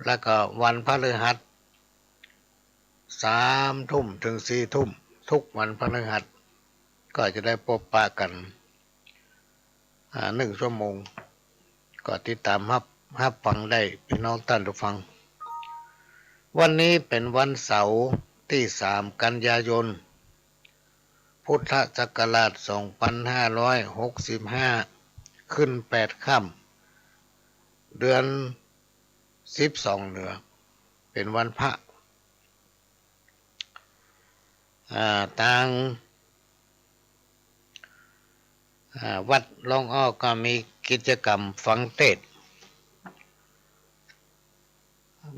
แล้วก็วันพฤหัส3 ทุ่มถึง4 ทุ่มทุกวันพฤหัสก็จะได้พบปะกัน1 ชั่วโมงก็ติดตามรับฟังได้พี่น้องท่านผู้ฟังวันนี้เป็นวันเสาร์ที่3 กันยายนพุทธศักราช2565ขึ้น8 ค่ำเดือน12เหนือเป็นวันพระทางวัดลองอ้อก็มีกิจกรรมฟังเทศน์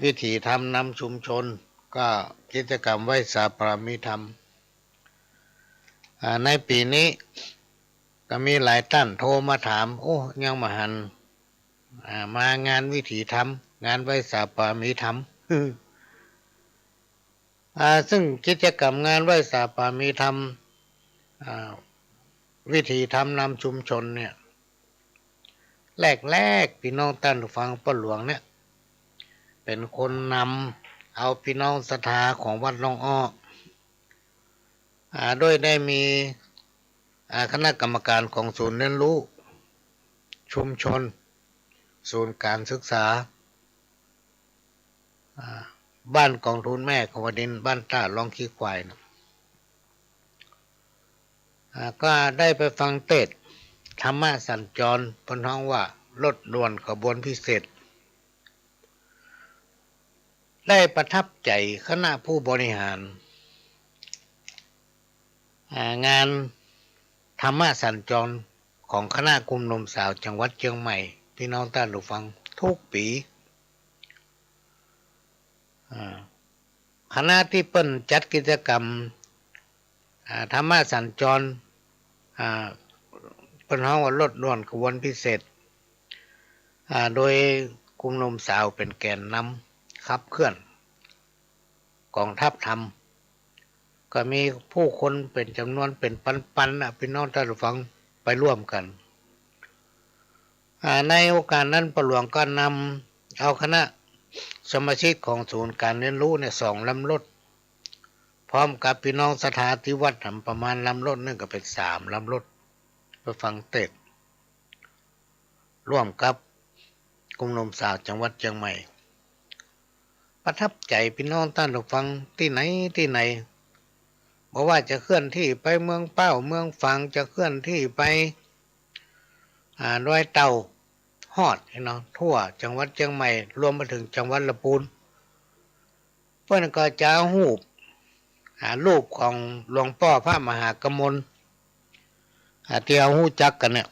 วิถีธรรมนำชุมชนก็กิจกรรมไหว้สาปามิธรรมในปีนี้ก็มีหลายท่านโทรมาถามโอ้ยังมาหันมางานวิถีธรรมงานไหว้สาปามิธรรมซึ่งกิจกรรมงานไหว้สาปามิธรรมวิถีธรรมนำชุมชนเนี่ยแรกพี่น้องท่านฟังป้าหลวงเนี่ยเป็นคนนำเอาพี่น้องศรัทธาของวัดลองอ้อโดยได้มีคณะกรรมการของศูนย์เรียนรู้ชุมชนศูนย์การศึกษาบ้านกองทุนแม่ขวดินบ้านตาลองขี้ควายนะก็ได้ไปฟังเทศน์ธรรมะสัญจรพนท้องว่ารถด่วนขบวนพิเศษได้ประทับใจคณะผู้บริหารงานธรรมะสัญจรของคณะกลุ่มหนุ่มสาวจังหวัดเชียงใหม่พี่น้องท่านผู้ฟังทุกปีคณะที่เปิ้นจัดกิจกรรมธรรมะสัญจรเปิ้นฮ้องว่ารถด่วนขบวนพิเศษโดยกลุ่มหนุ่มสาวเป็นแกนนำขับเคลื่อนกองทัพธรรมก็มีผู้คนเป็นจำนวนเป็นพันๆพี่น้องท่านผู้ฟังไปร่วมกันในโอกาสนั้นป้าหลวงก็นำเอาคณะสมาชิกของศูนย์การเรียนรู้เนี่ย2 ลำรถพร้อมกับพี่น้องศรัทธาที่วัดประมาณลำรถนึงก็เป็น3 ลำรถไปฟังเทศน์ร่วมกับกลุ่มหนุ่มสาวจังหวัดเชียงใหม่ประทับใจพี่น้องท่านผู้ฟังที่ไหนบอกว่าจะเคลื่อนที่ไปเมืองเป้าเมืองฝางจะเคลื่อนที่ไปดอยเต่าฮอดทั่วจังหวัดเชียงใหม่รวมมาถึงจังหวัดลำพูนเพื่อนก็จะรูปของหลวงพ่อพระมหากมลที่เอาหู้จักกันเนี่ย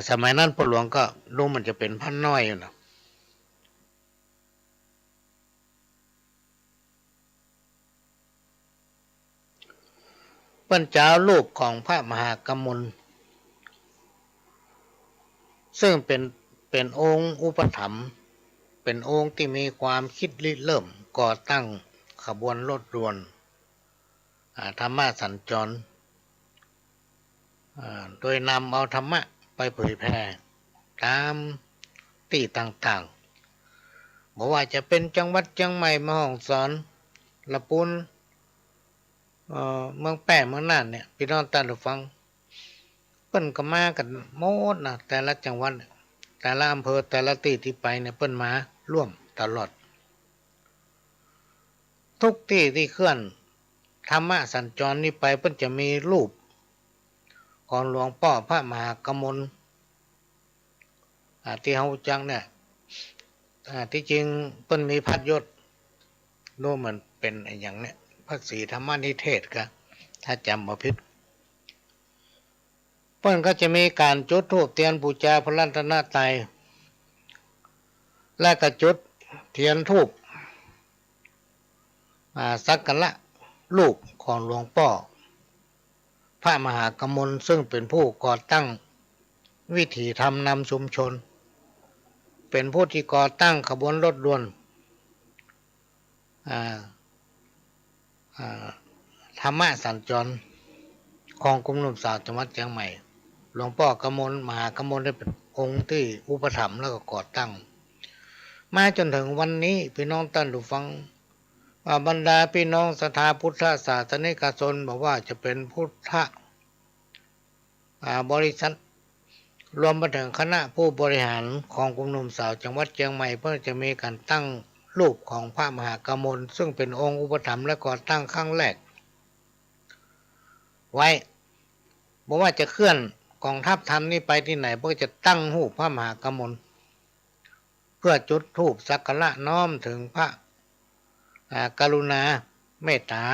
สมัยนั้นพ่อหลวงก็รู้มันจะเป็นพันน้อยอยู่นะเปิ้นจะเอารูปของพระมหากมลซึ่งเป็นองค์อุปถัมภ์เป็นองค์ที่มีความคิดริเริ่มก่อตั้งขบวนรถด่วนธรรมะสัญจรโดยนำเอาธรรมะไปเผยแพร่ตามที่ต่างๆบอกว่าจะเป็นจังหวัดเชียงใหม่แม่ฮ่องสอนลำพูนเมืองแป้เมืองน่านเนี่ยพี่น้องท่านผู้ฟังเปิ้นก็มากันหมดนะแต่ละจังหวัดแต่ละอำเภอแต่ละที่ไปเนี่ยเปิ้นมาร่วมตลอดทุกที่ที่เคลื่อนธรรมะสัญจรนี้ไปเปิ้นจะมีรูปของหลวงพ่อพระมหากมลที่เฮาจังเนี่ยที่จริงเปิ้นมีพัดยศรู้มันเป็นอย่างเนี้ยพระศรีธรรมนิเทศก็ถ้าจำบ่ผิดเปิ้นก็จะมีการจุดธูปเทียนบูชาพระรัตนตรัยและก็จุดเทียนธูปสักการะรูปของหลวงพ่อพระมหากมลซึ่งเป็นผู้ก่อตั้งวิถีธรรมนำชุมชนเป็นผู้ที่ก่อตั้งขบวนรถด่วนธรรมะสัญจรของกลุ่มหนุ่มสาวจังหวัดเชียงใหม่หลวงพ่อกมลมหากมลได้เป็นองค์ที่อุปถัมภ์แล้วก็ก่อตั้ง มาจนถึงวันนี้พี่น้องท่านผู้ฟังบรรดาพี่น้องศรัทธาพุทธศาสนิกชนบอกว่าจะเป็นพุทธบริษัทรวมไปถึงคณะผู้บริหารของกลุ่มหนุ่มสาวจังหวัดเชียงใหม่เพื่อจะมีการตั้งรูปของพระมหากมลซึ่งเป็นองค์อุปถัมภ์และก่อตั้งครั้งแรกไว้บอกว่าจะเคลื่อนกองทัพธรรมนี้ไปที่ไหนเพื่อจะตั้งรูปพระมหากมลเพื่อจุดธูปสักการะน้อมถึงพระกรุณาเมตตา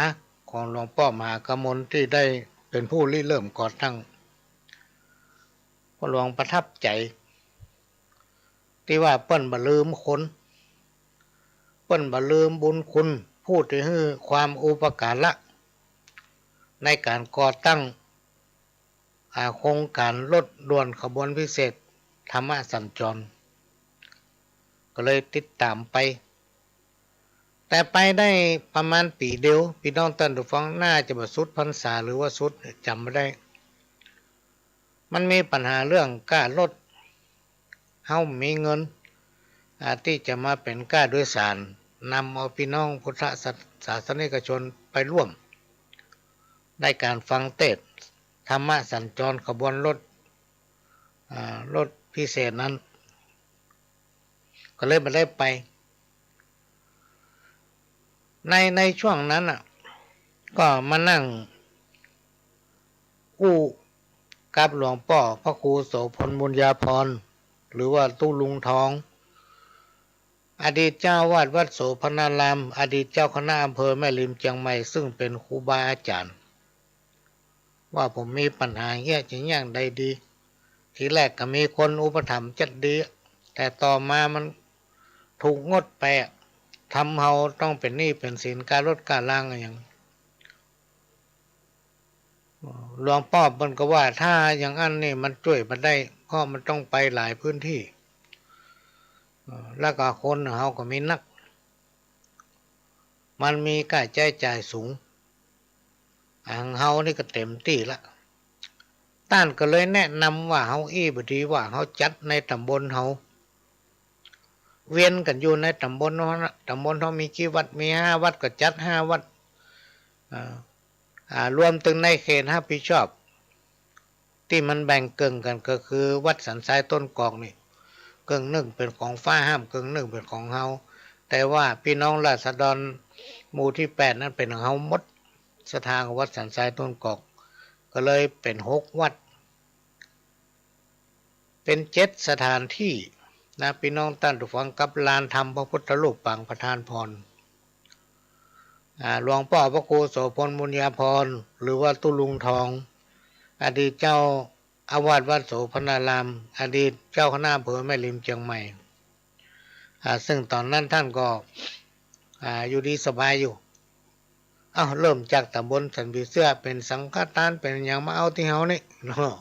ของหลวงพ่อมหากมลที่ได้เป็นผู้ริเริ่มก่อตั้งหลวงประทับใจที่ว่าเปิ้นบ่ลืมคนเปิ้นบ่ลืมบุญคุณพูดถึงความอุปการะในการก่อตั้งโครงการรถด่วนขบวนพิเศษธรรมสัญจรก็เลยติดตามไปแต่ไปได้ประมาณปีเดียวพี่น้องท่านผู้ฟังน่าจะบ่สุดพรรษาหรือว่าสุดจำไม่ได้มันมีปัญหาเรื่องค่ารถเฮามีเงินที่จะมาเป็นค่าโดยสารนำเอาพี่น้องพุทธศาสนิกชนไปร่วมในการฟังเทศน์ธรรมสัญจรขบวนรถพิเศษนั้นก็เลยไม่ได้ไปในช่วงนั้นก็มานั่งกู้กับหลวงพ่อพระครูโสพลบุญญาภรณ์หรือว่าตู้ลุงทองอดีตเจ้าวาดวัดโสพนารามอดีตเจ้าคณะอำเภอแม่ริมเชียงใหม่ซึ่งเป็นครูบาอาจารย์ว่าผมมีปัญหาเงี้ยจะอย่างใดดีทีแรกก็มีคนอุปถัมภ์จัดดีแต่ต่อมามันถูกงดไปทำเฮาต้องเป็นหนี้เป็นสินการลดการล่างอย่างหลวงพ่อเพิ่นก็ว่าถ้าอย่างอันนี่มันช่วยมันได้เพราะมันต้องไปหลายพื้นที่แล้วก็คนเฮาก็มีนักมันมีค่าใช้จ่ายสูงเฮานี่ก็เต็มที่ละต้านก็เลยแนะนำว่าเฮาบดีว่าเฮาจัดในตำบลเฮาเวียนกันอยู่ในตำบลเฮามีกี่วัดมี5 วัดก็จัด5 วัดรวมถึงในเขตรับผิดชอบที่มันแบ่งเกิงกันก็คือวัดสันทรายต้นกอกนี่เกิงหนึ่งเป็นของฟ้าห้ามเกิงหนึ่งเป็นของเฮาแต่ว่าพี่น้องราษฎรหมู่ที่8นั้นเป็นของเฮาหมดสถานของวัดสันทรายต้นกอกก็เลยเป็น6 วัดเป็น7 สถานที่นะพี่น้องท่านผู้ฟังกับลานธรรมพระพุทธรูปปางประธานพรหลวงพ่อพระครูโสพลบุญญาภรณ์หรือว่าตู้ลุงทองอดีตเจ้าอาวาสวัดโสพนารามอดีตเจ้าคณะอำเภอแม่ริมเชียงใหม่ซึ่งตอนนั้นท่านก็อยู่ดีสบายอยู่เริ่มจากตำบลสันผีเสื้อเป็นสังฆทานเป็นอย่างมาเอาที่เฮานี่เนาะ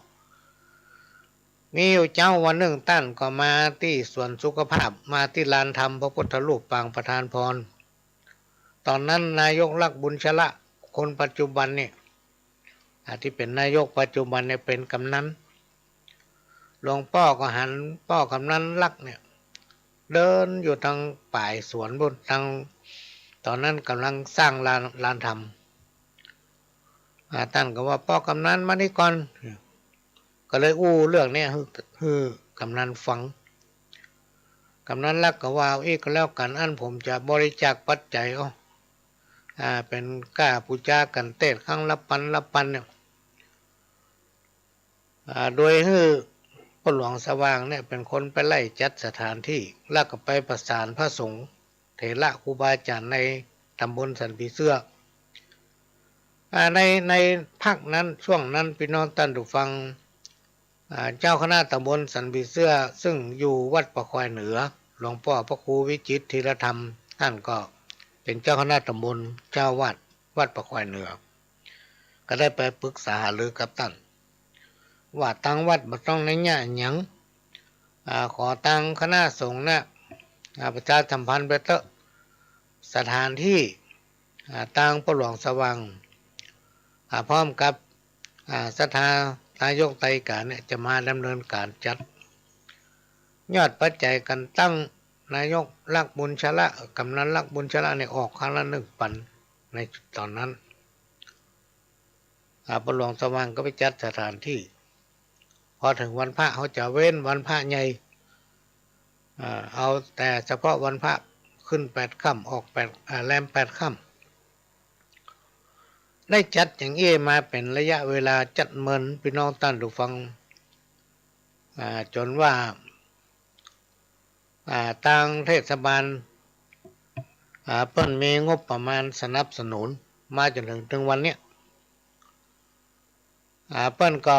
มีอยู่เจ้าวันหนึ่งท่านก็มาที่สวนสุขภาพมาที่ลานธรรมพระพุทธรูปปางประธานพรตอนนั้นนายกลักษณ์บุญชละคนปัจจุบันนี่ที่เป็นนายกปัจจุบันเนี่ยเป็นกำนันหลวงพ่อก็หันพ่อกำนันลักษณ์เนี่ยเดินอยู่ทางป่ายสวนบนทางตอนนั้นกำลังสร้างลานธรรมท่านก็ว่าพ่อกำนันมานี่ก่อนก็เลยเรื่องนี้คือกำนันฟังกำนันลักษณ์ก็ว่าก็แล้วกันอันผมจะบริจาคปัจจัยเป็นก้าปูจากันเทศครั้งละปันเนี่ยโดยพ่อหลวงสว่างเนี่ยเป็นคนไปไล่จัดสถานที่แล้วก็ไปประสานพระสงฆ์เถระครูบาอาจารย์ในตำบลสันผีเสื้อในภาคนั้นช่วงนั้นพี่น้องท่านผู้ฟังเจ้าคณะตำบลสันผีเสื้อซึ่งอยู่วัดประควายเหนือหลวงพ่อพระครูวิจิตรธีรธรรมท่านก็เป็นเจ้าคณะตำบลเจ้าวัดประควายเหนือก็ได้ไปปรึกษาหรือกับท่านว่าตั้งวัดบ่ต้องในแง่หยังขอตั้งคณะสงฆ์นะประชาสัมพันธ์ไปเถอะสถานที่ตั้งพ่อหลวงสว่างพร้อมกับสถานายกไตรการเนี่ยจะมาดำเนินการจัดยอดปัจจัยกันตั้ง นายกลักบุญชละกำนันลักบุญชละเนี่ยออกครั้งละ1,000ในตอนนั้นประหลวงสว่างก็ไปจัดสถานที่พอถึงวันพระเขาจะเว้นวันพระใหญ่เอาแต่เฉพาะวันพระขึ้น8 ค่ำออกแรม8 ค่ำได้จัดอย่างนี้มาเป็นระยะเวลาจัดเมินพี่น้องท่านผู้ฟังจนว่าทางเทศบาลเปิ้นมีงบประมาณสนับสนุนมาจนถึงวันนี้เปิ้นก็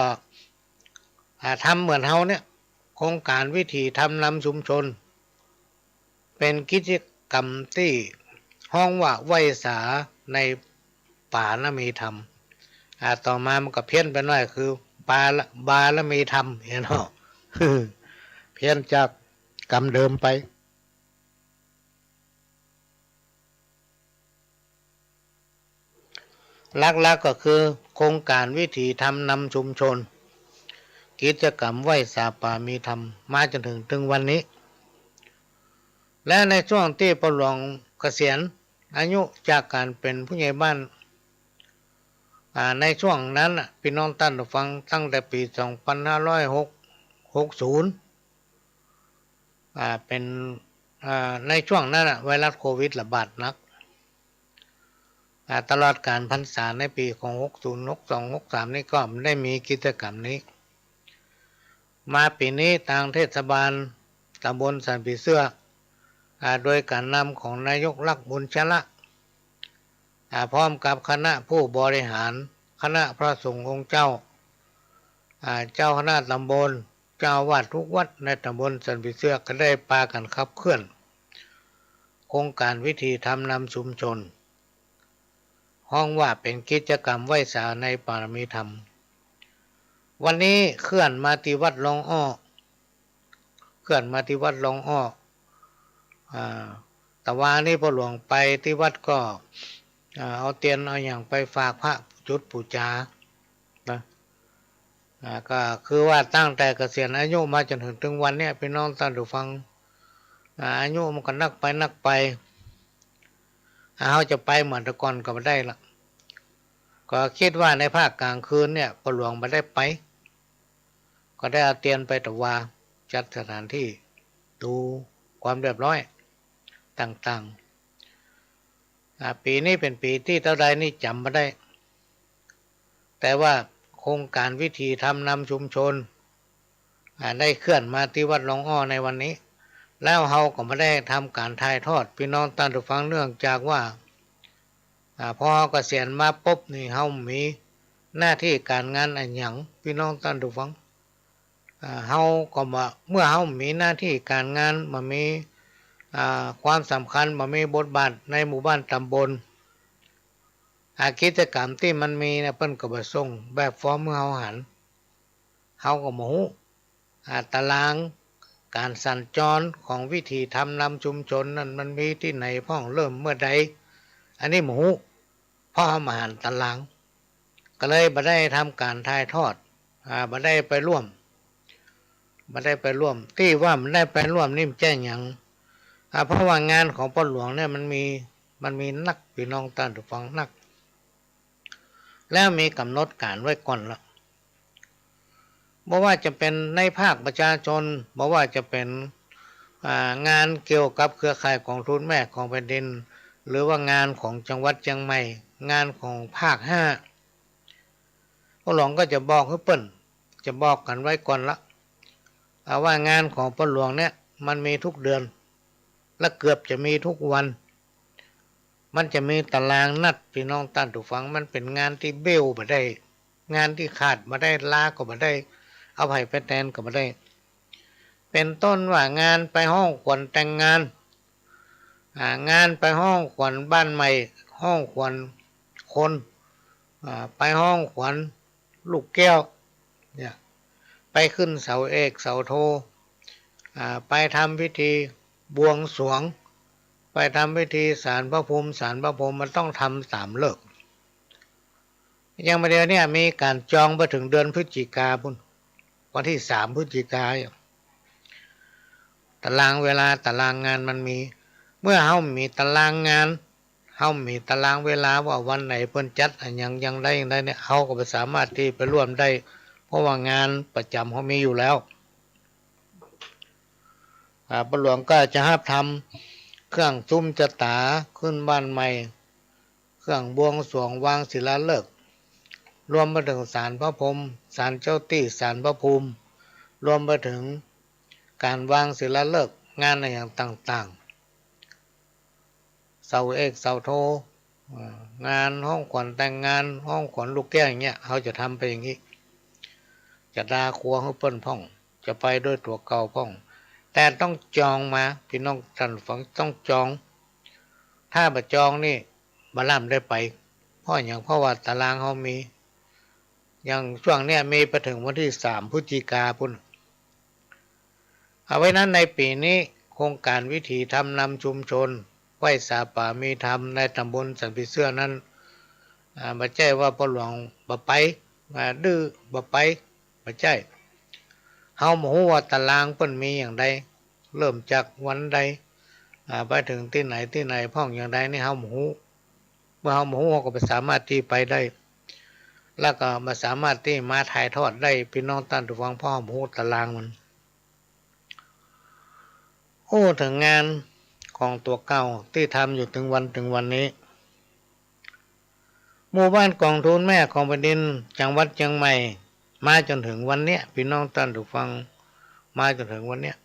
ทำเหมือนเฮาเนี่ยโครงการวิถีทำนำชุมชนเป็นกิจกรรมที่ห้องว่าไว้สาในป่าละมีธรรมต่อมามันก็เพี้ยนไปหน่อยคือบาละมีธรรมเห็นเนาะ เพี้ยนจากกรรมเดิมไปหลักๆก็คือโครงการวิถีทำนำชุมชนกิจกรรมไหว้สาป่ามีธรรมมาจนถึงวันนี้และในช่วงที่ประหลวงเกษียณอายุจากการเป็นผู้ใหญ่บ้านในช่วงนั้นพี่น้องท่านผู้ฟังตั้งแต่ปี2560เป็นในช่วงนั้นไวรัสโควิดระบาดหนักตลอดการพรรษาในปีของ60 62 63นี่ก็ได้มีกิจกรรมนี้มาปีนี้ทางเทศบาลตำบลสันปีเสื้อโดยการนำของนายกลักบุญชละพร้อมกับคณะผู้บริหารคณะพระสงฆ์องค์เจ้าเจ้าคณะตำบลเจ้าวาดทุกวัดในตำบลสันปีเสื้อก็ได้พากันขับเคลื่อนโครงการวิธีทำนำชุมชนห้องว่าเป็นกิจกรรมไหว้สาในปารมีธรรมวันนี้เคลื่อนมาที่วัดหลวงอ้อแต่ว่านี่พอหลวงไปที่วัดก็เอาเตียนเอาอย่างไปฝากพระจุดปูจานะก็คือว่าตั้งแต่เกษียณอายุมาจนถึงวันนี้พี่น้องท่านผู้ฟังอายุมันก็นักไปเขาจะไปเหมือนแต่ก่อนก็ไม่ได้ละก็คิดว่าในภาคกลางคืนเนี่ยพอหลวงไม่ได้ไปก็ได้เอาเตียนไปตะวาจัดสถานที่ดูความเรียบร้อยต่างๆปีนี้เป็นปีที่เท่าใดนี่จำไม่ได้แต่ว่าโครงการวิธีทำนำชุมชนได้เคลื่อนมาที่วัดหลวงอ้อในวันนี้แล้วเฮาก็ไม่ได้ทำการถ่ายทอดพี่น้องท่านผู้ฟังเนื่องจากว่าพอเกษียณมาปุ๊บนี่เฮามีหน้าที่การงานอันหยังพี่น้องท่านผู้ฟังเฮาก็มาเมื่อเฮามีหน้าที่การงานมามีความสำคัญมามีบทบาทในหมู่บ้านตำบลกิจกรรมที่มันมีเนี่ยเปิ้นก็บ่ส่งแบบฟอร์มเมื่อเฮาหันเฮาก็บ่ฮู้ตารางการสัญจรของวิธีทำนำชุมชนนั้นมันมีที่ไหนพ้องเริ่มเมื่อใดอันนี้บ่ฮู้เพราะเฮามาหันตารางก็เลยบ่ได้ทำการถ่ายทอดบ่ได้ไปร่วมที่ว่ามันได้ไปร่วมนี่แจ้งหยังเพราะว่างานของพ่อหลวงเนี่ยมันมีนักพี่น้องท่านผู้ฟังนักแล้วมีกำหนดการไว้ก่อนละบอกว่าจะเป็นในภาคประชาชนบอกว่าจะเป็นงานเกี่ยวกับเครือข่ายของทุนแม่ของแผ่นดินหรือว่างานของจังหวัดเชียงใหม่งานของภาค5พ่อหลวงก็จะบอกให้เปิ้นจะบอกกันไว้ก่อนละว่างานของพ่อหลวงเนี่ยมันมีทุกเดือนและเกือบจะมีทุกวันมันจะมีตารางนัดพี่น้องท่านผู้ฟังมันเป็นงานที่เบี้ยวบ่ได้งานที่ขาดบ่ได้ลาก็บ่ได้เอาไผไปแทนก็บ่ได้เป็นต้นว่างานไปห้องขวัญแต่งงานงานไปห้องขวัญบ้านใหม่ห้องขวัญคนไปห้องขวัญลูกแก้วเนี่ยไปขึ้นเสาเอกเสาโทไปทำพิธีบวงสรวงไปทำพิธีศาลพระภูมิมันต้องทำ3เลิกยังไม่เดียวเนี่ยมีการจองไปถึงเดือนพฤศจิกาพุ่นวันที่3 พฤศจิกายน ตารางเวลาตารางงานมันมี เมื่อเฮามีตารางงานเฮามีตารางเวลาว่าวันไหนเพิ่นจัดอันยังได้เนี่ยเฮาก็สามารถที่ไปร่วมได้เพราะว่างานประจำเฮามีอยู่แล้วประหลวงก็จะรับทำเครื่องซุ้มจตาขึ้นบ้านใหม่เครื่องบวงสรวงวางศิลาฤกษ์รวมไปถึงศาลพระพรหมศาลเจ้าตี้ศาลพระภูมิรวมไปถึงการวางศิลาฤกษ์งานอะไรอย่างต่างๆเสาเอกเสาโทงานห้องขวัญแต่งงานห้องขวัญลูกแก้วอย่างเงี้ยเขาจะทำไปอย่างนี้จะดาครัวให้เปิ้นพ่องจะไปด้วยตัวเก่าพ่องแต่ต้องจองมาพี่น้องท่านฟังต้องจองถ้าบ่จองนี่บ่ล่ำได้ไปเพราะอย่างเพราะว่าตารางเขามีอย่างช่วงเนี้ยมีไปถึงวันที่3 พฤศจิกาพุ่นเอาไว้นั้นในปีนี้โครงการวิถีธรรมนำชุมชนไหว้สาป่ามีธรรมในตำบลสันติเสื้อนั้นบ่ใช่ว่าพ่อหลวงบ่ไปดื้อบ่ไปบ่ใช่เฮาบ่ฮู้ว่าตารางเพิ่นมีอย่างใดเริ่มจากวันใดไปถึงที่ไหนพ่องอย่างใดนี่เฮาบ่ฮู้เมื่อเฮาบ่ฮู้เราก็ไปสามารถที่ไปได้แล้วก็มาสามารถที่มาถ่ายทอดได้พี่น้องท่านผู้ฟังพ่อบ่ฮู้ตารางมันโอ้ถึงงานของตัวเก่าที่ทำอยู่ถึงวันนี้หมู่บ้านกองทุนแม่ของแผ่นดินจังหวัดเชียงใหม่มาจนถึงวันเนี้ยพี่น้องท่านผู้ฟังมาจนถึงวันเนี้ย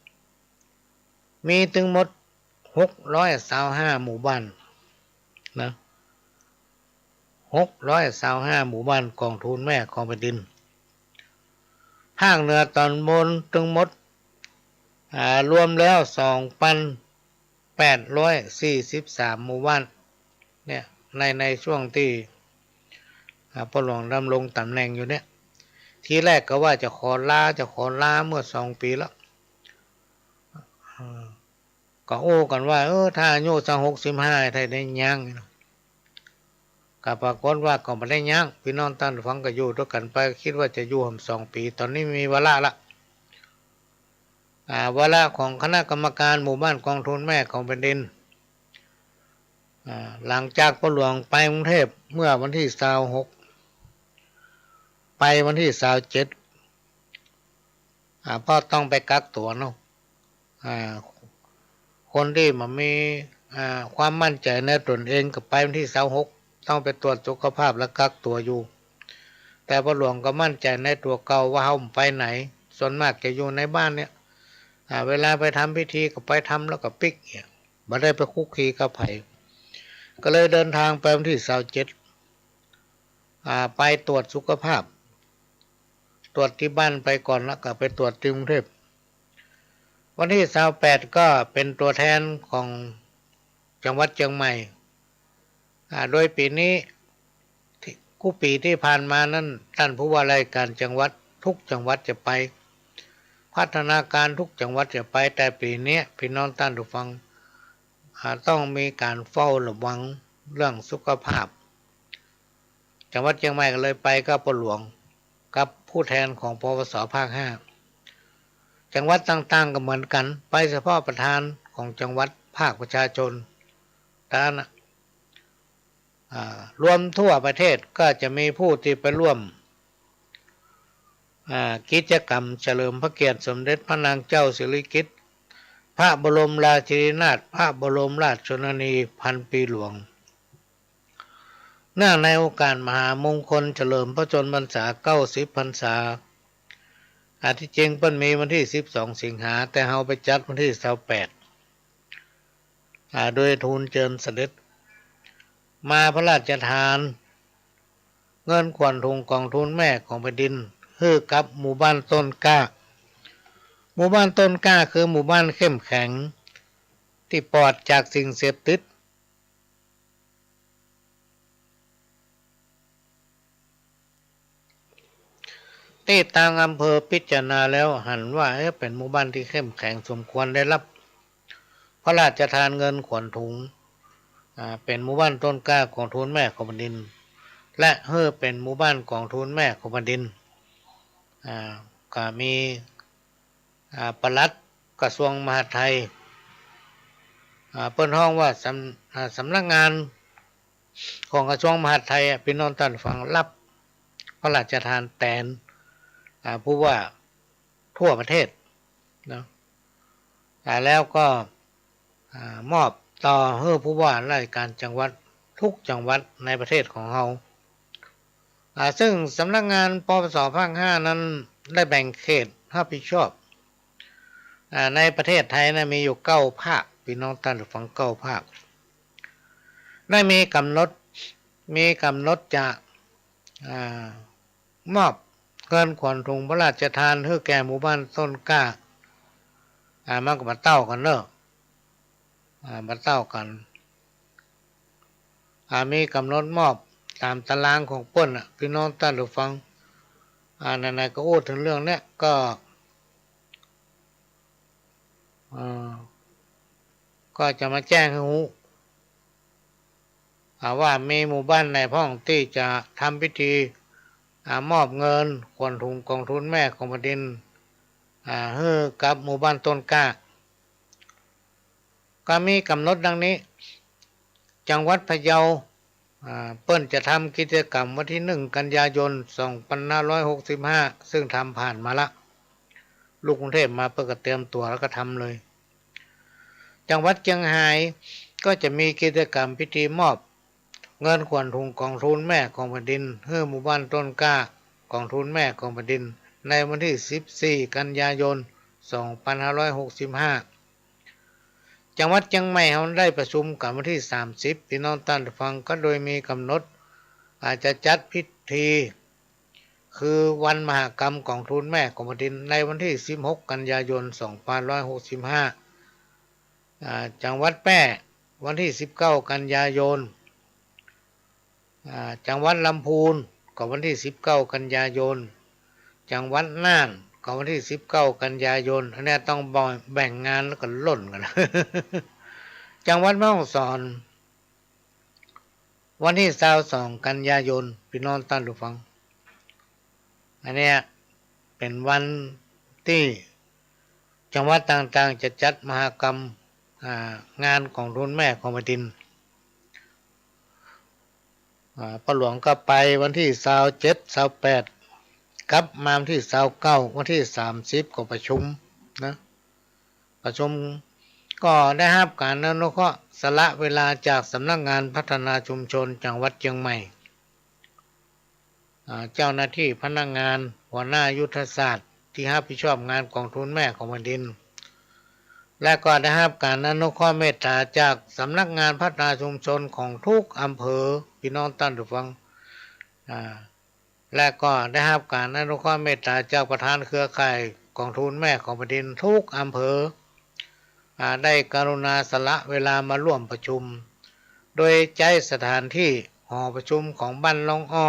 มีถึงหมด625หมู่บ้านนะ625หมู่บ้านกองทุนแม่ของแผ่นดินภาคเหนือตอนบนถึงหมดรวมแล้ว 2,843 หมู่บ้านเนี่ยในช่วงที่พ่อหลวงดำรงตำแหน่งอยู่เนี่ยทีแรกก็ว่าจะขอลาเมื่อ2 ปีแล้วก็โอ้กันว่าถ้าอายุสัก65ไทยได้ย่างก็ปรากฏว่าก็ไม่ได้ย่างพี่น้องท่านฟังก็อยู่ด้วยกันไปคิดว่าจะอยู่2 ปีตอนนี้มีวาระละวาระของคณะกรรมการหมู่บ้านกองทุนแม่ของแผ่นดินหลังจากพ่อหลวงไปกรุงเทพเมื่อวันที่26ไปวันที่27พ่อต้องไปกักตัวเนาะคนที่มันมีความมั่นใจในตนเองก็ไปวันที่26ต้องไปตรวจสุขภาพและกักตัวอยู่แต่พ่อหลวงก็มั่นใจในตัวเก่าว่าเฮาไปไหนส่วนมากจะอยู่ในบ้านเนี่ยเวลาไปทำพิธีก็ไปทำแล้วก็ปิกเนี่ยไม่ได้ไปคุกคีกับไผก็เลยเดินทางไปวันที่27ไปตรวจสุขภาพตรวจที่บ้านไปก่อนแล้วก็ไปตรวจที่กรุงเทพวันที่28ก็เป็นตัวแทนของจังหวัดเชียงใหม่โดยปีนี้ปีที่ผ่านมานั้นท่านผู้ว่าราชการจังหวัดทุกจังหวัดจะไปพัฒนาการทุกจังหวัดจะไปแต่ปีนี้พี่น้องท่านผู้ฟังต้องมีการเฝ้าระวังเรื่องสุขภาพจังหวัดเชียงใหม่ก็เลยไปกับพ่อหลวงกับผู้แทนของปวสภาค5จังหวัดต่างๆก็เหมือนกันไปเฉพาะประธานของจังหวัดภาคประชาชนด้านรวมทั่วประเทศก็จะมีผู้ที่ไปร่วมกิจกรรมเฉลิมพระเกียรติสมเด็จพระนางเจ้าสิริกิติ์พระบรมราชินีนาถพระบรมราชชนนีพันปีหลวงเนื่องในโอกาสมหามงคลเฉลิมพระชนมพรรษา90 พรรษาที่จริงเพิ่นมีวันที่12 สิงหาแต่เฮาไปจัดวันที่28โดยทูลเชิญเสด็จมาพระราชทานเงินขวัญถุงกองทุนแม่ของแผ่นดินให้กับหมู่บ้านต้นกล้าหมู่บ้านต้นกล้าคือหมู่บ้านเข้มแข็งที่ปลอดจากสิ่งเสพติดที่ทางอำเภอพิจารณาแล้วหันว่าเป็นหมู่บ้านที่เข้มแข็งสมควรได้รับพระราชทานเงินขวัญถุงเป็นหมู่บ้านต้นกล้าของทุนแม่ของแผ่นดินและเป็นหมู่บ้านของทุนแม่ของแผ่นดินก็มีปลัด กระทรวงมหาดไทยเปิ้นห้องว่าสำนักงานของกระทรวงมหาดไทยพี่น้องท่านฟังรับพระราชทานแตนผู้ว่าทั่วประเทศนะแล้วก็มอบต่อให้ผู้ว่าราชการจังหวัดทุกจังหวัดในประเทศของเราซึ่งสำนักงานปปสภาค 5นั้นได้แบ่งเขตรับผิดชอบในประเทศไทยนะมีอยู่9ภาคพี่น้องท่านฟัง9ภาคได้มีกำหนดจะมอบเงินขวัญถุงพระราชทานให้แก่หมู่บ้านต้นกล้ามันก็มาเต้ากันเนอะมาเต้ากันมีกำหนดมอบตามตารางของเปิ้นพี่น้องท่านผู้ฟังไหนๆก็พูดถึงเรื่องเนี้ยก็จะมาแจ้งให้รู้ว่ามีหมู่บ้านในพ้องที่จะทำพิธีมอบเงินขวัญถุงกองทุนแม่ของแผ่นดินให้กับหมู่บ้านต้นกล้าก็มีกำหนดดังนี้จังหวัดพะเยาเปิ้นจะทำกิจกรรมวันที่1 กันยายน 2565ซึ่งทำผ่านมาละลูกกรุงเทพมาเพื่อเตรียมตัวแล้วก็ทำเลยจังหวัดเชียงรายก็จะมีกิจกรรมพิธีมอบเงินขวัญถุงกองทุนแม่ของแผ่นดินให้หมู่บ้านต้นกล้ากองทุนแม่ของแผ่นดินในวันที่14 กันยายน 2565จังหวัดเชียงใหม่เขาได้ประชุมกันวันที่30พี่น้องท่านฟังก็โดยมีกำหนดอาจจะจัดพิธีคือวันมหกรรมกองทุนแม่ของแผ่นดินในวันที่16 กันยายน 2565จังหวัดแพร่วันที่19 กันยายนจังหวัดลำพูนก็วันที่19 กันยายนจังหวัดน่านก็วันที่19 กันยายนอันนี้ต้องแบ่งงานแล้วก็ล่นกัน จังหวัดแม่ฮ่องสอนวันที่22 กันยายนพี่น้องท่านผู้ฟังอันนี้เป็นวันที่จังหวัดต่างๆจะจัดมหกรรมงานของทุนแม่ของแผ่นดินพ่อหลวงก็ไปวันที่27 28กลับมาวันที่29วันที่30ก็ประชุมนะประชุมก็ได้รับการอนุเคราะห์สละเวลาจากสำนักงานพัฒนาชุมชนจังหวัดเชียงใหม่เจ้าหน้าที่พนักงานหัวหน้ายุทธศาสตร์ที่รับผิดชอบงานกองทุนแม่ของแผ่นดินและก็ได้รับการอนุเคราะห์เมตตาจากสำนักงานพัฒนาชุมชนของทุกอำเภอพี่น้องท่านผู้ฟังและก็ได้รับการอนุเคราะห์เมตตาจากประธานเครือข่ายกองทุนแม่ของแผ่นดินทุกอำเภอได้กรุณาสละเวลามาร่วมประชุมโดยใช้สถานที่หอประชุมของบ้านลองอ้อ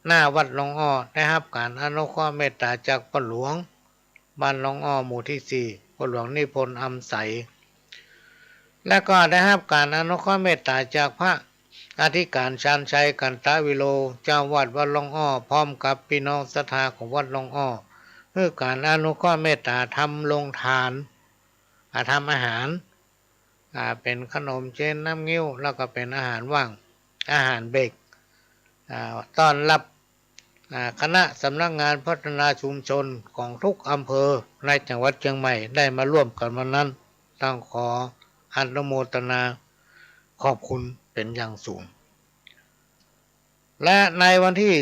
หน้าวัดลองอ้อได้รับการอนุเคราะห์เมตตาจากพ่อหลวงบ้านลองอ้อหมู่ที่4พ่อหลวงนิพนธ์อำใสและก็ได้รับการอนุเคราะห์เมตตาจากพระอธิการชาญชัยกันตวิโลเจ้าวัดวัดลองอ้อพร้อมกับพี่น้องศรัทธาของวัดลองอ้อเพื่อการอนุเคราะห์เมตตาทำโรงทานทำอาหารเป็นขนมเจนน้ำงิ้วแล้วก็เป็นอาหารว่างอาหารเบรกต้อนรับคณะสำนักงานพัฒนาชุมชนของทุกอำเภอในจังหวัดเชียงใหม่ได้มาร่วมกันวันนั้นต้องขออนุโมทนาขอบคุณเป็นอย่างสูงและในวันที่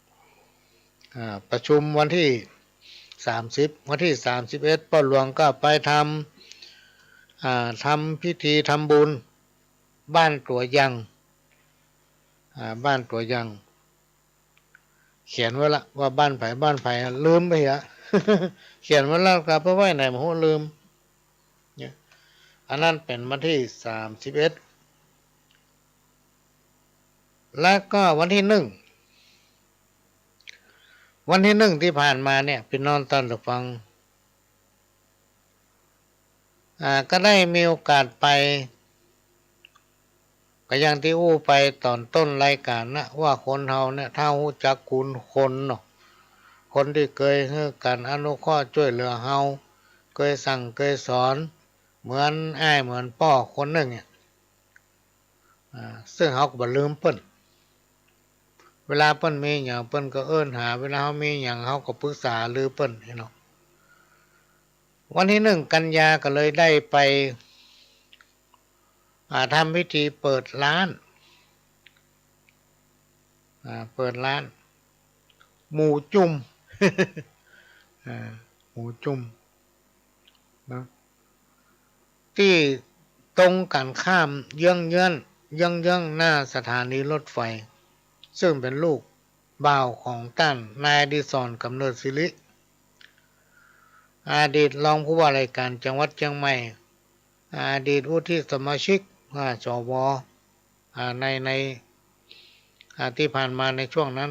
31ประชุมวันที่วันที่31พ่อหลวงก็ไปทำพิธีทำบุญบ้านตัวยังบ้านตัวยังเขียนไว้ละว่าบ้านไผ่ลืมไปเหรอ เขียนไว้แล้วครับเพราะว่าไหนมาหัวลืมเนี่ยอันนั้นเป็นวันที่31แล้วก็วันที่1ที่ผ่านมาเนี่ยพี่น้องท่านผู้ฟังก็ได้มีโอกาสไปก็อย่างที่อู้ไปตอนต้นรายการนะว่าคนเฮาเนี่ยถ้ารู้จักคุณคนเนาะค คนที่เคยให้การอนุเคราะห์ช่วยเหลือเฮาเคยสั่งเคยสอนเหมือนอ้ายเหมือนพ่อคนหนึ่งเนี่ยซึ่งเขาก็บ่ลืมเปิ้นเวลาเปิ้นมีอย่างเปิ้นก็เอิ้นหาเวลาเขามีอย่างเขาก็ปรึกษาหรือเปิ้นเนาะวันที่1 กันยาก็เลยได้ไปทำพิธีเปิดร้านเปิดร้านหมูจุ่ม หมูจุ่มนะที่ตรงกันข้ามเยื้องหน้าสถานีรถไฟซึ่งเป็นลูกบ่าวของท่านนายอดิศรกำเนิดศิริอดีตรองผู้ว่าราชการจังหวัดเชียงใหม่อดีตวุฒิสมาชิกสวในที่ผ่านมาในช่วงนั้น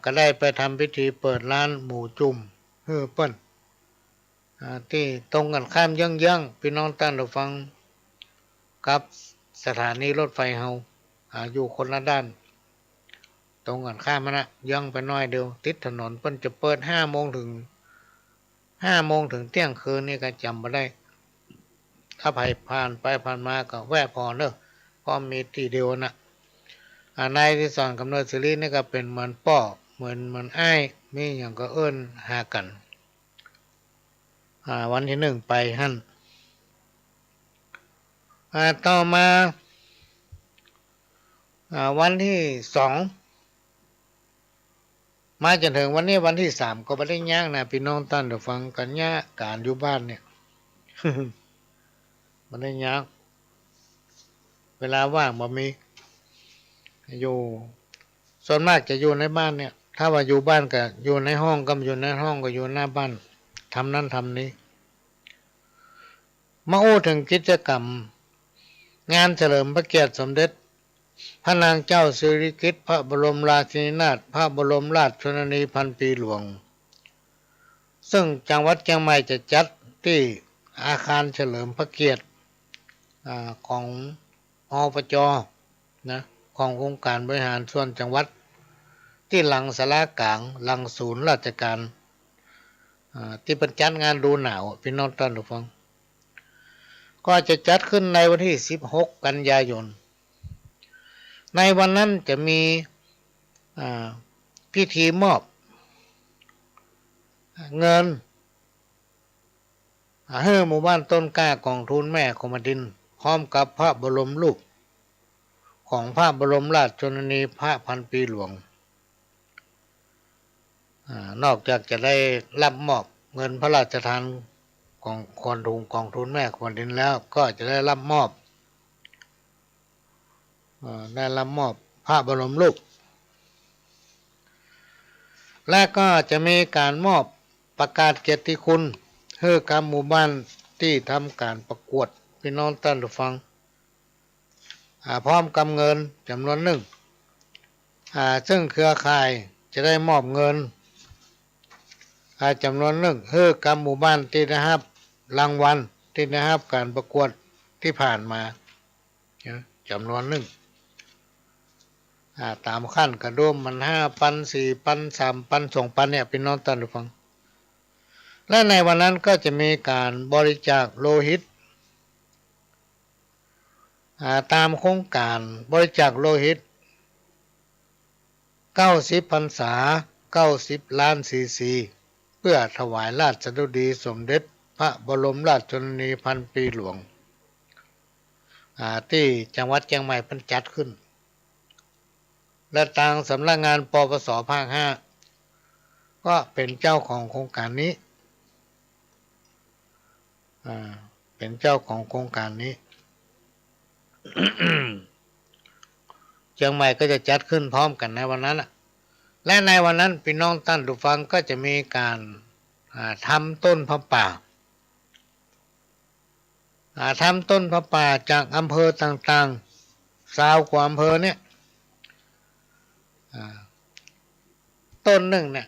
ก็ได้ไปทำพิธีเปิดร้านหมูจุ่มเฮ้อเปิ้นที่ตรงกันข้ามเยื้องพี่น้องท่านผู้ฟังกับสถานีรถไฟเฮาอยู่คนละด้านตรงกันข้ามนะเยื้องไปน้อยเดียวติดถนนเปิ้นจะเปิด5 โมงถึงเที่ยงคืนนี่ก็จำบ่ได้ถ้าใครผ่านไปผ่านมาก็แวะพอเด้อเพราะมีที่เดียวนะนายที่สอนกำเนิดศิรินี่ก็เป็นเหมือนป้อเหมือนอ้ายมีอย่างก็เอิ้นหากันวันที่1ไปหั่นต่อมาวันที่2มาจนถึงวันนี้วันที่3ก็บ่ได้ย่างนะพี่น้องท่านผู้ฟังกันยะการอยู่บ้านเนี่ย บ่ได้ย่างเวลาว่างบ่มีอยู่ส่วนมากจะอยู่ในบ้านเนี่ยถ้าว่าอยู่บ้านก็อยู่ในห้องก็อยู่ในห้องก็อยู่หน้าบ้านทำนั่นทำนี้มาอู้ถึงกิจกรรมงานเฉลิมพระเกียรติสมเด็จพระนางเจ้าสิริกิติ์พระบรมราชินีนาถพระบรมราชชนนีพันปีหลวงซึ่งจังหวัดเชียงใหม่จะจัดที่อาคารเฉลิมพระเกียรติของอบจ.นะขององค์การบริหารส่วนจังหวัดที่หลังศาลากลางหลังศูนย์ราชการที่เป็นจัดงานดูหนาวพี่น้องท่านผู้ฟังก็จะจัดขึ้นในวันที่16 กันยายนในวันนั้นจะมีพิธีมอบเงินให้หมู่บ้านต้นกล้ากองทุนแม่คมดินพร้อมกับพระบรมรูปของพระบรมราชชนนีพระพันปีหลวงนอกจากจะได้รับมอบเงินพระราชทานของกองทุนแม่คมดินแล้วก็จะได้รับมอบพระบรมรูปและก็จะมีการมอบประกาศเกียรติคุณให้กับหมู่บ้านที่ทำการประกวดพี่น้องท่านผู้ฟังพร้อมกับเงินจำนวนหนึ่งซึ่งเครือข่ายจะได้มอบเงินจำนวนหนึ่งให้กับหมู่บ้านที่ได้รับรางวัลที่ได้รับการประกวดที่ผ่านมาจำนวนหนึ่งตามขั้นกระดุมมัน5,000 4,000 3,000 2,000เนี่ยพี่น้องท่านผู้ฟังและในวันนั้นก็จะมีการบริจาคโลหิตตามโครงการบริจาคโลหิต90 พรรษา90 ล้านซีซีเพื่อถวายราชดุดีสมเด็จพระบรมราชชนนีพันปีหลวงที่จังหวัดเชียงใหม่เพิ่นจัดขึ้นและทางสำนักงานปปสภาค5ก็เป็นเจ้าของโครงการนี้เป็นเจ้าของโครงการนี้ เชียงใหม่ก็จะจัดขึ้นพร้อมกันในวันนั้นและในวันนั้นพี่น้องท่านผู้ฟังก็จะมีการทำต้นพระป่าทำต้นพระป่าจากอำเภอต่างๆ20 กว่าอำเภอเนี่ยต้นหนึ่งเนี่ย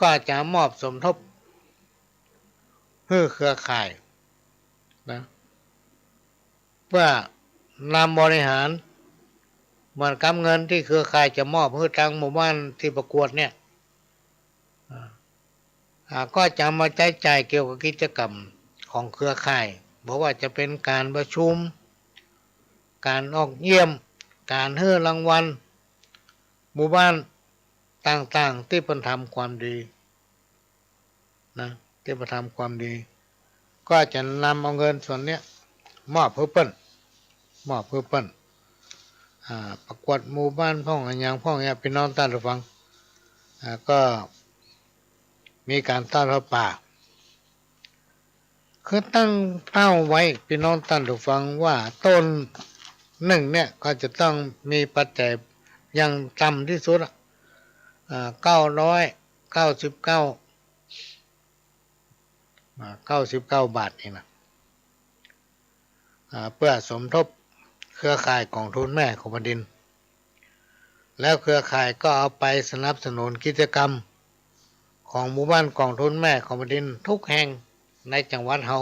ก็จะมอบสมทบให้เครือข่ายนะเพื่อนำบริหารเหมือนกับเงินที่เครือข่ายจะมอบให้ทางหมู่บ้านที่ประกวดเนี่ย ก็จะมาใช้จ่ายเกี่ยวกับกิจกรรมของเครือข่ายบอกว่าจะเป็นการประชุมการออกเยี่ยมการให้รางวัลหมู่บ้านต่างๆที่ประทำความดีนะที่ประทำความดีก็จะนำเอาเงินส่วนนี้มอบเพื่อเปิ้นประกวดหมู่บ้านพ่องอันยังพ่องเนี่ยพี่น้องท่านผู้ฟังก็มีการต้อนรับป่าคือตั้งเป้าไว้พี่น้องท่านผู้ฟังว่าต้นหนึ่งเนี่ยก็จะต้องมีปัจจัยอย่างต่ำที่สุด999 บาทเองนะเพื่อสมทบเครือข่ายกองทุนแม่ของแผ่นดินแล้วเครือข่ายก็เอาไปสนับสนุนกิจกรรมของหมู่บ้านกองทุนแม่ของแผ่นดินทุกแห่งในจังหวัดเฮา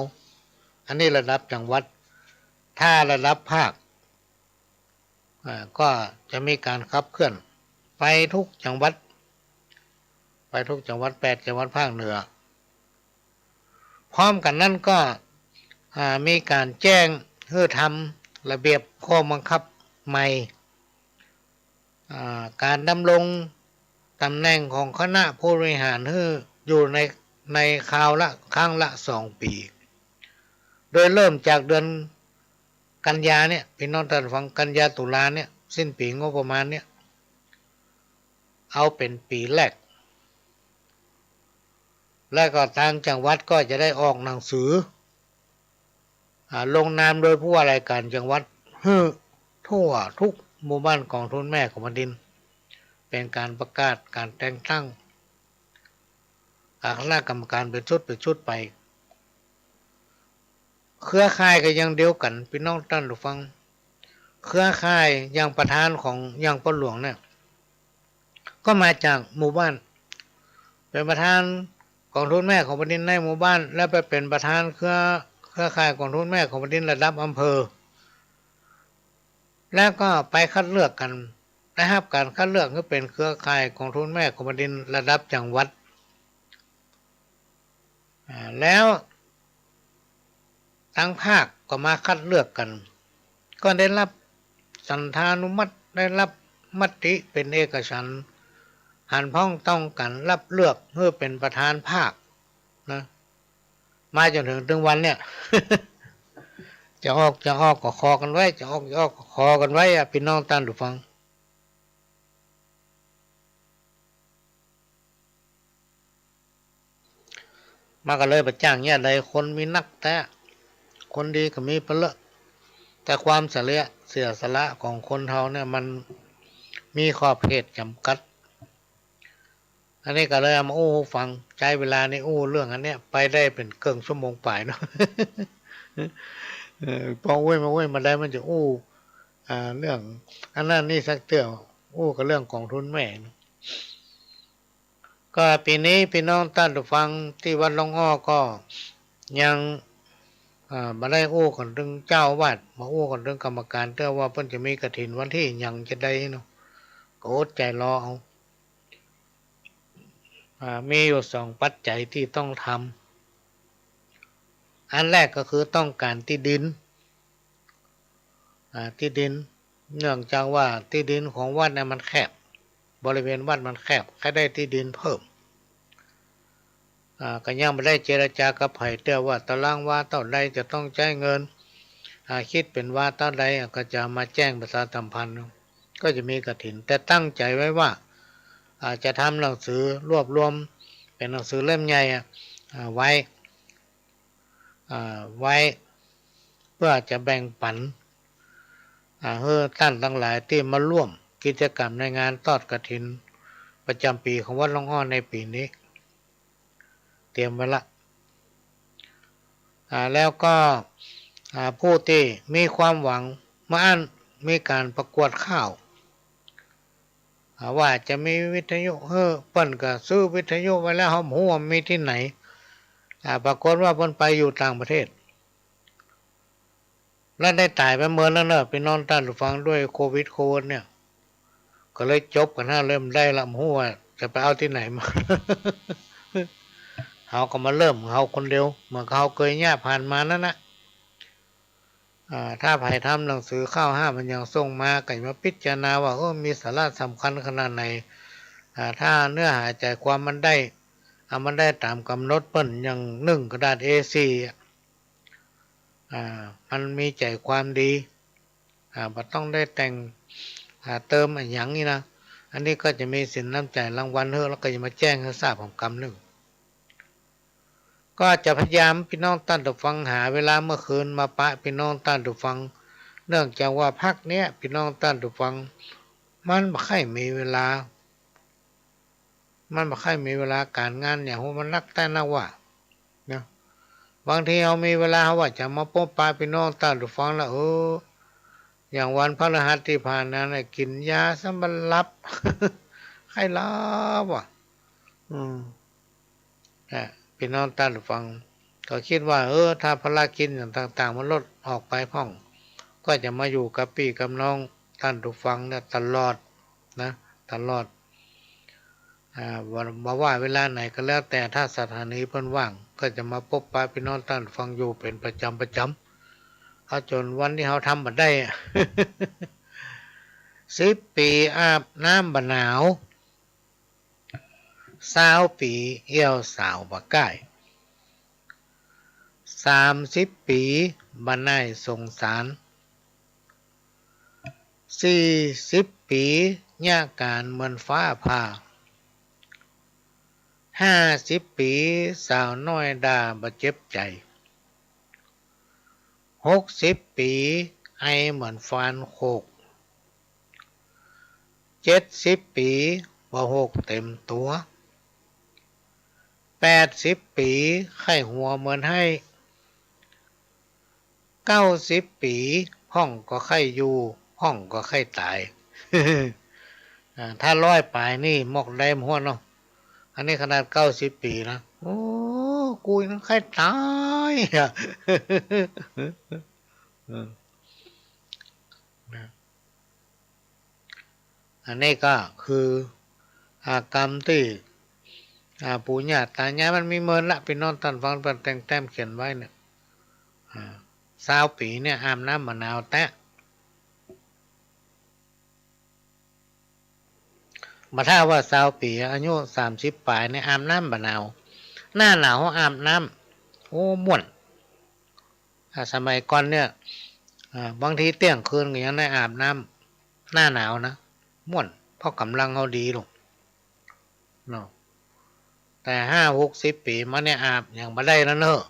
อันนี้ระดับจังหวัดถ้าระดับภาคก็จะมีการขับเคลื่อนไปทุกจังหวัด8 จังหวัดภาคเหนือพร้อมกันนั้นก็มีการแจ้งเพื่อทำระเบียบข้อบังคับใหม่การดำรงตำแหน่งของคณะผู้บริหารอยู่ในคราวละครั้งละ2 ปีโดยเริ่มจากเดือนกันยาเนี่ยพี่น้องท่านฟังกันยาตุลาเนี่ยสิ้นปีงบประมาณเนี่ยเอาเป็นปีแรกและก็ทางจังหวัดก็จะได้ออกหนังสือลงนามโดยผู้ว่าราชการจังหวัดทั่วทุกหมู่บ้านกองทุนแม่ของแผ่นดินเป็นการประกาศการแต่งตั้งคณะกรรมการเป็นชุดไปเครือข่ายก็ยังเดียวกันพี่น้องท่านผู้ฟังเครือข่ายอย่างประธานของอย่างพ่อหลวงเนี่ยก็มาจากหมู่บ้านเป็นประธานกองทุนแม่ของแผ่นดินในหมู่บ้านและไปเป็นประธานเครือข่ายกองทุนแม่ของแผ่นดินระดับอำเภอแล้วก็ไปคัดเลือกกันนะครับการคัดเลือกก็เป็นเครือข่ายกองทุนแม่ของแผ่นดินระดับจังหวัดแล้วทางภาคก็มาคัดเลือกกันก็ได้รับสันธานุมัติได้รับมติเป็นเอกฉันท์หันพ้องต้องกันรับเลือกเพื่อเป็นประธานภาคนะมาจนถึงวันเนี่ย จะออกก็คอกันไว้จะออกก็คอกันไว้พี่น้องท่านผู้ฟังมาก็เลยประจ้างเนี่ยใดคนมีนักแต่คนดีก็มีเปละแต่ความเสียสละของคนเฮาเนี่ยมันมีขอบเขตจำกัดอันนี้ก็เลยเอามาฟังใช้เวลาในเรื่องอันเนี้ยไปได้เป็นเกินชั่วโมงป่ายเนาะ พอมาได้มันจะเรื่องอันนั้นนี่สักเตือก็เรื่องกองทุนแม่ก็ปีนี้พี่น้องท่านผู้ฟังที่วัดหลวงอ้อก็ยังมาได้กันถึงเจ้าวาดมากันถึงกรรมการเตือว่าเพิ่นจะมีกฐินวันที่ยังจะได้เนาะก็อดใจรอเอามีอยู่2 ปัจจัยที่ต้องทำอันแรกก็คือต้องการที่ดินเนื่องจากว่าที่ดินของวัดเนี่ยมันแคบบริเวณวัดมันแคบแค่ได้ที่ดินเพิ่มก็ยังไม่ได้เจรจากับไผ่เตือว่าตารางวาเท่าใดจะต้องใช้เงินคิดเป็นว่าเท่าใดก็จะมาแจ้งประชาสัมพันธ์ก็จะมีกฐินแต่ตั้งใจไว้ว่าจะทำหนังสือรวบรวมเป็นหนังสือเล่มใหญ่ไว้เพื่อจะแบ่งปันให้ท่านทั้งหลายที่มาร่วมกิจกรรมในงานทอดกฐินประจำปีของวัดหลวงอ้อในปีนี้เตรียมไว้ละแล้วก็ผู้ที่มีความหวังมามีการประกวดข้าวว่าจะมีวิทยุเปิ้นก็ซื้อวิทยุไว้แล้วผมรู้ว่ามีที่ไหนปรากฏว่าเปิ้นไปอยู่ต่างประเทศและได้ตายไปเมื่อแล้วเนอะไปนอนท่านผู้ฟังด้วยโควิดเนี่ยก็เลยจบกันเริ่มได้ละรู้ว่าจะไปเอาที่ไหนมา เขาก็มาเริ่มเขาคนเดียวเหมือนเขาเคยแย่ผ่านมานั่นนะถ้าไผ่ทำหนังสือข้าวห้ามันยังส่งมาก็มาพิจารณาว่ามีสาระสำคัญขนาดไหนถ้าเนื้อหาใจความมันได้มันได้ตามกำหนดเปิ้นอย่าง1 กระดาษ A4 มันมีใจความดีบ่ต้องได้แต่งเติมอะไรอย่างนี้นะอันนี้ก็จะมีสินน้ำใจรางวัลแล้วก็จะมาแจ้งให้ทราบของกำหนึ่งก็จะพยายามพี่น้องท่านผู้ฟังหาเวลาเมื่อคืนมาปะพี่น้องท่านผู้ฟังเนื่องจากว่าพักเนี้ยพี่น้องท่านผู้ฟังมันไม่ค่อยมีเวลาการงานอย่างว่ามันนักแต่นักว่านะบางทีเรามีเวลาว่าจะมาพบปะพี่น้องท่านผู้ฟังแล้วอย่างวันพฤหัสที่ผ่านนั้นกินยาสำลับไข้ลับว่ะพี่น้องท่านผู้ฟังก็คิดว่าถ้าภารกิจอย่างต่างๆมันลดออกไปพ่องก็จะมาอยู่กับพี่กับน้องท่านผู้ฟังเนี่ยตลอดนะตลอดว่าเวลาไหนก็แล้วแต่ถ้าสถานีเพิ่นว่างก็จะมาพบปะพี่น้องท่านฟังอยู่เป็นประจำเอาจนวันที่เขาทำมาได้10 ปีอาบน้ำบะหนาว20 ปีเอี่ยวสาวบะก่าย30 ปีบรรณายสงสาร40 ปีหญ้าการเหมือนฟ้าผ่า50 ปีสาวน้อยด่าบ่เจ็บใจ60 ปีไอเหมือนฟานโคก70 ปีบ่หกเต็มตัว80 ปีไข้หัวเหมือนให้90 ปีห้องก็ไข้อยู่ห้องก็ไข้ตาย ถ้า100 ปลายนี่มอกได้หัวเนาะอันนี้ขนาด90 ปีนะกูยังไข้ตายอันนี้ก็คืออากรรมที่ปู่ย่าตายายมันมีเมินละพี่น้องท่านฟังเป็นแต่งแต้มเขียนไว้เนี่ย20 ปีเนี่ยอาบน้ำมะนาวแตะมาถ้าว่า20 ปีอายุ30 ปลายเนี่ยอาบน้ำมะนาวหน้าหนาวอาบน้ำม่วนสมัยก่อนเนี่ยบางทีเที่ยงคืนก็ยังได้อาบน้ำหน้าหนาวนะม่วนเพราะกำลังเขาดีลงเนาะแต่50-60 ปีมาเนี่ยอาบอย่างมาได้แล้วเนอะ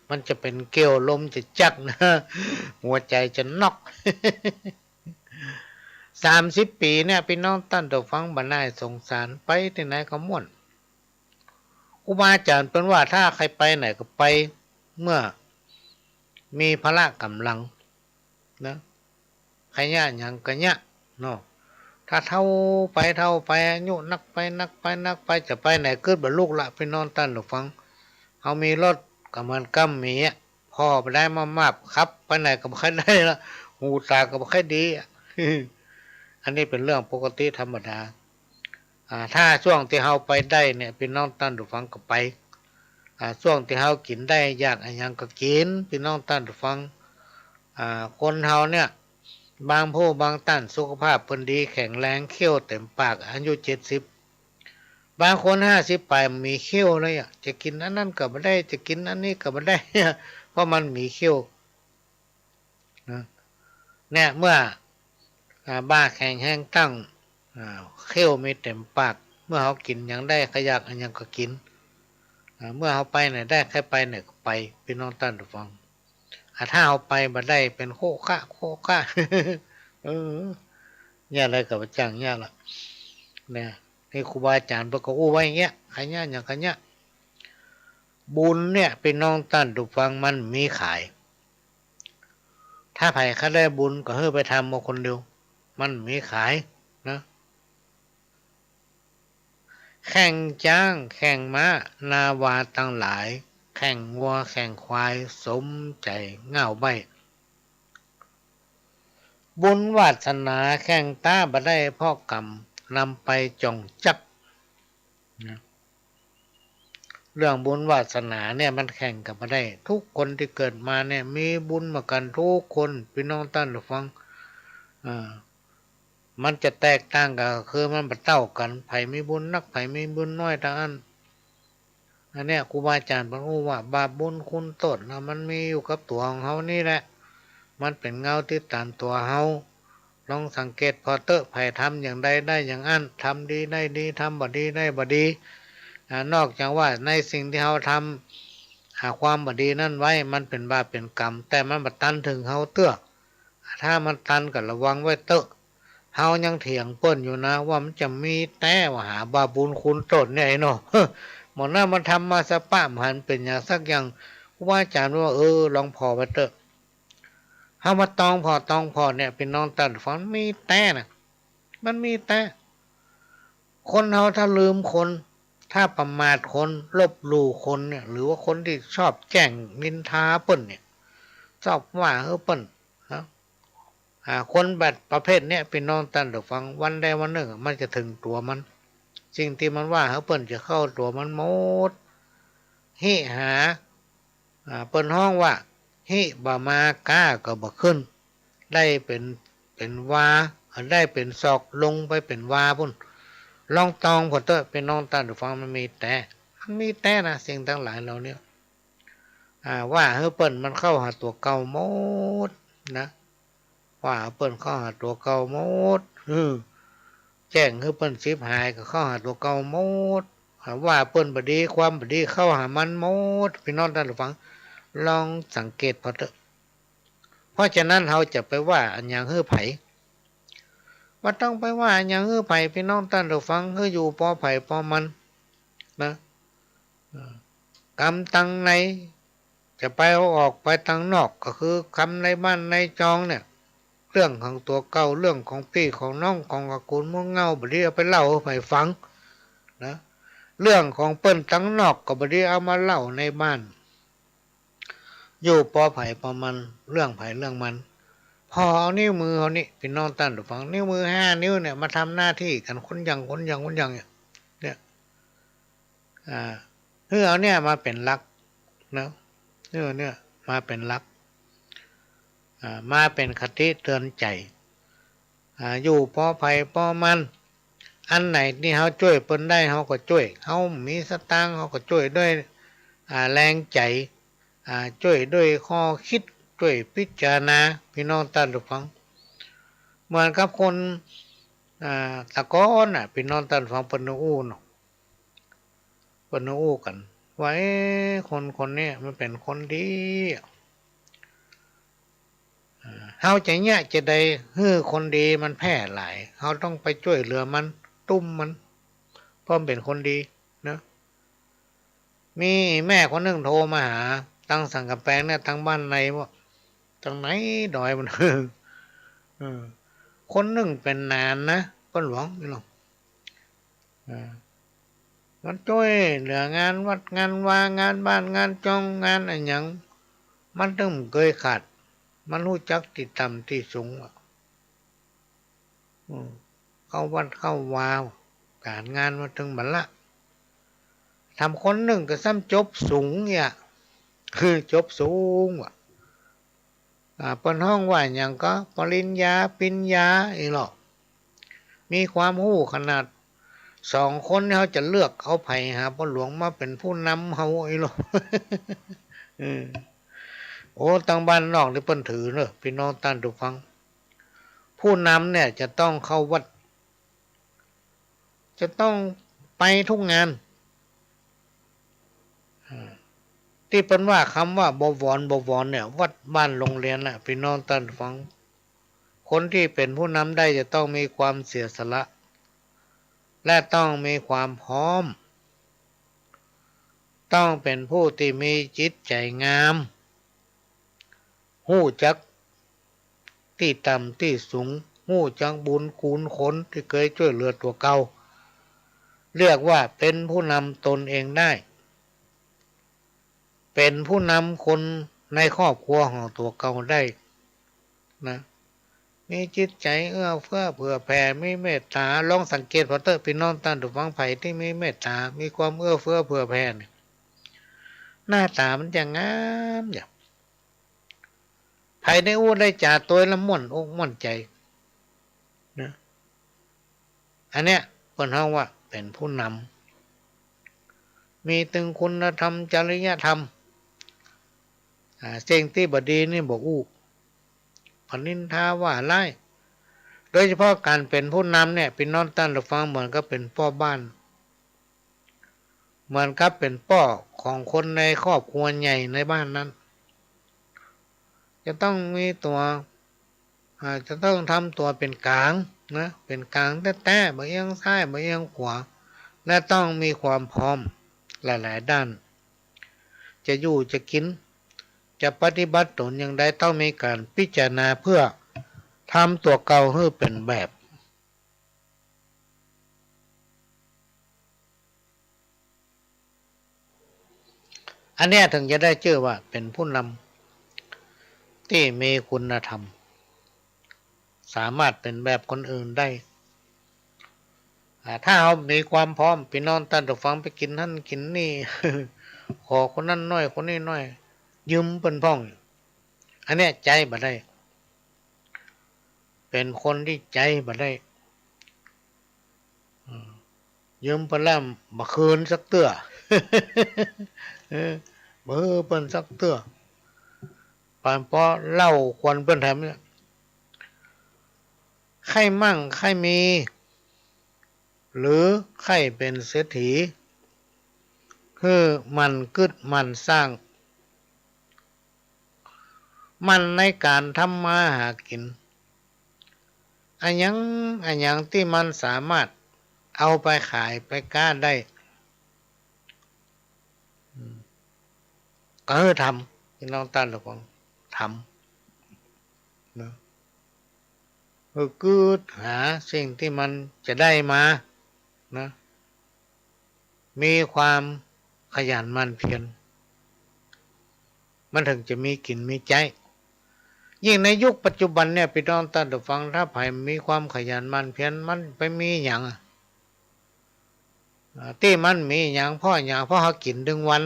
มันจะเป็นเกลียวลมจะจักนะหัวใจจะน็อก 30 ปีเนี่ยพี่น้องท่านผู้ฟังบรรณายสงสารไปที่ไหนก็ม่วนครูบาอาจารย์เป็นว่าถ้าใครไปไหนก็ไปเมื่อมีพละกำลังนะใครยะอย่างก็ยะเนาะถ้าเท่าไปอายุนักไปจะไปไหนเกิดบรรลุละพี่น้องท่านผู้ฟังเขามีรถก็เหมือนกัมมีพ่อไปได้มาครับไปไหนก็ไม่ค่อยได้ละหูตาก็ไม่ค่อยดีอันนี้เป็นเรื่องปกติธรรมดาถ้าช่วงที่เฮาไปได้เนี่ยพี่น้องท่านผู้ฟังก็ไปช่วงที่เฮากินได้อยากอะไรยังก็กินพี่น้องท่านผู้ฟังคนเฮาเนี่ยบางผู้บางท่านสุขภาพเพิ่นดีแข็งแรงเขี้ยวเต็มปากอายุ70บางคน50 ปลายมีเขี้ยวเลยจะกินอันนั้นก็ไม่ได้จะกินอันนี้ก็ไม่ได้ เพราะมันมีเขี้ยวนะเนี่ยเมื่อบ้าแข็งแห้งตั้งเขี้ยวไม่เต็มปากเมื่อเขากินอย่างได้ขยักอันยังก็กินเมื่อเขาไปไหนได้แค่ไปไหนก็ไปพี่น้องท่านผู้ฟังถ้าเขาไปมาได้เป็นโคค่า เนี่ยอะไรกับจังเนี่ยล่ะเนี่ยนี่ครูบาอาจารย์ประกอบไว้อย่างเงี้ยขยันอย่างขยันบุญเนี่ยพี่น้องท่านผู้ฟังมันมีขายถ้าไผ่เขาได้บุญก็เฮ้ไปทำมาคนเดียวมันมีขายนะแข่งจ้างแข่งม้านาวาตั้งหลายแข่งวัวแข่งควายสมใจเง่าใบบุญวาสนาแข่งตาบ่ได้พ่อกรรมนำไปจงจัก เรื่องบุญวาสนาเนี่ยมันแข่งกันมาได้ทุกคนที่เกิดมาเนี่ยมีบุญมากันทุกคนพี่น้องท่านผู้ฟังอ่ามันจะแตกต่างกันคือมันบ่เท่ากันไผมีบุญนักไผมีบุญน้อยทั้งอันเนี้ยครูบาอาจารย์บอกว่าบาปบุญคุณโทษนะมันมีอยู่กับตัวของเฮานี่แหละมันเป็นเงาที่ตามตัวเฮาลองสังเกตพอเตอะไผทำอย่างใดได้อย่างอั้นทำดีได้ดีทำบ่ดีได้บ่ดีนอกจากว่าในสิ่งที่เฮาทำหาความบ่ดีนั่นไว้มันเป็นบาปเป็นกรรมแต่มันบ่ตันถึงเฮาเตื้อถ้ามันตันก็ระวังไว้เตอะเฮายังเถียงเปิ้นอยู่นะว่ามันจะมีแต่ว่าหาบาปบุญคุณโทษเนี่ยไอ้เนาะหมอหน้ามันทำมาสะปะมันเป็นอย่างสักอย่างว่าอาจารย์ว่าลองพอไปเตอะเฮามาตองพอเนี่ยเป็นน้องตัดฟังมีแต่นะมันมีแต่คนเฮาถ้าลืมคนถ้าประมาทคนลบหลู่คนเนี่ยหรือว่าคนที่ชอบแจ้งนินทาเปิ้นเนี่ยชอบว่าเปิ้นนะคนแบบประเภทเนี้ยเป็นน้องตันฟังวันใดวันหนึ่งมันจะถึงตัวมันสิ่งที่มันว่าเปิ้นจะเข้าตัวมันหมดหิหาเปิ้นห้องว่าหิบ่มาก้าก็บ่ขึ้นได้เป็นวาได้เป็นศอกลงไปเป็นวาพุ่นลองตองพอเตอเป็นน้องตันฟังมันมีแต่นะสิ่งทั้งหลายเราเนี่ยว่าเปิ้นมันเข้าหาตัวเก่าหมดนะว่าเปิ้นเข้าหาตัวเก่าหมดแจ้งเปิ้นสิบหายก็เข้าหาตัวเก่าหมดว่าเปิ้นบ่ดีความบ่ดีเข้าหามันหมดพี่น้องท่านผู้ฟังลองสังเกตพอเถอะเพราะฉะนั้นเราจะไปว่าอันอย่างไผว่าต้องไปว่าอันอย่างไผพี่น้องท่านผู้ฟังอยู่ปอไผปอมันนะกรรมตังในจะไปเอาออกไปทางนอกก็คือคำในบ้านในจองเนี่ยเรื่องของตัวเก่าเรื่องของพี่ของน้องของอากูลมุ่งเงาบ่ได้เอาไปเล่าให้ฟังนะเรื่องของเปิ้นทั้งนอกก็บ่ได้เอามาเล่าในบ้านอยู่ปอไผ่ปอมันเรื่องไผ่เรื่องมันพอเอานิ้วมือเขานี่พี่น้องท่านผู้ฟังนิ้วมือ5 นิ้วเนี่ยมาทำหน้าที่กันคนอย่างเนี่ยเอาเนี่ยมาเป็นหลักนะเนี่ยมาเป็นหลักมาเป็นคติเตือนใจอยู่ปอไผ่ปอมันอันไหนที่เขาช่วยเปิ้นได้เขาก็ช่วยเขามีสตางค์เขาก็ช่วยด้วยแรงใจช่วยด้วยข้อคิดช่วยพิจารณาพี่น้องท่านผู้ฟังเหมือนกับคนตะก้อนพี่น้องท่านผู้ฟังเปิ้นอู้เนาะเปิ้นอู้กันว่าคนนี้มันเป็นคนดีเฮาจะเนี่ยจะได้คนดีมันแพร่หลายเฮาต้องไปช่วยเหลือมันตุ้มมันเพราะมันเป็นคนดีนะมีแม่คนหนึ่งโทรมาหาตั้งสังกะแปงเนี่ยทางบ้านในว่าทางไหนดอยมันคนหนึ่งเป็นนานนะป้นหลวงนี่หรอกมันช่วยเหลืองานวัดงานวางานบ้านงานจองงานอะไรอย่างมันต้องเคยขาดมันรู้จักติดต่ำที่สูงเข้าวัดเข้าวาวการงานมาถึงบัลละทำคนหนึ่งก็ซ้ำจบสูงเนี่ยคือจบสูงเปิ้นห้องว่าอย่างก็ปริญญาปัญญาอีหรอกมีความรู้ขนาด2 คนเขาจะเลือกเขาไผ่หาพ่อหลวงมาเป็นผู้นำเขาอีหรอกโอ้ตั้งบ้านนอกนี่เปิ้นถือเนอะพี่น้องท่านผู้ฟังผู้นำเนี่ยจะต้องเข้าวัดจะต้องไปทุกงานที่เป็นว่าคำว่าบวรเนี่ยวัดบ้านโรงเรียนน่ะพี่น้องท่านฟังคนที่เป็นผู้นำได้จะต้องมีความเสียสละและต้องมีความพร้อมต้องเป็นผู้ที่มีจิตใจงามหู้จักที่ต่ำที่สูงหู้จักบุญคุณคนที่เคยช่วยเหลือตัวเก่าเรียกว่าเป็นผู้นำตนเองได้เป็นผู้นำคนในครอบครัวของตัวเก่าได้นะมีจิตใจเอื้อเฟื้อเผื่อแผ่มีเมตตาลองสังเกตพอเตอร์พี่น้องท่านผู้ฟังไผ่ที่มีเมตตามีความเอื้อเฟื้อเผื่อแผ่เนี่ย หน้าตามันจะงามอย่างภายในอู้ได้จ่าตัวละม่วนอกม่วนใจนะอันเนี้ยคนเฮาว่าเป็นผู้นำมีตึงคุณธรรมจริยธรรมสิ่งที่บดีนี่บอกอู้พนินทาว่าไล่โดยเฉพาะการเป็นผู้นำเนี่ยพี่น้องท่านผู้ฟังเหมือนก็เป็นพ่อบ้านเหมือนกับเป็นพ่อของคนในครอบครัวใหญ่ในบ้านนั้นจะต้องมีตัวจะต้องทำตัวเป็นกลางนะเป็นกลางแต้ๆบ่เอียงซ้ายบ่เอียงขวาและต้องมีความพร้อมหลายๆด้านจะอยู่จะกินจะปฏิบัติตนอย่างใดต้องมีการพิจารณาเพื่อทำตัวเก่าให้เป็นแบบอันนี้ถึงจะได้ชื่อว่าเป็นผู้นำที่มีคุณธรรมสามารถเป็นแบบคนอื่นได้ถ้าเรามีความพร้อมพี่น้องท่านผู้ฟังไปกินนั่นกินนี่ ขอคนนั้นน้อยคนนี้น้อยยืมเป็นพ่องอันนี้ใจบ่ได้เป็นคนที่ใจบ่ได้ยืมเพิ่นแล้วบ่คืนสักเตื้อ เบอเพิ่นสักเตื้อปานพอเล่าควรเพิ่นทำเนี่ยใครมั่งใครมีหรือใครเป็นเศรษฐีคือมันกึดมันสร้างมันในการทำมาหากินอันยังที่มันสามารถเอาไปขายไปก้าได้ก็ทำพี่น้องท่านทุกคนทำนะคือหาสิ่งที่มันจะได้มานะมีความขยันหมั่นเพียรมันถึงจะมีกินมีใจยิ่งในยุคปัจจุบันเนี่ยพี่น้องท่านผู้ฟังถ้าใครมีความขยันหมั่นเพียรมันไปมีอย่างที่มันมีอย่างพ่อเขากินถึงวัน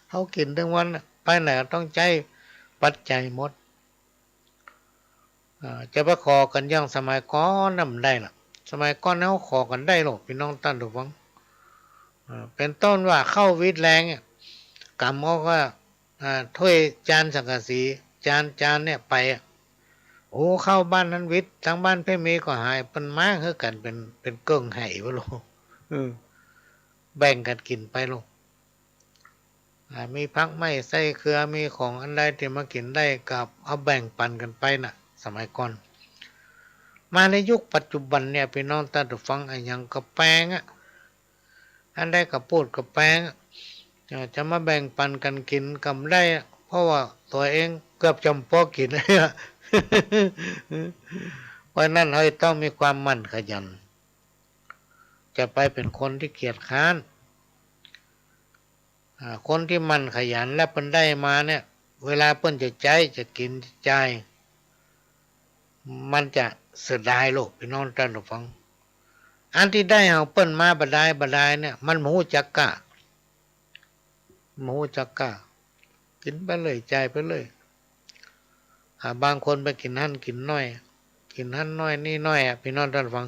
เขากินถึงวันไปไหนต้องใจปัจจัยหมดจะไปขอกันอย่างสมัยก่อนนั่นได้ล่ะสมัยก่อนเขาขอกันได้หรอกพี่น้องท่านผู้ฟังเป็นต้นว่าเข้าวิทย์แรงกรรมเขาก็ถ้วยจานสังกะสีจานเนี่ยไปโอ้เข้าบ้านนั้นวิทย์ทางบ้านเพ่มีก็หายเป็นมากเท่ากันเป็นเกิ้งไห้วะลูกแบ่งกันกินไปลูกมีพักไม่ใส่เครือมีของอันใดที่มากินได้กับเอาแบ่งปันกันไปน่ะสมัยก่อนมาในยุคปัจจุบันเนี่ยพี่น้องท่านผู้ฟังอย่างกระแปงอันใดกับพูดกับแปงจะมาแบ่งปันกันกินกำได้เพราะว่าตัวเองเกือบจำพอกินเลยเพราะนั้นเราต้องมีความมั่นขยันจะไปเป็นคนที่เกียจค้านคนที่มั่นขยันและเพิ่นได้มาเนี่ยเวลาเพิ่นจะใจจะกินใจมันจะเสียดายโลกพี่น้องท่านผู้ฟังอันที่ได้เอาเปิ้นมาบดายเนี่ยมันหมูจักกะกินไปเลยใจไปเลยบางคนไปกินหั่นกินน้อยกินหั่นน้อยนี่น้อยพี่น้องท่านฟัง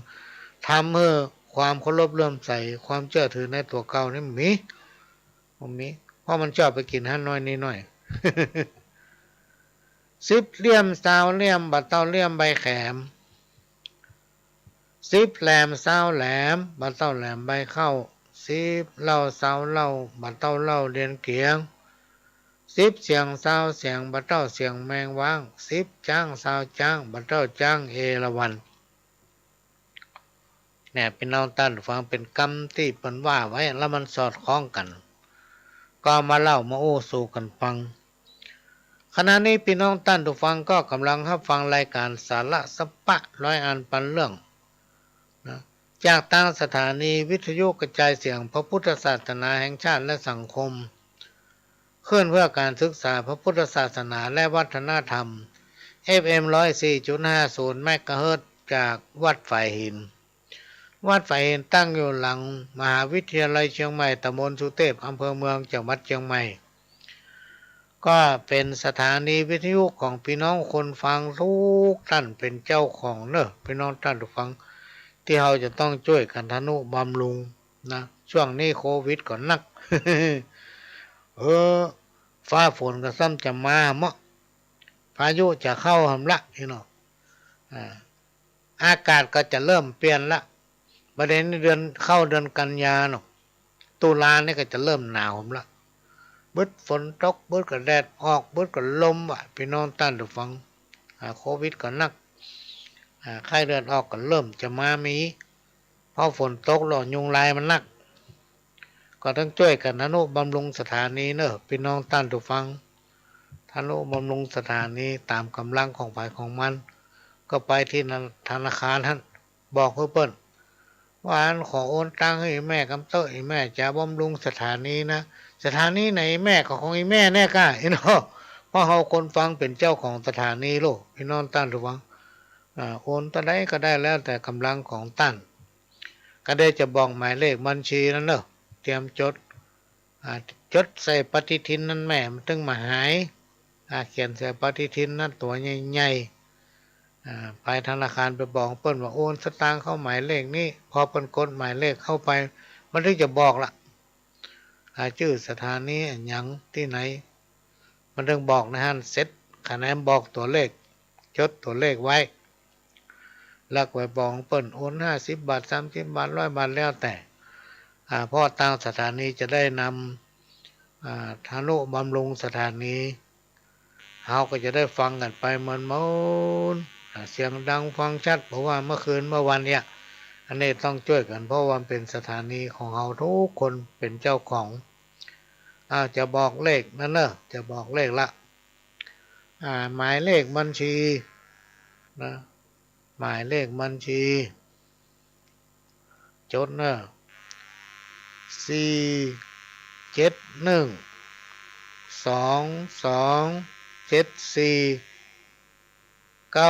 ทำเมื่อความเคารพเลื่อมใสความเชื่อถือในตัวเก่านี่มีเพราะมันชอบไปกินหั่นน้อยนี่น้อย10 เหลี่ยม20 เหลี่ยมบัดเต้าเหลี่ยมใบแขม10 แหลม20 แหลมบัดเต้าแหลมใบเข้า10 เหล้า20 เหล้าบัดเต้าเหล้าเรียนเกียง10 เสียง20 เสียงบัดเต้าเสียงแมงว้าง10 จ้าง20 จ้างบัดเต้าจ้างเอราวัณเนี่ยเป็นน้องท่านฟังเป็นกรรมที่เปิ้นว่าไว้แล้วมันสอดคล้องกันก็มาเล่ามาโอ้สู่กันฟังขณะนี้พี่น้องท่านผู้ฟังก็กำลังรับฟังรายการสาระสปะร้อยอันปันเรื่องนะจากทางสถานีวิทยุกระจายเสียงพระพุทธศาสนาแห่งชาติและสังคมขึ้นเพื่อการศึกษาพระพุทธศาสนาและวัฒนธรรม FM 104.50 เมกะเฮิรตซ์จากวัดฝ่ายหิน วัดไฟเห็นตั้งอยู่หลังมหาวิทยาลัยเชียงใหม่ตำบลสุเทพอำเภอเมืองจังหวัดเชียงใหม่ก็เป็นสถานีวิทยุของพี่น้องคนฟังทุกท่านเป็นเจ้าของเนอะพี่น้องท่านทุกฟังที่เราจะต้องช่วยกันทนุบำรุงนะช่วงนี้โควิดก่อนนัก เออฟ้าฝนก็ซ้ำจะมาเมาะพายุจะเข้าหำละพี่น้องอากาศก็จะเริ่มเปลี่ยนละประเด็นเดือนเข้าเดือนกันยาเนาะตุลาเนี่ยก็จะเริ่มหนาวละบึดฝนตกบึดก็แดดออกบึดก็ลมอ่ะพี่น้องท่านทุกฟังโควิดก็นักไข้เลือดออกก็เริ่มจะมามีเพราะฝนตกแล้วยุงลายมันนักก็ต้องช่วยกันทนุบำรุงสถานีเนอะพี่น้องท่านทุกฟังทนุบำรุงสถานีตามกำลังของฝ่ายของมันก็ไปที่ธนาคารท่านบอกเพื่อนว่าอันขอโอนตังค์ให้แม่กำเตอแม่จะบำรุงสถานีนะสถานีไหนแม่ก็ของไอ้แม่แน่ก้าไอ้น้องเพราะเราคนฟังเป็นเจ้าของสถานีโลกพี่น้องท่านทุกฟังโอนตอนใดก็ได้แล้วแต่กำลังของท่านก็ได้จะบอกหมายเลขบัญชีนั่นเนอะเตรียมจดใส่ปฏิทินนั่นแม่มันถึงมาหายเขียนใส่ปฏิทินนั่นตัวใหญ่ๆไปธนาคารไปบอกเปิ้นว่าโอนสตางค์เข้าหมายเลขนี้พอเปิ้นกดหมายเลขเข้าไปมันถึงจะบอกละชื่อสถานีอย่างที่ไหนมันถึงบอกนะฮะเซ็ตคะแนนบอกตัวเลขจดตัวเลขไว้แล้วไปบอกเปิ้นโอน50 บาท30 บาท100 บาทแล้วแต่เพราะทางสถานีจะได้นำทนุบำรุงสถานีเราก็จะได้ฟังกันไปมันเสียงดังฟังชัดเพราะว่าเมื่อคืนเมื่อวันเนี่ยอันนี้ต้องช่วยกันเพราะว่าเป็นสถานีของเราทุกคนเป็นเจ้าของจะบอกเลขนั่นเนอะจะบอกเลขละหมายเลขบัญชีนะหมายเลขบัญชีจดเนอะ4712274 9274712274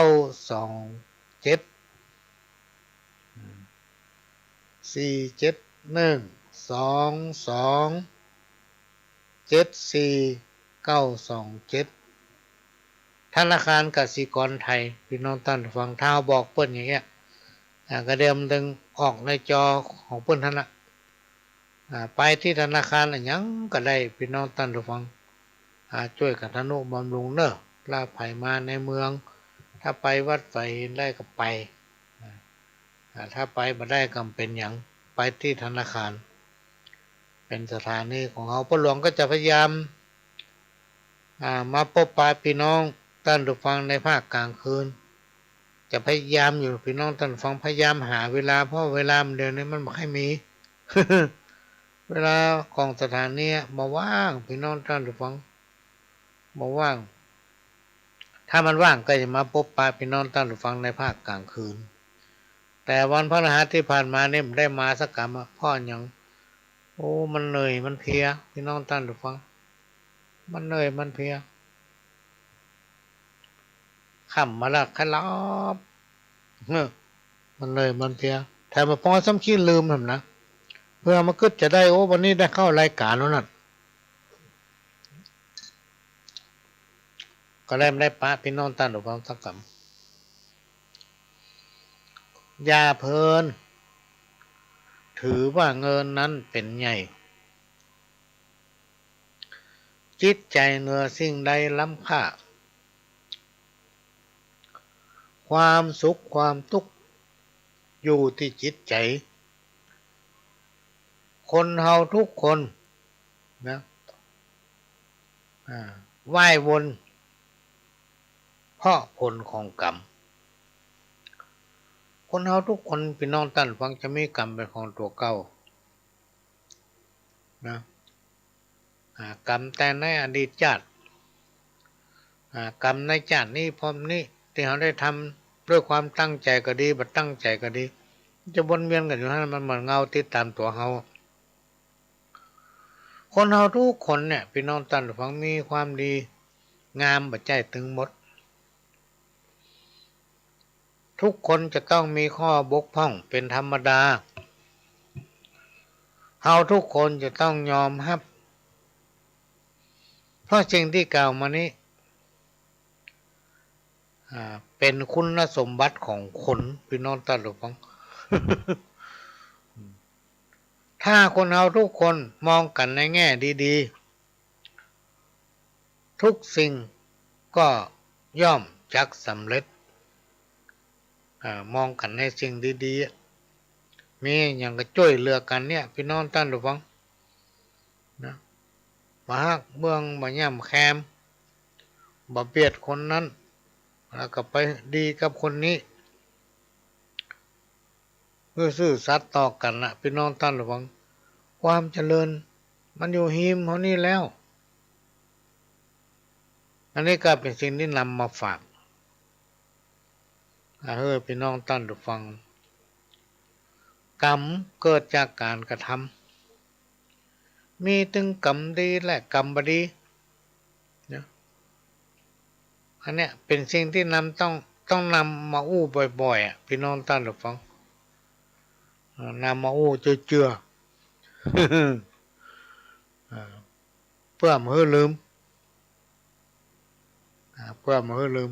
927ธนาคารกสิกรไทยพี่น้องท่านฟังเท้าบอกเปิ้นอย่างเงี้ยก็เดิมดึงออกในจอของเปิ้นท่านละไปที่ธนาคารอะไรยังก็ได้พี่น้องท่านฟังช่วยกันทนุบำรุงเนอะลาไผ่มาในเมืองถ้าไปวัดไฟได้ก็ไปถ้าไปมาได้ก็เป็นอย่างไปที่ธนาคารเป็นสถานีของเขาพ่อหลวงก็จะพยายามมาพบปะพี่น้องท่านฟังในภาคกลางคืนจะพยายามอยู่พี่น้องท่านฟังพยายามหาเวลาเพราะเวลาเดี๋ยวนี้มันไม่ค่อยมี เวลาของสถานีมาว่างพี่น้องท่านฟังมาว่างถ้ามันว่างก็จะมาพบปะพี่น้องท่านฟังในภาคกลางคืนแต่วันพฤหัสที่ผ่านมาเนี่ยได้มาสักกรรมพ่ออย่างโอ้มันเหนื่อยมันเพลียพี่น้องท่านฟังมันเหนื่อยมันเพลียค่ำมาละขลับมันเหนื่อยมันเพลียแถมมาพอซ้ำขี้ลืมผมนะเพื่อมาคึดจะได้โอ้วันนี้ได้เข้ารายการแล้วนั่นก็ได้ปะพี่น้องท่านฟังสักกรรมยาเพลินถือว่าเงินนั้นเป็นใหญ่จิตใจเหนือสิ่งใดล้ำค่าความสุขความทุกข์อยู่ที่จิตใจคนเฮาทุกคนนะว่ายวนเพราะผลของกรรมคนเฮาทุกคนพี่น้องท่านฟังจะมีกรรมเป็นของตัวเก่านะกรรมแต่ในอดีตชาติกรรมในชาตินี้พร้อมนี้ที่เขาได้ทำด้วยความตั้งใจก็ดีบัดตั้งใจก็ดีจะวนเวียนกันอยู่นั้นมันเหมือนเงาติดตามตัวเขาคนเราทุกคนเนี่ยพี่น้องท่านฟังมีความดีงามบัดใจถึงหมด ทุกคนจะต้องมีข้อบกพร่องเป็นธรรมดาเฮาทุกคนจะต้องยอมรับเพราะสิ่งที่กล่าวมานี้เป็นคุณสมบัติของคนพี่น้องท่านผู้ฟัง ถ้าคนเราทุกคนมองกันในแง่ดีๆทุกสิ่งก็ย่อมจักสำเร็จมองกันในสิ่งดีๆมีอย่างก็ช่วยเหลือกันเนี่ยพี่น้องท่านผู้ฟังนะมาฮักเมืองมาย่ำแคมบ่เบียดคนนั้นแล้วก็ไปดีกับคนนี้เพื่อซื่อสัตย์ต่อกันนะพี่น้องท่านผู้ฟังความเจริญมันอยู่หิมเท่านี้แล้วอันนี้ก็เป็นสิ่งที่นำมาฝากพี่น้องท่านผู้ฟังกรรมเกิดจากการกระทำมีถึงกรรมดีและกรรมบดีนะอันเนี้ยเป็นสิ่งที่ต้องนำมาอู้บ่อยๆพี่น้องท่านผู้ฟังนำมาอู้เจือเพื่อมือลืมเพื่อมือลืม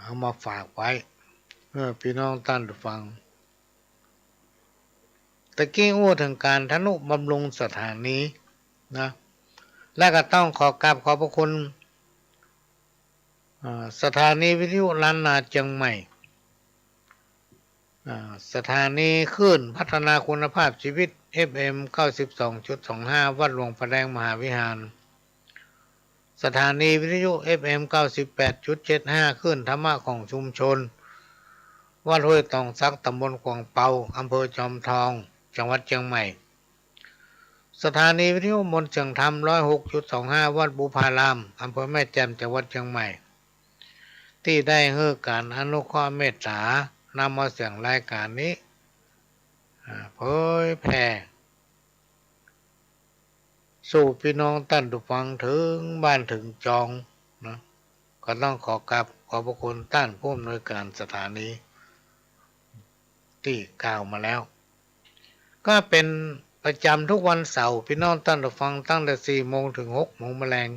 เอามาฝากไว้พี่น้องท่านผู้ฟังตะกี้อู้ถึงการทนุบำรุงสถานีนะและก็ต้องขอกราบขอบพระคุณสถานีวิทยุล้านนาเชียงใหม่สถานีคลื่นพัฒนาคุณภาพชีวิต FM 92.25 วัดหลวงพระแดงมหาวิหารสถานีวิทยุ FM 98.75 คลื่นธรรมะของชุมชนวัดห้วยตองซักตำบลกวางเปาอำเภอจอมทองจังหวัดเชียงใหม่สถานีวิทยุมนต์เสียงธรรม 106.25 วัดบุพารามอำเภอแม่แจ่มจังหวัดเชียงใหม่ที่ได้ให้การอนุเคราะห์เมตตานำมาเสียงรายการนี้เผยแผ่สู่พี่น้องท่านผู้ฟังถึงบ้านถึงจองนะก็ต้องขอกราบขอบพระคุณท่านผู้อำนวยการสถานีที่กล่าวมาแล้วก็เป็นประจำทุกวันเสาร์พี่น้องท่านผู้ฟังตั้งแต่ 4 โมงถึง 6 โมงแมลง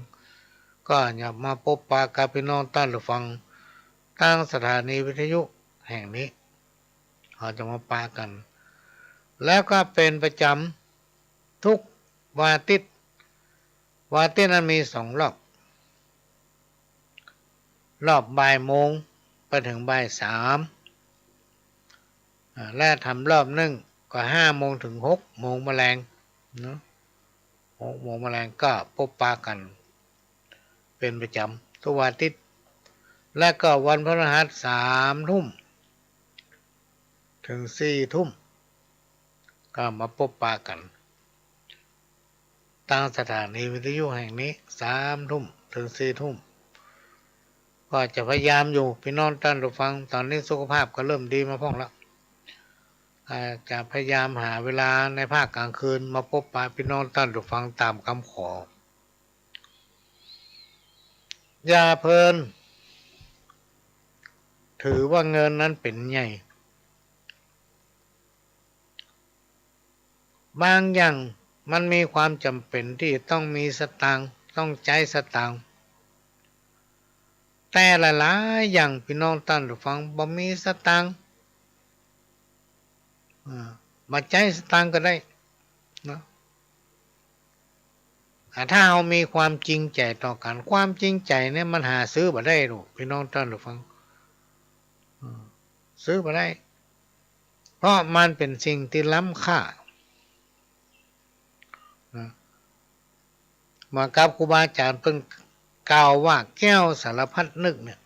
ก็อย่ามาพบปะกับพี่น้องท่านผู้ฟังตั้งสถานีวิทยุแห่งนี้เราจะมาปะกันแล้วก็เป็นประจำทุกวันอาทิตย์นั้นมี2 รอบบ่ายโมงไปถึงบ่าย 3และทำรอบนึงก็5 โมงถึง 6 โมงแมลงเนาะ6 โมงแมลงก็พบปะกันเป็นประจำทุกวันอาทิตย์และก็วันพฤหัส3 ทุ่มถึง 4 ทุ่มก็มาพบปะกันตั้งสถานีวิทยุแห่งนี้3 ทุ่มถึง 4 ทุ่มก็จะพยายามอยู่พี่น้องท่านผู้ฟังตอนนี้สุขภาพก็เริ่มดีมาพ้องแล้วจะพยายามหาเวลาในภาคกลางคืนมาพบปะพี่น้องท่านผู้ฟังตามคำขออย่าเพลินถือว่าเงินนั้นเป็นใหญ่บางอย่างมันมีความจำเป็นที่ต้องมีสตางค์ต้องใช้สตางค์แต่หลายๆอย่างพี่น้องท่านผู้ฟังบ่มีสตางค์มาใช้สตางค์ก็ได้นะถ้าเรามีความจริงใจต่อกันความจริงใจเนี่ยมันหาซื้อบ่ได้หรอกพี่น้องท่านผู้ฟังซื้อบ่ได้เพราะมันเป็นสิ่งที่ล้ำค่ามากับครูบาอาจารย์เพิ่งกล่าวว่าแก้วสารพัดนึกเนี่ย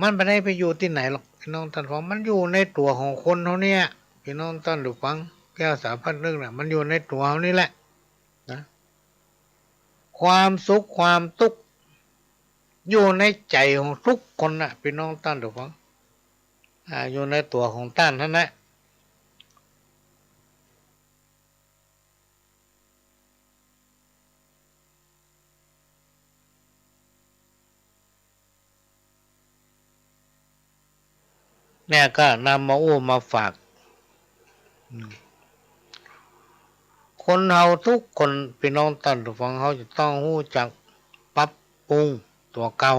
มันไม่ได้ไปอยู่ที่ไหนหรอกพี่น้องท่านฟังมันอยู่ในตัวของคนเท่านี้พี่น้องท่านฟังแก้วสารพัดนึกเนี่ยมันอยู่ในตัวเขานี่แหละนะความสุขความทุกข์อยู่ในใจของทุกคนนะพี่น้องท่านฟังอยู่ในตัวของท่านนั่นแหละ เนี่ยก็นำมาอู้มาฝากคนเฮาทุกคนพี่น้องท่านผู้ฟังเขาจะต้องรู้จักปรับปรุงตัวเก่า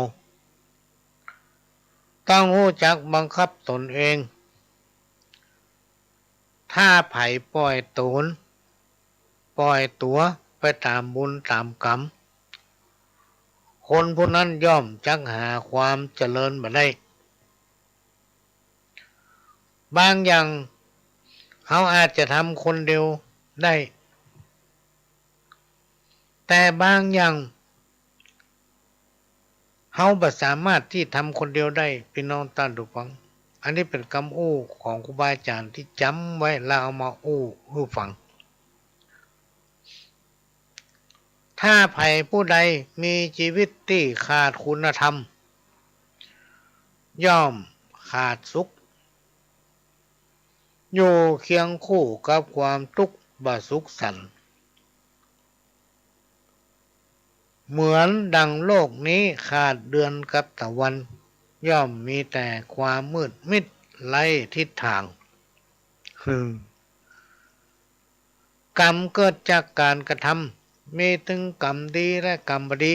ต้องรู้จักบังคับตนเองถ้าไผปล่อยตนปล่อยตัวไปตามบุญตามกรรมคนผู้นั้นย่อมจักหาความเจริญมาได้บางอย่างเขาอาจจะทำคนเดียวได้แต่บางอย่างเขาไม่สามารถที่ทำคนเดียวได้พี่น้องท่านผู้ฟังอันนี้เป็นคำอู้ของครูบาอาจารย์ที่จำไว้แล้วเอามาอู้ให้ฟังถ้าใครผู้ใดมีชีวิตที่ขาดคุณธรรมย่อมขาดสุขอยู่เคียงคู่กับความทุกข์บาสุขสันต์เหมือนดังโลกนี้ขาดเดือนกับตะวันย่อมมีแต่ความมืดมิดไร้ทิศทางกรรมเกิดจากการกระทำมีทั้งกรรมดีและกรรมบดี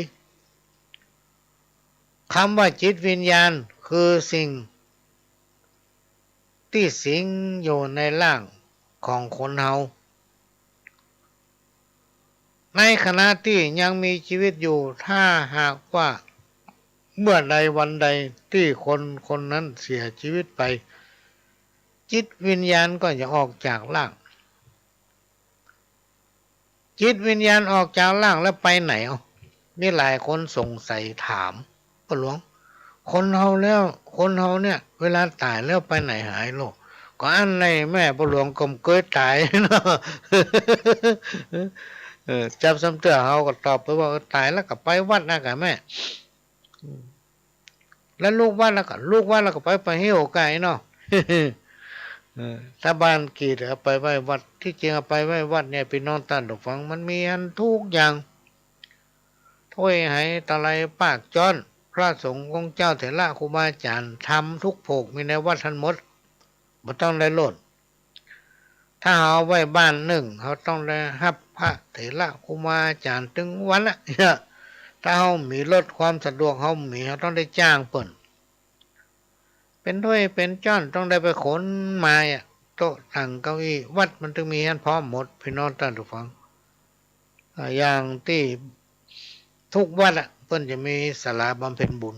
คำว่าจิตวิญญาณคือสิ่งที่สิงอยู่ในร่างของคนเฮาในขณะที่ยังมีชีวิตอยู่ถ้าหากว่าเมื่อใดวันใดที่คนคนนั้นเสียชีวิตไปจิตวิญญาณก็จะออกจากร่างจิตวิญญาณออกจากร่างแล้วไปไหนมีหลายคนสงสัยถามพ่อหลวงคนเฮาแล้วคนเฮาเนี่ยเวลาตายแล้วไปไหนหายโลกก็อันในแม่พ่อหลวงกลมเกยตายเนาะจับสำเตือเขาก็ตอบไปว่าตายแล้วก็ไปวัดนะกะแม่แล้วลูกวัดแล้วก็ไปเหี่ยวไก่เนาะถ้าบ้านกีดเอาไปไว้วัดที่จริงเอาไปไว้วัดเนี่ยพี่น้องท่านผู้ฟังมันมีอันทุกอย่างถ้วยไหตะไลปากจ้อนพระสงฆ์องค์เจ้าเถระครูบาอาจารย์ทำทุกโภคมีในวัดทั้งหมดไม่ต้องได้โลดถ้าเอาไว้บ้านหนึ่งเขาต้องได้รับพระเถระครูบาอาจารย์ถึงวันละถ้าเขามีลดความสะดวกเขาต้องได้จ้างเปิ่นเป็นถ้วยเป็นจ้อนต้องได้ไปขนมาโต๊ะตั้งเก้าอี้วัดมันต้องมีอันพร้อมหมดพี่น้องท่านผู้ฟังอย่างที่ทุกวัดเพิ่นจะมีศาลาบำเพ็ญบุญ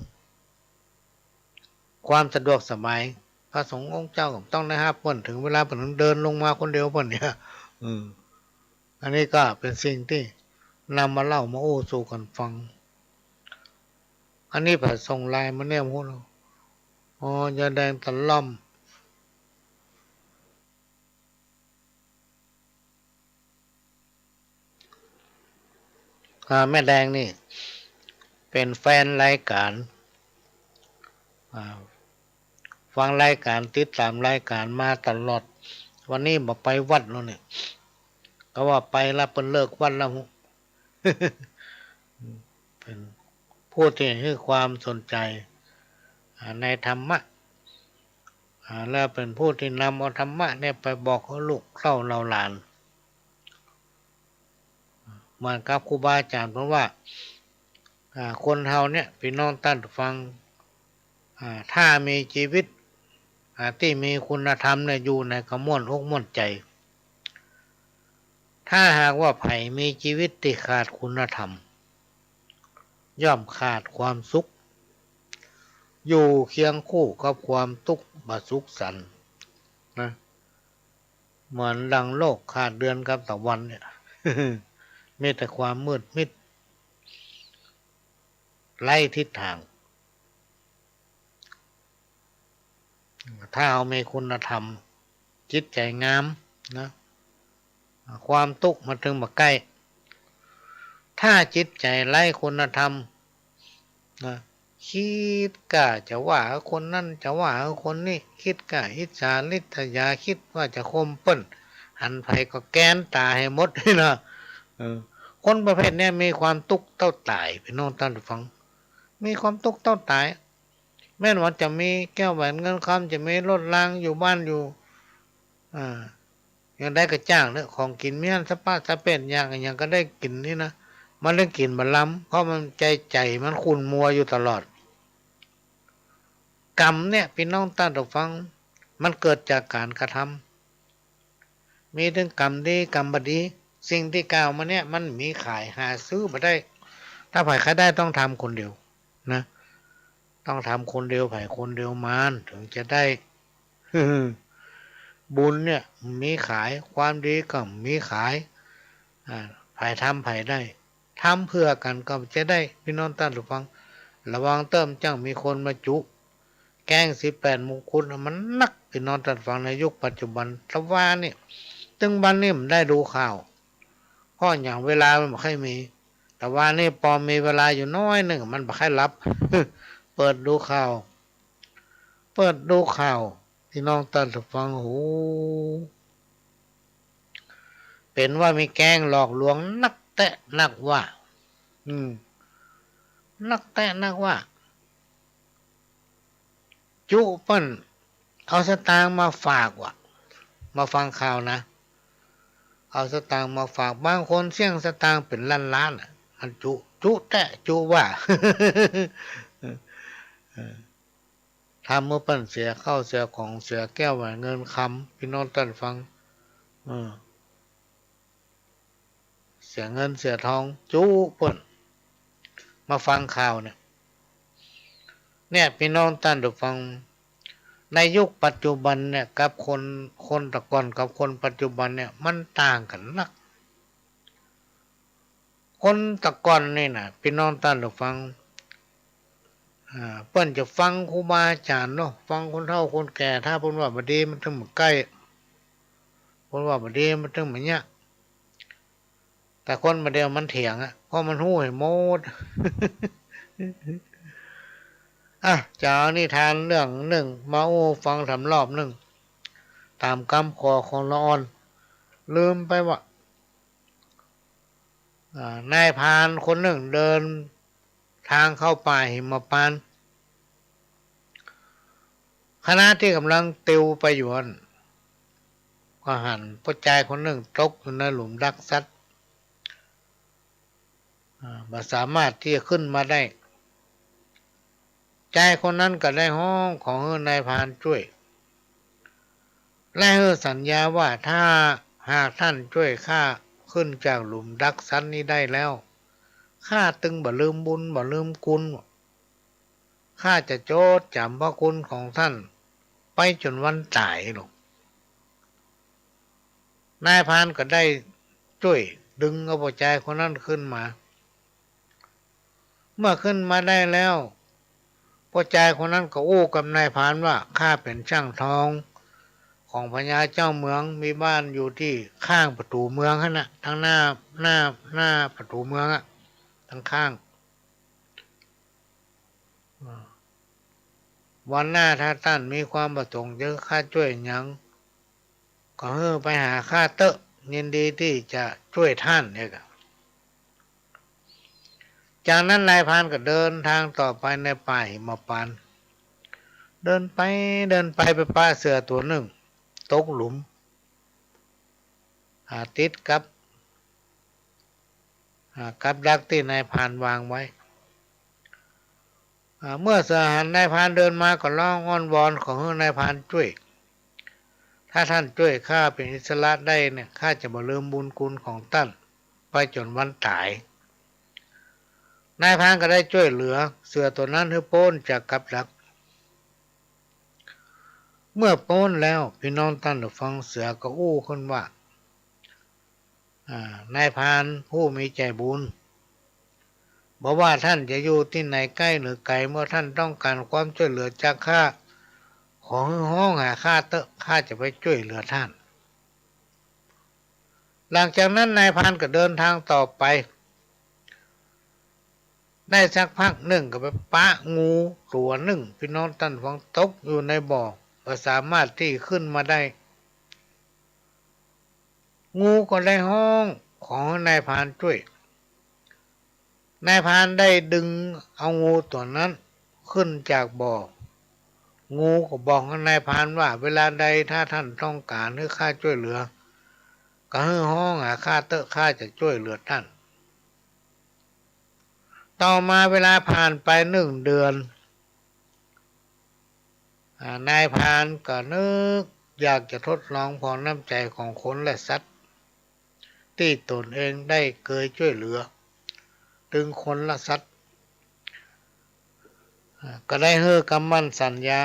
ความสะดวกสบายพระสงฆ์องค์เจ้าต้องนะครับเพิ่นถึงเวลาเพิ่นเดินลงมาคนเดียวเพิ่นเนี่ยอันนี้ก็เป็นสิ่งที่นำมาเล่ามาโอ้สู่กันฟังอันนี้พระส่งไลน์มาเนี่ยพวกเรายาแดงตะล่อมแม่แดงนี่เป็นแฟนรายการฟังรายการติดตามรายการมาตลอดวันนี้มาไปวัดแล้วเนี่ยก็ว่าไปแล้วเป็นเลิกวัดแล้วเป็นผู้ที่ให้ความสนใจในธรรมะแล้วเป็นผู้ที่นำเอาธรรมะเนี่ยไปบอกเขาลูกเข้าเราหลานเหมือนกับครูบาอาจารย์เพราะว่าคนเฮาเนี่ยพี่น้องท่านฟังถ้ามีชีวิตที่มีคุณธรรมเนี่ยอยู่ในกระม่วนอกม่วนใจถ้าหากว่าไผ่มีชีวิตที่ขาดคุณธรรมย่อมขาดความสุขอยู่เคียงคู่กับความทุกข์บาสุขสันต์นะเหมือนดังโลกขาดเดือนกับตะวันเนี่ยมีแต่ความมืดมิดไร้ทิศทางถ้าเอามีคุณธรรมจิตใจงามนะความทุกข์มาถึงมาใกล้ถ้าจิตใจไร้คุณธรรมนะคิดกะจะว่าคนนั่นจะว่าคนนี้คิดกะอิจฉาริษยาคิดว่าจะคมเปิ้นหันไผก็แกนตาให้หมดนะคนประเภทนี้มีความทุกข์เต้าตายพี่น้องท่านฟังมีความทุกข์เต้าตาย แม้ว่าจะมีแก้วแหวนเงินคำจะมีรถรางอยู่บ้านอยู่ยังได้กระจ้างเนอะของกินเมี่ยนสปาสะเป็ดอย่างก็ได้กินนี่นะมันได้กินบัลลัมเพราะมันใจมันขุ่นมัวอยู่ตลอดกรรมเนี่ยพี่น้องตั้งแต่ฟังมันเกิดจากการกระทำมีถึงกรรมดีกรรมบดีสิ่งที่กล่าวมาเนี่ยมันมีขายหาซื้อมาได้ถ้าไผ่ใครได้ต้องทำคนเดียวนะต้องทำคนเดียวไผ่คนเดียวมานถึงจะได้ บุญเนี่ยมีขายความดีก็มีขายไผ่ทำไผ่ได้ทำเพื่อกันก็จะได้พี่น้องตั้งฟังระวังเติมจังมีคนมาจุแกง18 มงกุฎมันนักพี่น้องตั้งฟังในยุคปัจจุบันตะวันนี่ตึงบันนี่มันได้ดูข่าวเพราะอย่างเวลามันไม่ค่อยมีแต่ว่านี่พอมีเวลาอยู่น้อยหนึ่งมันไม่ค่อยรับ เปิดดูข่าวพี่น้องตั้งฟังโหเป็นว่ามีแกงหลอกลวงนักแตะนักว่านักแตะนักว่าจุเปิ้นเอาสตางค์มาฝากว่ะมาฟังข่าวนะเอาสตางค์มาฝากบางคนเสี่ยงสตางค์เป็นล้านอันจุแตะจุว่าทำเมื่อปั้นเสียเข้าเสียของเสียแก้วแหวนเงินคำพี่น้องตั้งฟังเสียเงินเสียทองจุเปิ้นมาฟังข่าวเนี่ยพี่น้องตั้งฟังในยุคปัจจุบันเนี่ยกับคนแต่ก่อนกับคนปัจจุบันเนี่ยมันต่างกันนักคนแต่ก่อนนี่นะพี่น้องตั้งฟังเปิ้นจะฟังครูบาอาจารย์เนาะฟังคนเฒ่าคนแก่ถ้าเพิ่นว่าบ่ดีมันถึงใกล้เพิ่นว่าบ่ดีมันถึงเนี้ยแต่คนมาเดียวมันเถียงเพราะมันหู้ให้หมดจะเอานิทานเรื่องหนึ่งมาฟังทำรอบหนึ่งตามคำขอของละอ่อนลืมไปว่านายพรานคนหนึ่งเดินทางเข้าป่าหิมพานต์คณะที่กำลังติวไปอยู่ก็หันผู้ชายคนหนึ่งตกอยู่ในหลุมรักทรัพย์ไม่สามารถที่จะขึ้นมาได้ชายคนนั้นก็ได้ห้องของนายพรานช่วยและสัญญาว่าถ้าหากท่านช่วยข้าขึ้นจากหลุมรักทรัพย์นี้ได้แล้วข้าตึงบ่ลืมบุญบ่ลืมคุณข้าจะโจดจำพระคุณของท่านไปจนวันตายหรอกนายพรานก็ได้ช่วยดึงเอาผู้ชายคนนั้นขึ้นมาเมื่อขึ้นมาได้แล้วผู้ชายคนนั้นก็กับนายพรานว่าข้าเป็นช่างทองของพญาเจ้าเมืองมีบ้านอยู่ที่ข้างประตูเมืองนะทางหน้าประตูเมืองทางข้างวันหน้าถ้าท่านมีความประสงค์จะข้าช่วยยังก็ไปหาข้าเตอะยินดีที่จะช่วยท่านเนี่ยจากนั้นนายพรานก็เดินทางต่อไปในป่าหิมพานต์เดินไปไปป้าเสือตัวหนึ่งตกหลุมติดกับดักที่นายพรานวางไว้เมื่อเสือหันนายพรานเดินมาก็ร้องอ้อนวอนของนายพรานช่วยถ้าท่านช่วยข้าเป็นอิสระได้เนี่ยข้าจะบ่ลืมบุญคุณของท่านไปจนวันตายนายพรานก็ได้ช่วยเหลือเสือตัวนั้นให้พ้นจากกับดักเมื่อพ้นแล้วพี่น้องท่านฟังเสือก็ขึ้นว่านายพรานผู้มีใจบุญบอกว่าท่านจะอยู่ที่ไหนใกล้หรือไกลเมื่อท่านต้องการความช่วยเหลือจากข้าของห้องหาข้าเตอะข้าจะไปช่วยเหลือท่านหลังจากนั้นนายพรานก็เดินทางต่อไปได้สักพักหนึ่งก็ไปปะงูตัวหนึ่งพี่น้องท่านฟังตกอยู่ในบ่อก็สามารถที่ขึ้นมาได้งูก็ได้ห้องของนายพรานช่วยนายพรานได้ดึงเอางูตัวนั้นขึ้นจากบ่อ งูก็บอกกับนายพรานว่าเวลาใดถ้าท่านต้องการให้ข้าช่วยเหลือก็ให้ห้องหาข้าเตอะข้าจะช่วยเหลือท่านต่อมาเวลาผ่านไป1 เดือนนายพรานก็นึกอยากจะทดลองพอน้ำใจของคนและสัตว์ที่ตนเองได้เคยช่วยเหลือถึงคนและสัตว์ก็ได้เฮ้อกำมั่นสัญญา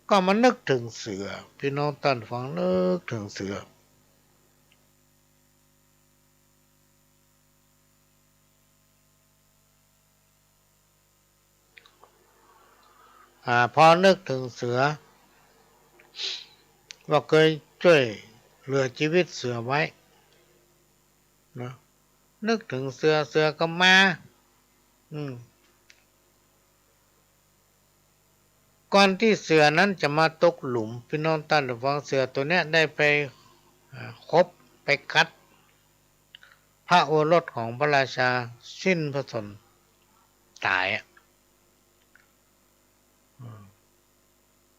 ก็มานึกถึงเสือพี่น้องท่านฟังนึกถึงเสือพอนึกถึงเสือว่าเคยช่วยเหลือชีวิตเสือไว้นะนึกถึงเสือเสือก็มาก่อนที่เสือนั้นจะมาตกหลุมพี่น้องท่านฟังเสือตัวเนี้ยได้ไปคบไปกัดพระโอรสของพระราชาสิ้นพระชนม์ตาย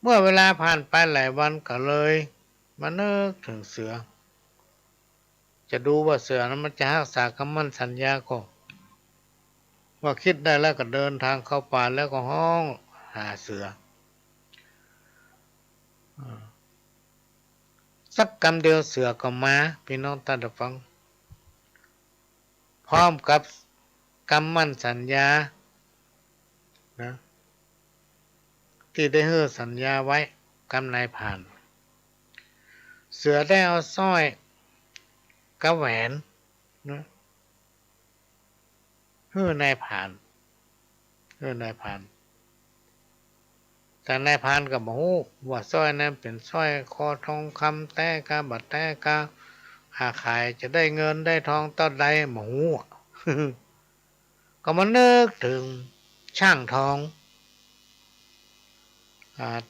เมื่อเวลาผ่านไปหลายวันก็เลยมานึกถึงเสือจะดูว่าเสือนั้นมันจะรักษาคำมั่นสัญญาก็ว่าคิดได้แล้วก็เดินทางเข้าป่าแล้วก็ห้องหาเสือสักกำเดียวเสือก็มาพี่น้องท่านฟังพร้อมกับคำมั่นสัญญานะที่ได้ให้สัญญาไว้กับนายพรานเสือได้เอาสร้อยกับแหวนนะให้นายพรานแต่นายพรานก็บอกว่าสร้อยนั้นเป็นสร้อยคอทองคำแต่กาบัดแต่กาหาขายจะได้เงินได้ทองต้นใดหมูก็มานึกถึงช่างทอง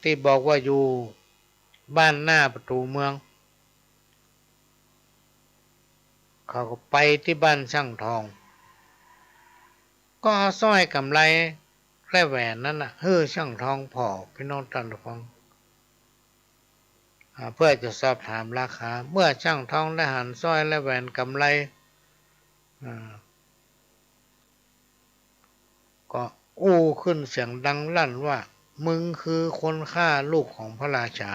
ที่บอกว่าอยู่บ้านหน้าประตูเมืองเขาก็ไปที่บ้านช่างทองก็เอาสร้อยกำไรและแหวนนั้นน่ะช่างทองพอพี่น้องท่านผู้ฟังเพื่อจะสอบถามราคาเมื่อช่างทองได้หันสร้อยและแหวนกำไรก็อู้ขึ้นเสียงดังลั่นว่ามึงคือคนฆ่าลูกของพระราชา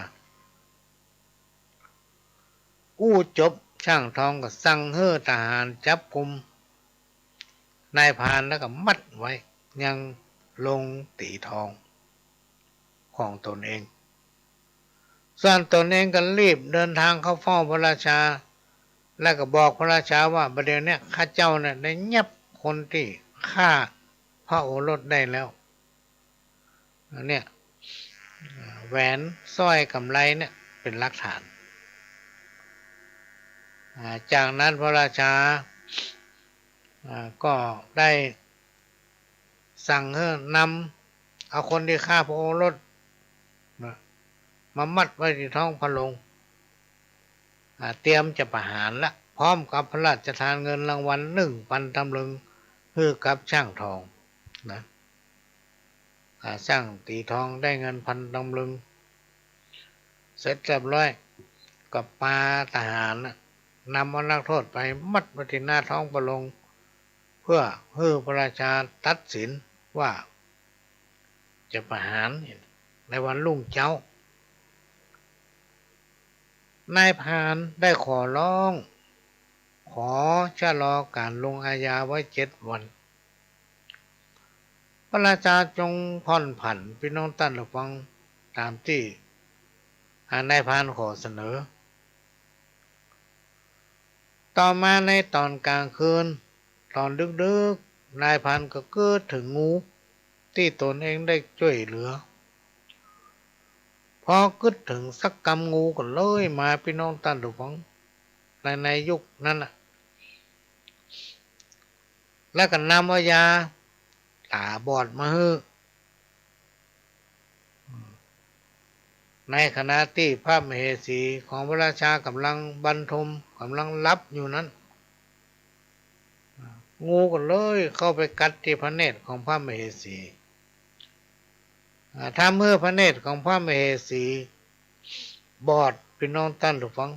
อู้จบช่างทองก็สั่งให้ทหารจับกุมนายพรานแล้วก็มัดไว้ยังลงตีทองของตนเองส่วนตนเองก็รีบเดินทางเข้าเฝ้าพระราชาแล้วก็บอกพระราชาว่าประเดี๋ยวนี้ข้าเจ้าเนี่ยได้ยับคนที่ฆ่าพระโอรสได้แล้วเนี่ยแหวนสร้อยกำไลเนี่ยเป็นหลักฐานจากนั้นพระราชาก็ได้สั่งให้นำเอาคนที่ฆ่าพระโอรสมามัดไว้ที่ท้องพระโรงเตรียมจะประหารละพร้อมกับพระราชทานเงินรางวัล1,000 ตำลึงให้กับช่างทองนะช่างตีทองได้เงิน1,000 ตำลึงเสร็จเรียบร้อยกับปาทหารนำเอานักโทษไปมัดไว้ที่หน้าท้องพระโรงเพื่อให้พระราชาตัดสินว่าจะประหารในวันรุ่งเช้านายพรานได้ขอร้องขอชะลอการลงอาญาไว้7 วันพระราชาจงผ่อนผันพี่น้องท่านผู้ฟังตามที่นายพรานขอเสนอต่อมาในตอนกลางคืนตอนดึกๆนายพรานก็เกิดถึงงูที่ตนเองได้ช่วยเหลือพอคิดถึงสักกำงูก็เลยมาพี่น้องท่านผู้ฟังในยุคนั้นแล้วก็นำเอายาตาบอดมาให้ในขณะที่พระมเหสีของพระราชากำลังบรรทมกำลังรับอยู่นั้นงูก็เลยเข้าไปกัดที่พระเนตรของพระมเหสี ถ้าเมื่อพระเนตรของพระมเหสีบอดพี่น้องท่านผู้ฟัง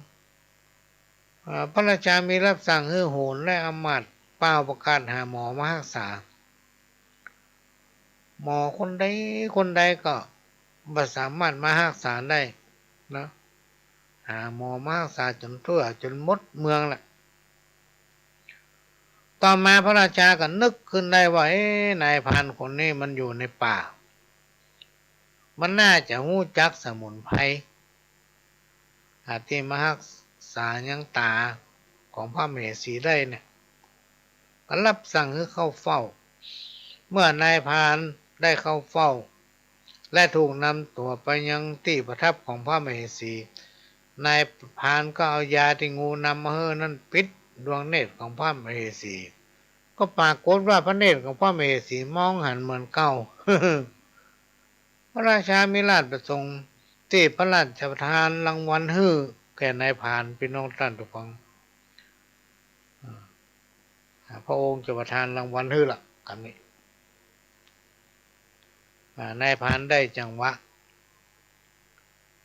พระราชามีรับสั่งให้โหรและอำมาตย์เป่าประกาศหาหมอมารักษาหมอคนใดก็บ่สามารถมารักษาได้นะหาหมอมารักษาจนทั่วจนหมดเมืองแหละต่อมาพระราชาก็นึกขึ้นได้ว่านายพรานคนนี้มันอยู่ในป่ามันน่าจะรู้จักสมุนไพรที่มารักษายังตาของพระมเหสีได้เนี่ยก็รับสั่งให้เข้าเฝ้าเมื่อนายพรานได้เข้าเฝ้าและถูกนำตัวไปยังที่ประทับของพระมเหสีนายพรานก็เอายาที่งูนำมาให้นั้นปิดดวงเนตรของพระมเหสีก็ปรากฏว่าพระเนตรของพระมเหสีมองหันเหมือนเก่า พระราชามีราชประสงค์ที่พระราชทานรางวัลให้แก่นายพรานพี่น้องท่านทุกคนพระองค์จะประทานรางวัลให้ละคำนี้นายพรานได้จังหวะ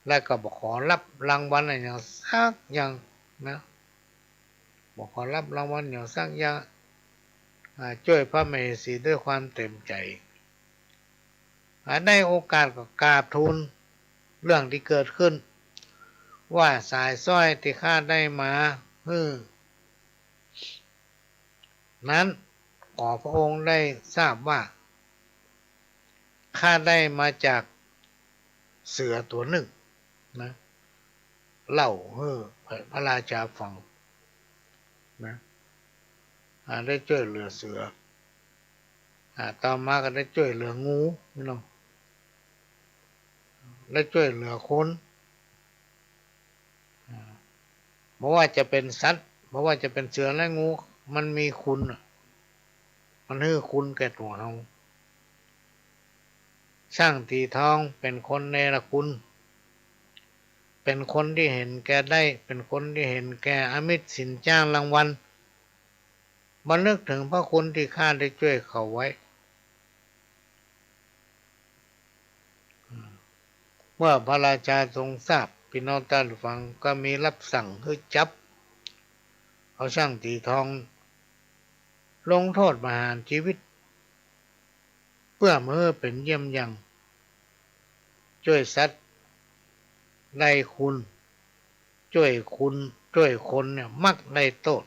และก็บอกขอรับรางวัลอย่างสักอย่างนะบอกขอรับรางวัลอย่างสักอย่างช่วยพระมเหสีด้วยความเต็มใจได้โอกาสก็กราบทูลเรื่องที่เกิดขึ้นว่าสายสร้อยที่ข้าได้มานั้นขอพระองค์ได้ทราบว่าข้าได้มาจากเสือตัวหนึ่งนะเล่าพระราชาฟังนะได้ช่วยเหลือเสือต่อมาก็ได้ช่วยเหลืองูพี่น้องได้ช่วยเหลือคนเพราะว่าจะเป็นสัตว์เพราะว่าจะเป็นเสือและงูมันมีคุณมันให้คุณแก่ตัวเราช่างตีทองเป็นคนเนรคุณเป็นคนที่เห็นแก่ได้เป็นคนที่เห็นแก่อมิตรสินจ้างรางวัลมานึกถึงพระคุณที่ข้าได้ช่วยเขาไว้เมื่อพระราชาทรงทราบพี่น้องท่านฟังก็มีรับสั่งให้จับเอาช่างตีทองลงโทษประหารชีวิตเพื่อเมื่อเป็นเยี่ยมยังช่วยสัตว์ได้คุณช่วยคนเนี่ยมักได้โทษ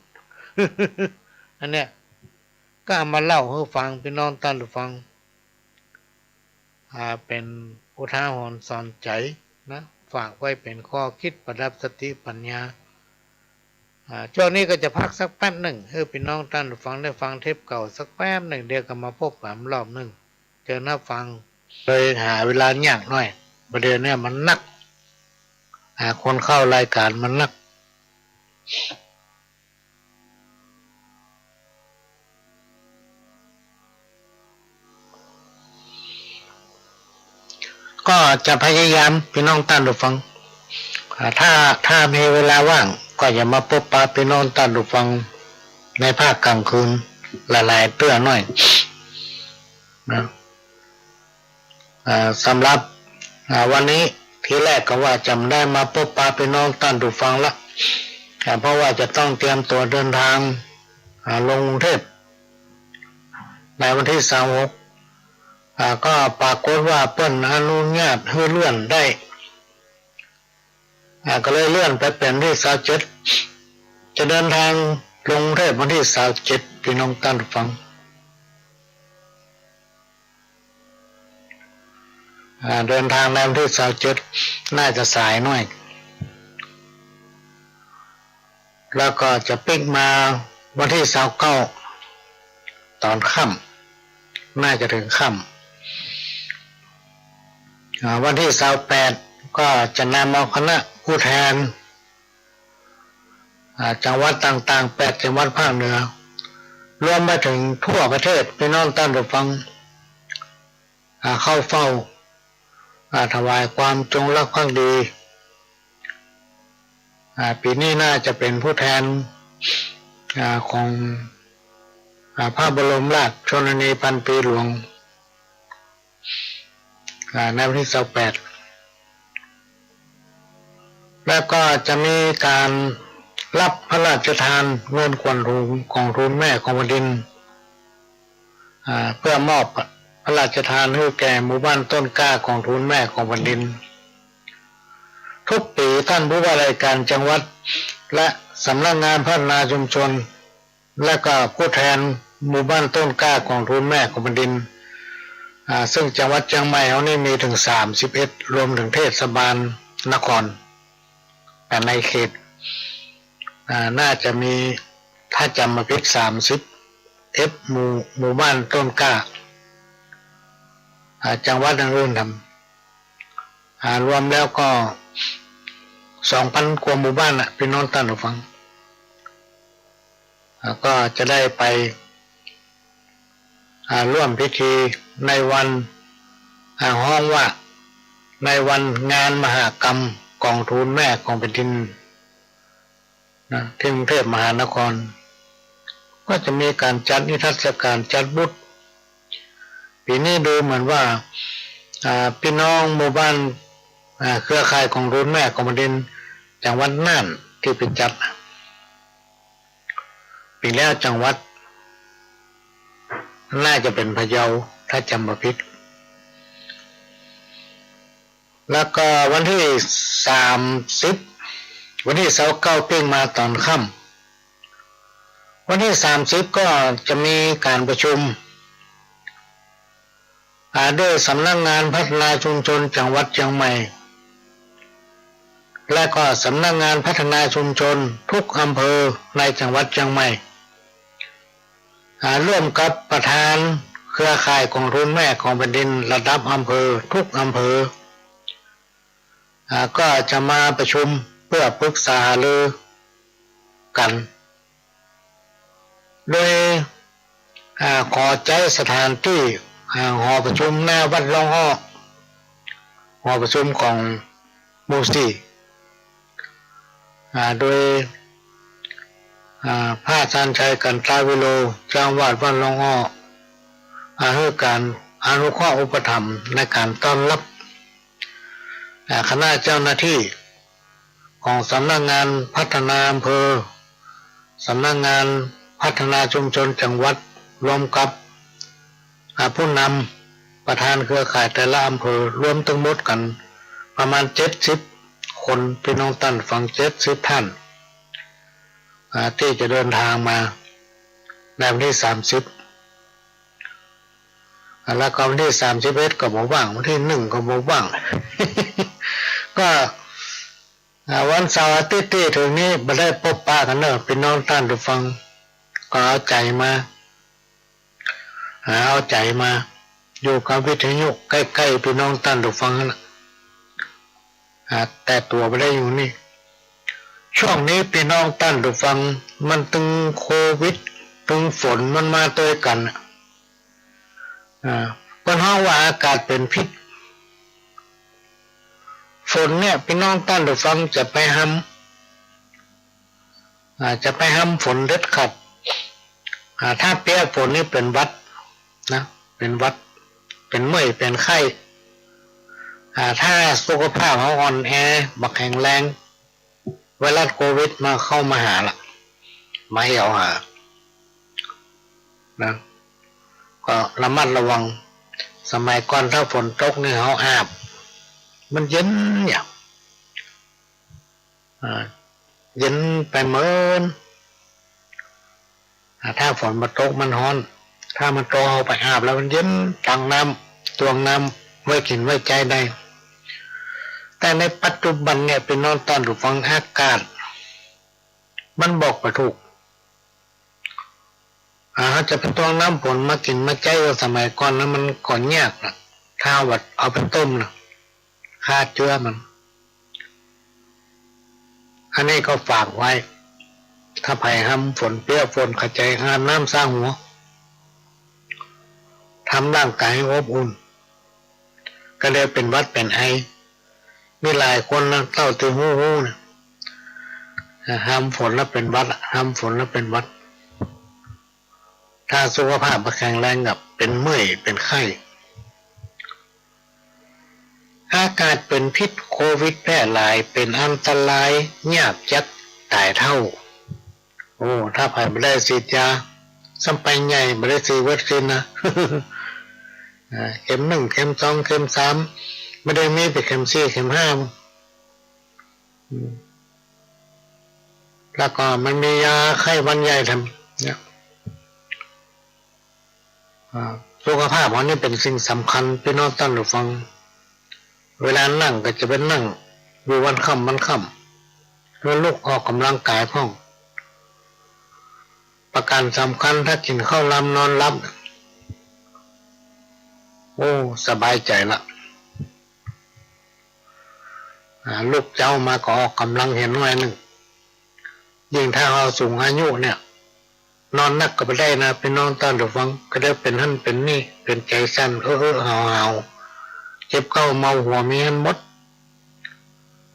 อันเนี้ยก็เอามาเล่าให้ฟังพี่น้องท่านฟังเป็นอุทาหรณ์สอนใจนะฝากไว้เป็นข้อคิดประดับสติปัญญาช่วงนี้ก็จะพักสักแป๊บหนึ่งให้พี่น้องท่านฟังได้ฟังเทปเก่าสักแป๊บหนึ่งเดี๋ยวก็มาพบกันรอบหนึ่งเจอหน้าฟังเลยหาเวลายากหน่อยประเดี๋ยวนี้มันนักคนเข้ารายการมันนักก็จะพยายามพี่น้องท่านผู้ฟังถ้ามีเวลาว่างก็อย่ามาพบปะพี่น้องท่านผู้ฟังในภาคกลางคืนหลายๆเตื้อหน่อยนะสำหรับวันนี้ทีแรกก็ว่าจำได้มาพบปะพี่น้องท่านผู้ฟังละเพราะว่าจะต้องเตรียมตัวเดินทางลงกรุงเทพในวันที่26ก็ปรากฏว่าเปิ้นอนุญาตให้เลื่อนได้ก็เลยเลื่อนไปเป็นที่27จะเดินทางลงกรุงเทพวันที่27พี่น้องท่านผู้ฟังเดินทางในวันที่27น่าจะสายหน่อยแล้วก็จะปิกมาวันที่29ตอนค่ำน่าจะถึงค่ำวันที่28ก็จะนำเอาคณะผู้แทนจังหวัดต่างๆ8จังหวัดภาคเหนือรวมไปถึงทั่วประเทศพี่น้องท่านผู้ฟังเข้าเฝ้าถวายความจงรักภักดีปีนี้น่าจะเป็นผู้แทนของพระบรมราชชนนีพันปีหลวง ในวันที่28แล้วก็จะมีการรับพระราชทานเงินกองทุนแม่ของแผ่นดินเพื่อมอบพระราชทานให้แก่หมู่บ้านต้นกล้ากองทุนแม่ของแผ่นดินทุกปีท่านผู้ว่าราชการจังหวัดและสำนักงานพัฒนาชุมชนและก็ผู้แทนหมู่บ้านต้นกล้ากองทุนแม่ของแผ่นดินซึ่งจังหวัดเชียงใหม่เขานี่มีถึง31รวมถึงเทศบาลนครแต่ในเขตน่าจะมีถ้าจำมาผิด30หมู่บ้านต้นกล้าจังหวัดอื่นทำรวมแล้วก็ 2,000 กว่าหมู่บ้านพี่น้องท่านผู้ฟังก็จะได้ไปร่วมพิธีในวันห้องว่าในวันงานมหกรรมกองทุนแม่ของแผ่นดินที่กรุงเทพมหานครก็จะมีการจัดนิทรรศการจัดบูธปีนี้ดูเหมือนว่าพี่น้องหมู่บ้านเครือข่ายของรุ่นแม่ของแผ่นดินจังหวัดน่านที่ไปจัดปีแล้วจังหวัดน่าจะเป็นพะเยาถ้าจำไม่ผิดแล้วก็วันที่30วันที่29ปิ้งมาตอนค่ำวันที่30ก็จะมีการประชุมด้วยสำนักงานพัฒนาชุมชนจังหวัดเชียงใหม่และก็สำนักงานพัฒนาชุมชนทุกอำเภอในจังหวัดเชียงใหม่ร่วมกับประธานเครือข่ายของรุ่นแม่ของแผ่นดินระดับอำเภอทุกอำเภอก็จะมาประชุมเพื่อปรึกษาหารือกันโดยขอใจสถานที่หอประชุมหน้าวัดหลวงอ้อหอประชุมของหมู่ 4โดยพระอาจารย์ชัยกันตาวิโลเจ้าอาวาสวัดหลวงอ้อให้การอนุเคราะห์อุปถัมภ์ในการต้อนรับคณะเจ้าหน้าที่ของสำนักงานพัฒนาอำเภอสำนักงานพัฒนาชุมชนจังหวัดรวมกับผู้นำประธานเครือข่ายแต่ละอำเภอรวมทั้งหมดกันประมาณ70 คนพี่น้องท่านฟัง70 ท่านที่จะเดินทางมาในวันที่30แล้วก็วันที่31ก็บอกว่างวันที่1ก็บอกว่าง ก็วันเสาร์อาทิตย์ที่ถึงนี้มาได้พบปะกันเนอะพี่น้องท่านผู้ฟังก็เอาใจมาอยู่กับวิทยุใกล้ๆพี่น้องท่านผู้ฟังนะแต่ตัวไม่ได้อยู่นี่ช่วงนี้พี่น้องท่านผู้ฟังมันตึงโควิดตึงฝนมันมาตัวกันปัญหาว่าอากาศเป็นพิษฝนเนี่ยพี่น้องท่านผู้ฟังจะไปห้ำฝนเด็ดขาดถ้าเปียกฝนนี่เป็นหวัดนะเป็นหวัดเป็นเมื่อยเป็นไข้ถ้าสุขภาพเขาอ่อนแอบักแข็งแรงไวรัสโควิดมาเข้ามาหาละมาให้เอาหานะก็ระมัดระวังสมัยก่อนถ้าฝนตกนี่เขาอาบมันเย็นเนี่ยเย็นไปเหมือนถ้าฝนมาตกมันร้อนถ้ามันตกเอาไปอาบแล้วมันเย็นตังน้ำตวงน้ำไว้กินไว้ใจได้แต่ในปัจจุบันเนี่ยเป็นนอนตอนถูกฟังอากาศมันบอกไปถูกจะเป็นตวงน้ำฝนมากินมาใจว่าสมัยก่อนนั้นมันก่อนยากนะถ้าวัดเอาไปต้มนะฆ่าเชื้อมันอันนี้ก็ฝากไว้ถ้าไผ่ห้ำฝนเปียกฝนขัดใจอาบน้ำสร้างหัวทำร่างกายให้อบอุ่นก็เลยเป็นวัดเป็นไอมีหลายคนนะเต้าตีหูเนี่ยห้ำฝนแล้วเป็นวัดห้ำฝนแล้วเป็นวัดถ้าสุขภาพแข็งแรงกับเป็นเมื่อยเป็นไข้ ากาศเป็นพิษโควิดแพร่หลายเป็นอันตรายยากจักตายเท่าโอ้ถ้าผ่านไม่ได้ฉีดยาสัมไปใหญ่ไม่ได้ฉีดวัคซีนนะ เข็ม 1เข็ม 2เข็ม 3ไม่ได้มีไปเข็ม 4เข็ม 5แล้วก็มันมียาไข้หวัดใหญ่ทำเนี่ยสุขภาพของนี่เป็นสิ่งสำคัญพี่น้องท่านผู้ฟังเวลานั่งก็จะเป็นนั่งอยู่วันค่ำแล้วลุกออกกำลังกายพ่องประการสำคัญถ้ากินข้าวลำนอนรับโอ้สบายใจละลูกเจ้ามาก็ออกกำลังเห็นหน่อยหนึ่งยิ่งถ้าเราสูงอายุเนี่ยนอนนักก็ไม่ได้นะเป็นนอนตอนผู้ฟังก็ได้เป็นหั่นเป็นนี่เป็นใจสั้นหาวเจ็บเก้าเมาหัวมีหันมด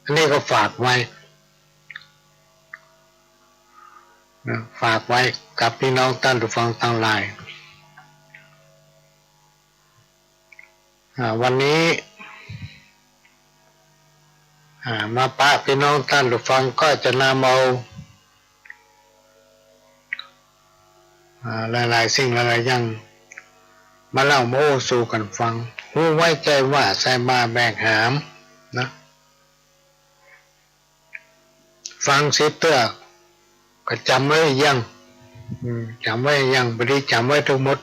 อันนี้ก็ฝากไว้กับพี่น้องท่านผู้ฟังทั้งหลายวันนี้มาปะพี่น้องท่านผู้ฟังก็จะนำเอาหลายๆสิ่งหลายๆอย่างมาเล่าโม้สู่กันฟังผู้ไว้ใจว่าใส่มาแบกหามนะฟังสิเตื้อก็จำไว้ยังไม่ได้จำไว้ทั้งหมด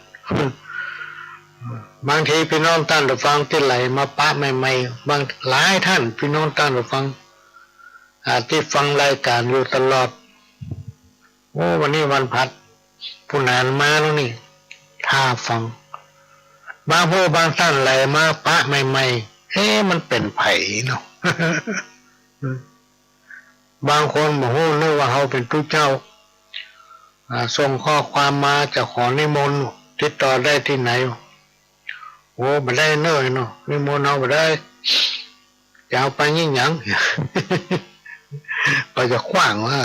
บางทีพี่น้องท่านผู้ฟังที่ไหลมาปะใหม่ๆบางหลายท่านพี่น้องท่านผู้ฟังที่ฟังรายการอยู่ตลอดโอ้วันนี้วันพัดผู้นานมาแล้วนี่ถ้าฟังบางผู้บางท่านไหลมาปะใหม่ๆมันเป็นไผเนาะ บางคนบอกโอ้นึกว่าเขาเป็นผู้เจ้าส่งข้อความมาจะขอนิมนต์ติดต่อได้ที่ไหนโอ้ไม่ได้เนยเนาะนิมนต์เอาไม่ได้จะเอาไปยิ่งหยัง ก็จะขว้างว่า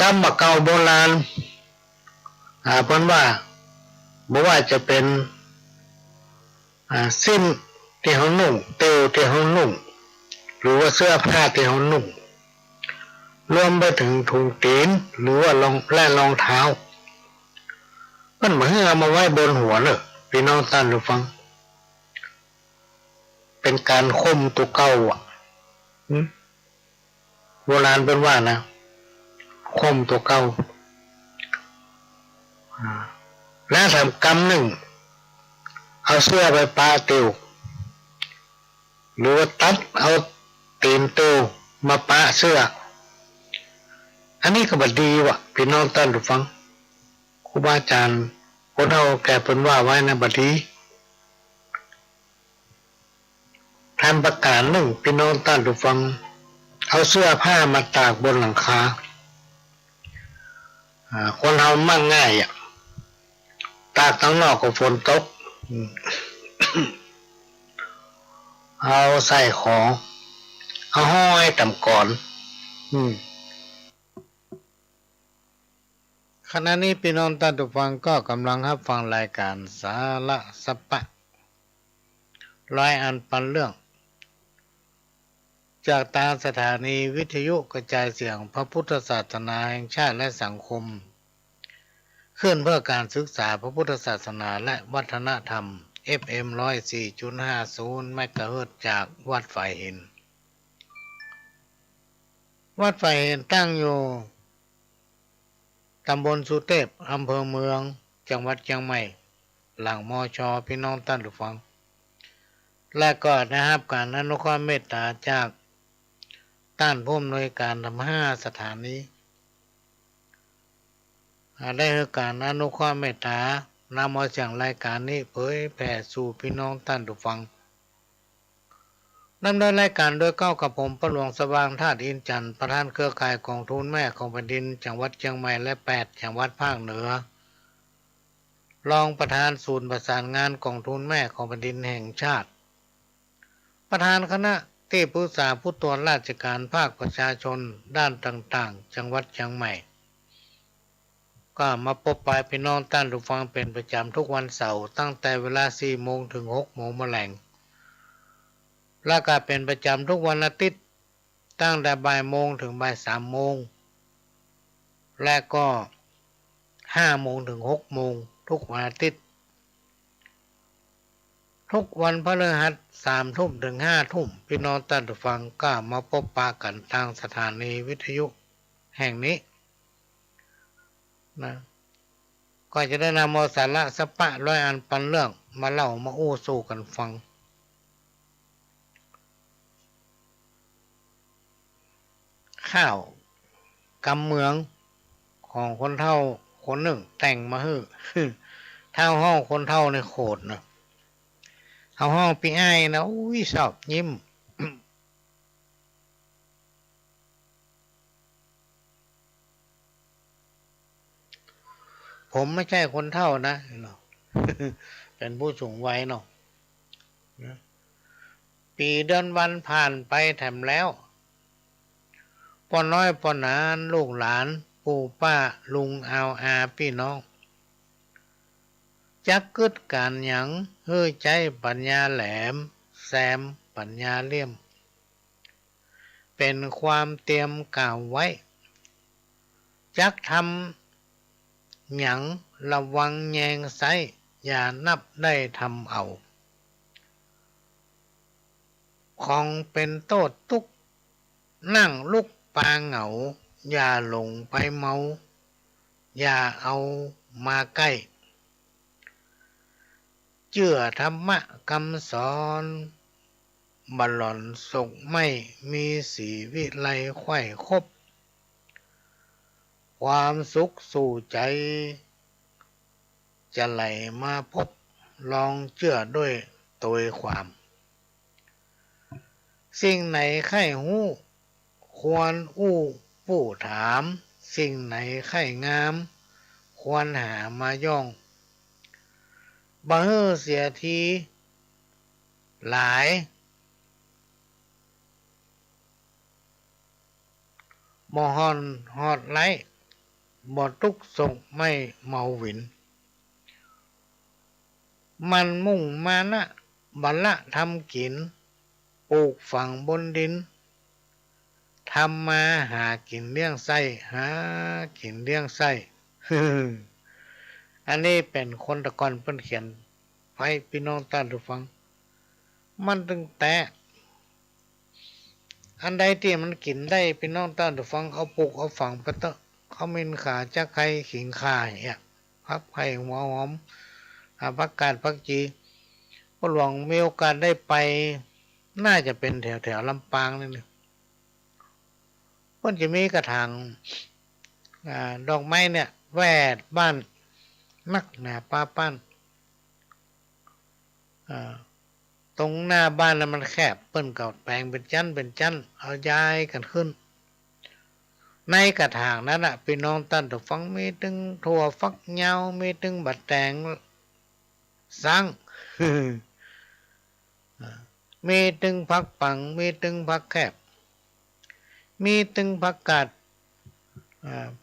กรรมเก่าโบราณเพราะว่าไม่ว่าจะเป็นสิ้นที่เขานุ่งเตียวที่เขานุ่งหรือว่าเสื้อผ้าที่เขานุ่งรวมไปถึงถุงตีนหรือว่ารองเท้ามันเหมือนเอามาไว้บนหัวเลยพี่น้องท่านผู้ฟังเป็นการข่มตัวเก่าโบราณเป็นว่านะข่มตัวเก่าและทำกรรมหนึ่งเอาเสื้อไปปาติวหรือว่าตัดเอาตีนติวมาปาเสื้ออันนี้ก็บดีว่ะพี่น้องท่านผู้ฟังครูบาอาจารย์คนเอาแก่เป็นว่าไว้นะบดีทำประกาศหนึ่งพี่น้องท่านผู้ฟังเอาเสื้อผ้ามาตากบนหลังคาคนเอามั่งง่ายตากข้างนอกก็ฝนตก เอาใส่ของเอาห้อยต่ำก่อนขณะนี้พี่น้องท่านผู้ฟังก็กำลังรับฟังรายการสาระสัปปะร้อยอันปันเรื่องจากทางสถานีวิทยุกระจายเสียงพระพุทธศาสนาแห่งชาติและสังคมขึ้นเพื่อการศึกษาพระพุทธศาสนาและวัฒนธรรม FM 104.50 เมกะเฮิรตซ์จากวัดไฟเห็นวัดไฟเห็นตั้งอยู่ตำบลสุเทพอำเภอเมืองจังหวัดเชียงใหม่หลังมช.พี่น้องท่านผู้ฟังและก็นะครับการอนุเคราะห์เมตตาจากต้านผู้อำนวยการทำ5สถานีได้ให้การอนุเคราะห์เมตตานำเอาเสียงรายการนี้เผยแผ่สู่พี่น้องท่านผู้ฟังดำเนินรายการโดยก้าวกับผมพระหลวงสว่างธาตุอินจันทร์ประธานเครือข่ายกองทุนแม่ของแผ่นดินจังหวัดเชียงใหม่และ8จังหวัดภาคเหนือรองประธานศูนย์ประสานงานกองทุนแม่ของแผ่นดินแห่งชาติประธานคณะที่ปรึกษาผู้ตรวจราชการภาคประชาชนด้านต่างๆจังหวัดเชียงใหม่ ก็มาพบปะพี่น้องท่านผู้ฟังเป็นประจำทุกวันเสาร์ตั้งแต่เวลา 4 โมงถึง 6 โมงแลงและก็เป็นประจำทุกวันอาทิตย์ตั้งแต่บ่ายโมงถึงบ่าย 3 โมงและก็ 5 โมงถึง 6 โมงทุกวันอาทิตย์ทุกวันพฤหัส 3 ทุ่มถึง 5 ทุ่มพี่น้องท่านผู้ฟังก็มาพบปะกันทางสถานีวิทยุแห่งนี้นะก็จะได้นำเอาสาระสปะร้อยอันปันเรื่องมาเล่ามาอู้สู่กันฟังข้าวกำเมืองของคนเฒ่าคนหนึ่งแต่งมาฮื้อเท่าห้องคนเฒ่าในโขดนะเท่าห้องพี่อ้ายนะอุ้ยชอบยิ้ม ผมไม่ใช่คนเฒ่านะ เป็นผู้สูงวัยเนาะปีเดือนวันผ่านไปแถมแล้วป้อน้อยป้อหนานลูกหลานปู่ป้าลุงอาพี่น้องจักกึดการหยังเฮ้ยใจปัญญาแหลมแซมปัญญาเลี่ยมเป็นความเตรียมกล่าวไว้จักทำหยังระวังแยงไซอย่านับได้ทำเอาของเป็นโตดตุกนั่งลุกปาเหงาอย่าหลงไปเมาอย่าเอามาใกล้เชื่อธรรมะคำสอนบรรลอนสุขไม่มีสีวิไลไข้คบความสุขสู่ใจจะไหลมาพบลองเชื่อด้วยตัวความสิ่งไหนใครหูควรอู้ผู้ถามสิ่งไหนใครงามควรหามาย่องบ่เฮ้อเสียทีหลายบ่ฮอนฮอดไลบ่ทุกส่งไม่เมาหวินมันมุ่งมานะบัลละทำกินปลูกฝังบนดินทำมาหากินเลี้ยงไส้หากินเลี้ยงไส้ อันนี้เป็นคนตะกอนเพิ่นเขียนไว้พี่น้องท่านผู้ฟังมันตั้งแต่อันใดที่มันกินได้พี่น้องท่านผู้ฟังเอาปลูกเอาฝังไปเถอะเขามินขาจะไข่ขิงข่าเนี่ยพักไผ่หัวหอมผักกาดผักจีพ่อหลวงมีโอกาสได้ไปน่าจะเป็นแถวลำปางนี่นะเพิ่นจะมีกระถางดอกไม้เนี่ยแวดบ้านนักหนาป้าปั้นตรงหน้าบ้านนั้นมันแคบเปิ้นเก่าแปลงเป็นชั้นเอาย้ายกันขึ้นในกระถางนั้นน่ะพี่น้องท่านผู้ฟังมีถึงถั่วฟักยาวมีถึงบัดแตงสัง มีถึงผักปังมีถึงผักแคบมีถึงผักกาด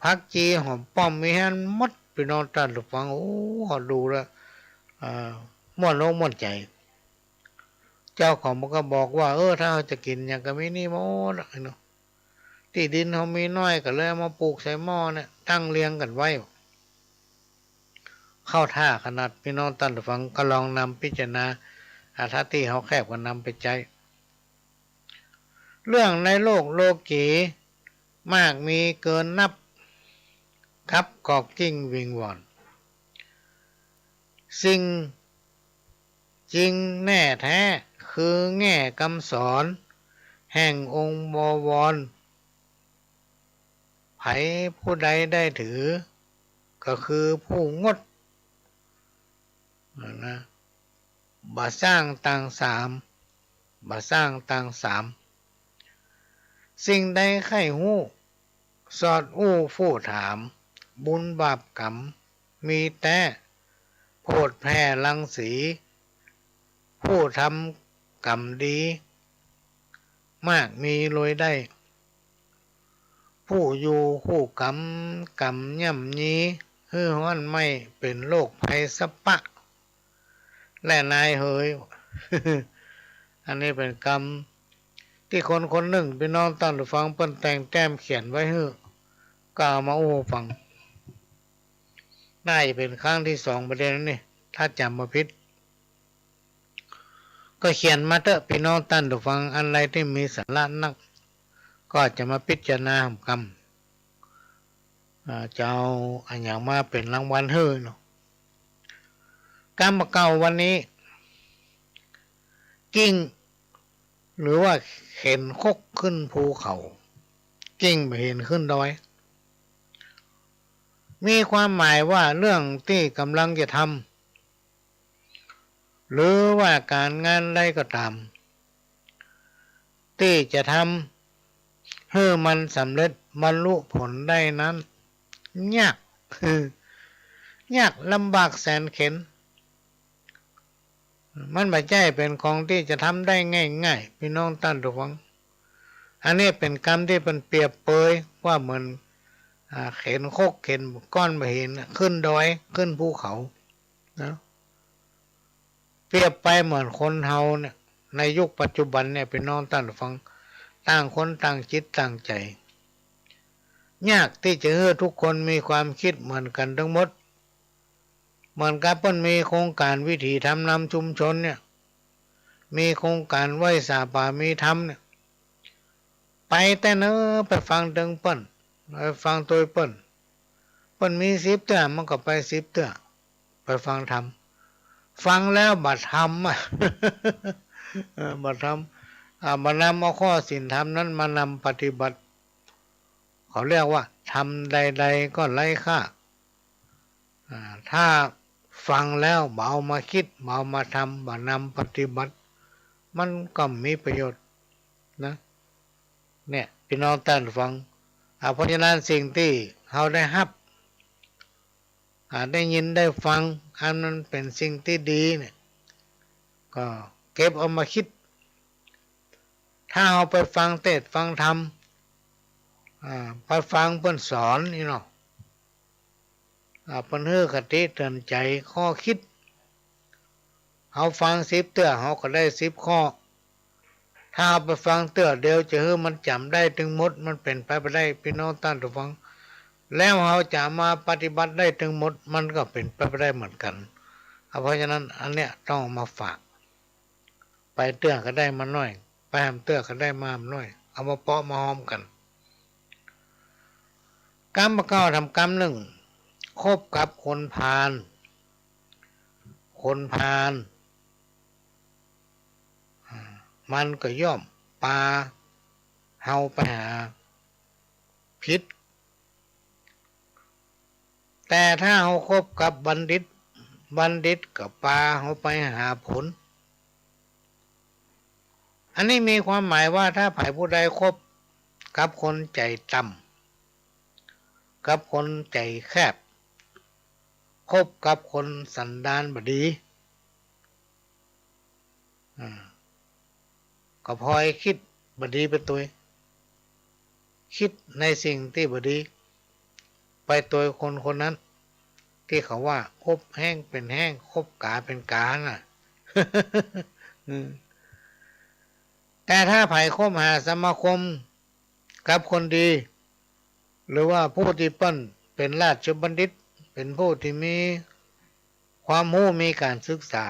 ผักจีหอมป้อมมีให้หมดพี่น้องท่านผู้ฟังโอ้ดูแล้วม่วนอกม่วนใจเจ้าของมันก็บอกว่าถ้าเราจะกินอย่างก็มีนี่หมดเนาะที่ดินเขามีน้อยก็เลยมาปลูกใส่หม้อเนี่ยตั้งเรียงกันไว้เข้าท่าขนาดพี่น้องท่านผู้ฟังก็ลองนำพิจารณาถ้าที่เขาแคบก็นำไปใจเรื่องในโลกโลกีมากมีเกินนับครับกอกกิ้งวิงวอนสิ่งจริงแน่แท้คือแง่คำสอนแห่งองค์บวรไผผู้ใดได้ถือก็คือผู้งดนะบ่สร้างต่างสามบ่สร้างต่างสามสิ่งใดใครหู้สอดอู้ผู้ถามบุญบาปกรรมมีแต่โพดแผ่รังสีผู้ทำกรรมดีมากมีรวยได้ผู้อยู่คู่กรรมย่ำยี ฮือฮ้อนไม่เป็นโรคภัยสะปะและนายเหย อันนี้เป็นกรรมที่คนคนหนึ่งพี่น้องตั้งหรือฟังเปิ้นแต่งแต้มเขียนไว้ฮื้อกล่าวมาโอ้ฟังน่าจะเป็นครั้งที่สองประเด็นนี้ถ้าจำมาผิดก็เขียนมาเถอะพี่น้องตั้งหรือฟังอะไรที่มีสาระนักก็จะมาพิจารณาหกรรมจะเอาอันอย่างมาเป็นรางวัลเฮ้อเนาะกรรมเก่าวันนี้กิ้งหรือว่าเข็นคกขึ้นภูเขากิ้งไปเห็นขึ้นดอยมีความหมายว่าเรื่องที่กำลังจะทำหรือว่าการงานใดก็ตามที่จะทำให้มันสำเร็จบรรลุผลได้นั้นยาก ยากลำบากแสนเข็ญมันไม่ใช่เป็นของที่จะทำได้ง่ายๆพี่น้องท่านทุกท่านอันนี้เป็นกรรมที่เป็นเปรียบเปยว่าเหมือนเข็นโคกเข็นก้อนมาเห็นขึ้นดอยขึ้นภูเขานะเปรียบไปเหมือนคนเฮาเนี่ยในยุคปัจจุบันเนี่ยพี่น้องท่านฟังต่างคนต่างจิตต่างใจยากที่จะให้ทุกคนมีความคิดเหมือนกันทั้งหมดเหมือนกับเพิ่นมีโครงการวิถีทำนำชุมชนเนี่ยมีโครงการไหว้สาป่ามีธรรมเนี่ยไปแต่เนอไปฟังถึงเปิ้นไปฟังตัวเปิ้นมี10 เตื้อมันก็ไป10 เตื้อไปฟังธรรมฟังแล้วบัดธรรมบัดธรรมมานำเอาข้อศีลธรรมนั้นมานำปฏิบัติเขาเรียกว่าทำใดๆก็ไร้ค่าถ้าฟังแล้วเอามาคิดเอามาทำนำปฏิบัติมันก็มีประโยชน์นะเนี่ยพี่น้องท่านฟังเพราะฉะนั้นสิ่งที่เราได้รับได้ยินได้ฟังอันนั้นเป็นสิ่งที่ดีเนี่ยก็เก็บเอามาคิดถ้าเอาไปฟังเทศน์ฟังธรรมไปฟังเพิ่นสอนนี่เนาะเพิ่นให้คติเตือนใจข้อคิดเอาฟัง10 เตื้อเขาก็ได้10 ข้อถ้าเอาไปฟังเตื้อเดียวจะให้มันจำได้ถึงหมดมันเป็นไปไม่ได้พี่น้องท่านผู้ฟังแล้วเราจะมาปฏิบัติได้ถึงหมดมันก็เป็นไปไม่ได้เหมือนกันเพราะฉะนั้นอันเนี้ยต้องมาฝากไปเตื้อก็ได้มาน้อยไปหามเตื้อก็ได้มาน้อยเอามาเปาะมาหอมกันกรรมเก่าทำกรรมหนึ่งคบกับคนพาลมันก็ย่อมปาเฮาไปหาพิษแต่ถ้าเฮาคบกับบัณฑิตกับปาเฮาไปหาผลอันนี้มีความหมายว่าถ้าผู้ใดคบกับคนใจต่ำกับคนใจแคบคบกับคนสันดานบดีก็พลอยคิดบดีไปตัวคิดในสิ่งที่บดีไปตัวคนคนนั้นที่เขาว่าคบแห้งเป็นแห้งคบกาเป็นกาน่ะ แต่ถ้าไผ่คบหาสมาคมกับคนดีหรือว่าผู้ที่เปิ้นเป็นราชบัณฑิตเป็นผู้ที่มีความรู้มีการศึกษา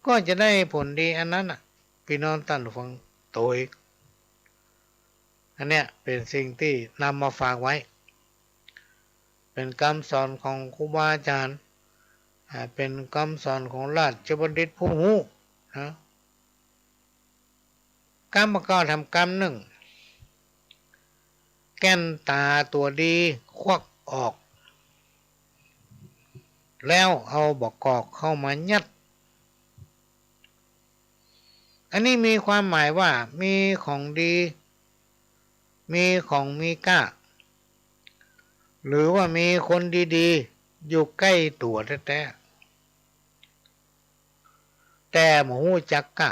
ก็จะได้ผลดีอันนั้นพี่น้องท่านฟังโตอีกอันเนี้ยเป็นสิ่งที่นำมาฝากไว้เป็นคำสอนของครูบาอาจารย์เป็นคำสอนของราชบัณฑิตผู้รู้นะกรรมก็ทำกรรมหนึ่งแก้นตาตัวดีควักออกแล้วเอาบอกกอกเข้ามายัดอันนี้มีความหมายว่ามีของดีมีของมีค่าหรือว่ามีคนดีๆอยู่ใกล้ตัวแท้ๆแต่หมูจักกะ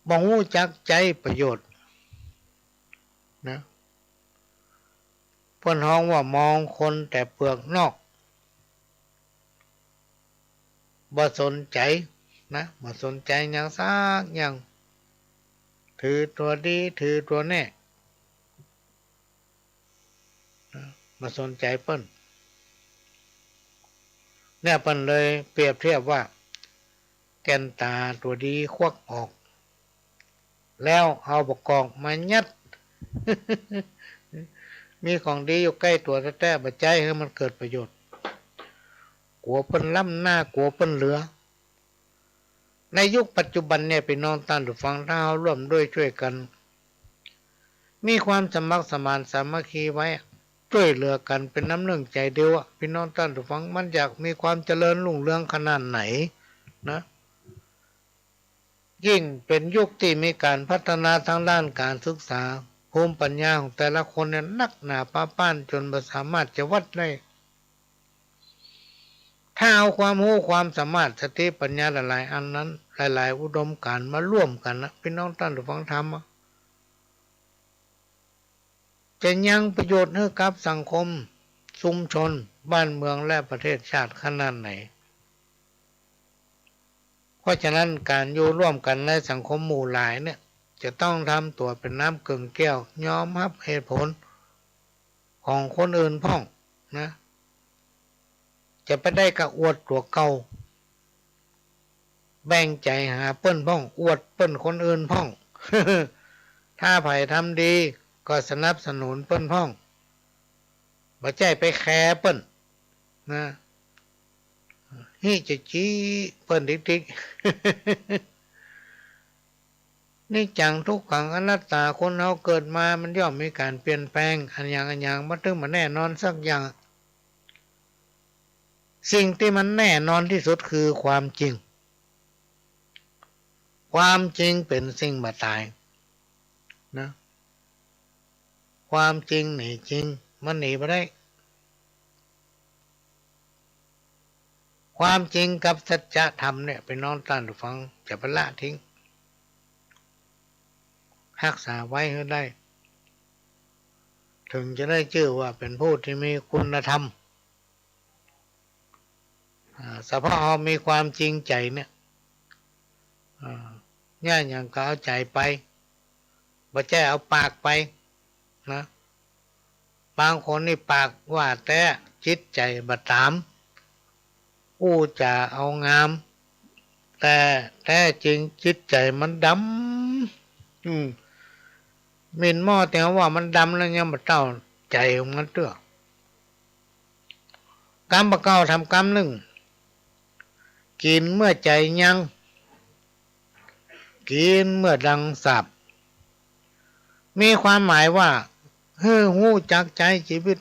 บ่รู้จักใจประโยชน์นะ เพิ่นฮ้องว่ามองคนแต่เปลือกนอกบ่สนใจนะบ่สนใจหยังซักอย่างถือตัวดีถือตัวแน่บ่สนใจเปิ้นเนี่ยเปิ้นเลยเปรียบเทียบว่าแก่นตาตัวดีควักออกแล้วเอาบกอกมายัด มีของดีอยู่ใกล้ตัวแท้ๆบ่ใจให้มันเกิดประโยชน์กลัวเปิ้นล้ำหน้ากลัวเปิ้นเหลือในยุคปัจจุบันเนี่ยพี่น้องท่านผู้ฟังถ้าเราร่วมด้วยช่วยกันมีความสมัครสมานสามัคคีไว้ช่วยเหลือกันเป็นน้ำหนึ่งใจเดียวพี่น้องท่านผู้ฟังมันอยากมีความเจริญรุ่งเรืองขนาดไหนนะยิ่งเป็นยุคที่มีการพัฒนาทางด้านการศึกษาภูมิปัญญาของแต่ละคนเนี่ยนักหนาป้าป้านจนไม่สามารถจะวัดได้ถ้าเอาความรู้ความสามารถสติปัญญาหลายๆอันนั้นหลายๆอุดมการณ์มาร่วมกันนะพี่น้องท่านผู้ฟังทำจะยังประโยชน์ให้กับสังคมชุมชนบ้านเมืองและประเทศชาติขนาดไหนเพราะฉะนั้นการอยู่ร่วมกันในสังคมหมู่หลายเนี่ยจะต้องทำตัวเป็นน้ำกึ่งแก้วยอมรับเหตุผลของคนอื่นพ่องนะจะไปได้กับอวดตัวเก่าแบ่งใจหาเปิ้นพ่องอวดเปิ้นคนอื่นพ่อง ถ้าไผ่ทำดีก็สนับสนุนเปิ้นพ่องบ่ใจไปแคร์เปิ้นนะนี่จะจี้เปิ้นติ๊กๆ นี่จังทุกขังอนัตตาคนเราเกิดมามันย่อมมีการเปลี่ยนแปลงอันอย่างมันถึงมาแน่นอนสักอย่างสิ่งที่มันแน่นอนที่สุดคือความจริงความจริงเป็นสิ่งบ่ตายนะความจริงหนีจริงมันหนีไม่ได้ความจริงกับสัจธรรมเนี่ยเป็นน้องท่านผู้ฟังจะไปละทิ้งรักษาไว้ให้ได้ถึงจะได้ชื่อว่าเป็นผู้ที่มีคุณธรรมสภาพมีความจริงใจเนี่ยง่ายอย่างก็เอาใจไปบ่ใช่เอาปากไปนะบางคนนี่ปากว่าแต่จิตใจบ่ตามอู้จะเอางามแต่แท้จริงจิตใจมันดำมินหม้อแต่ว่ามันดำแล้วยังบ่เต้าใจของมันเตื้อกรรมเก่าทำกรรมหนึ่งกินเมื่อใจยังกินเมื่อดังสับมีความหมายว่าหู้จักใจชีวิต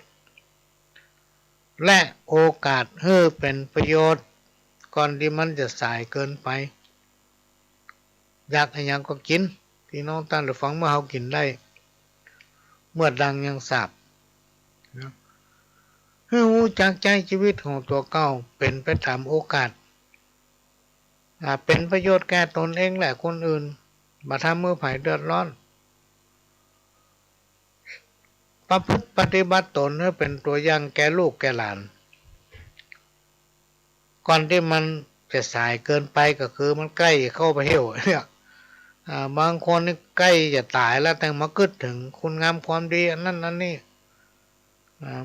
และโอกาสเป็นประโยชน์ก่อนที่มันจะสายเกินไปอยากอะไรยังก็กินพี่น้องท่านผู้ฟังเมื่อเขากินได้เมื่อดังยังสับหู้จักใจชีวิตของตัวเก่าเป็นไปตามโอกาสเป็นประโยชน์แก่ตนเองและคนอื่นมาทำมือไผ่เดือดร้อนประพฤติปฏิบัติตนให้เป็นตัวอย่างแก่ลูกแก่หลานก่อนที่มันจะสายเกินไปก็คือมันใกล้เข้าไปเหี่ยวเนี่ยบางคนนี่ใกล้จะตายแล้วแต่มาคิดถึงคุณงามความดีอันนั้นอันนี้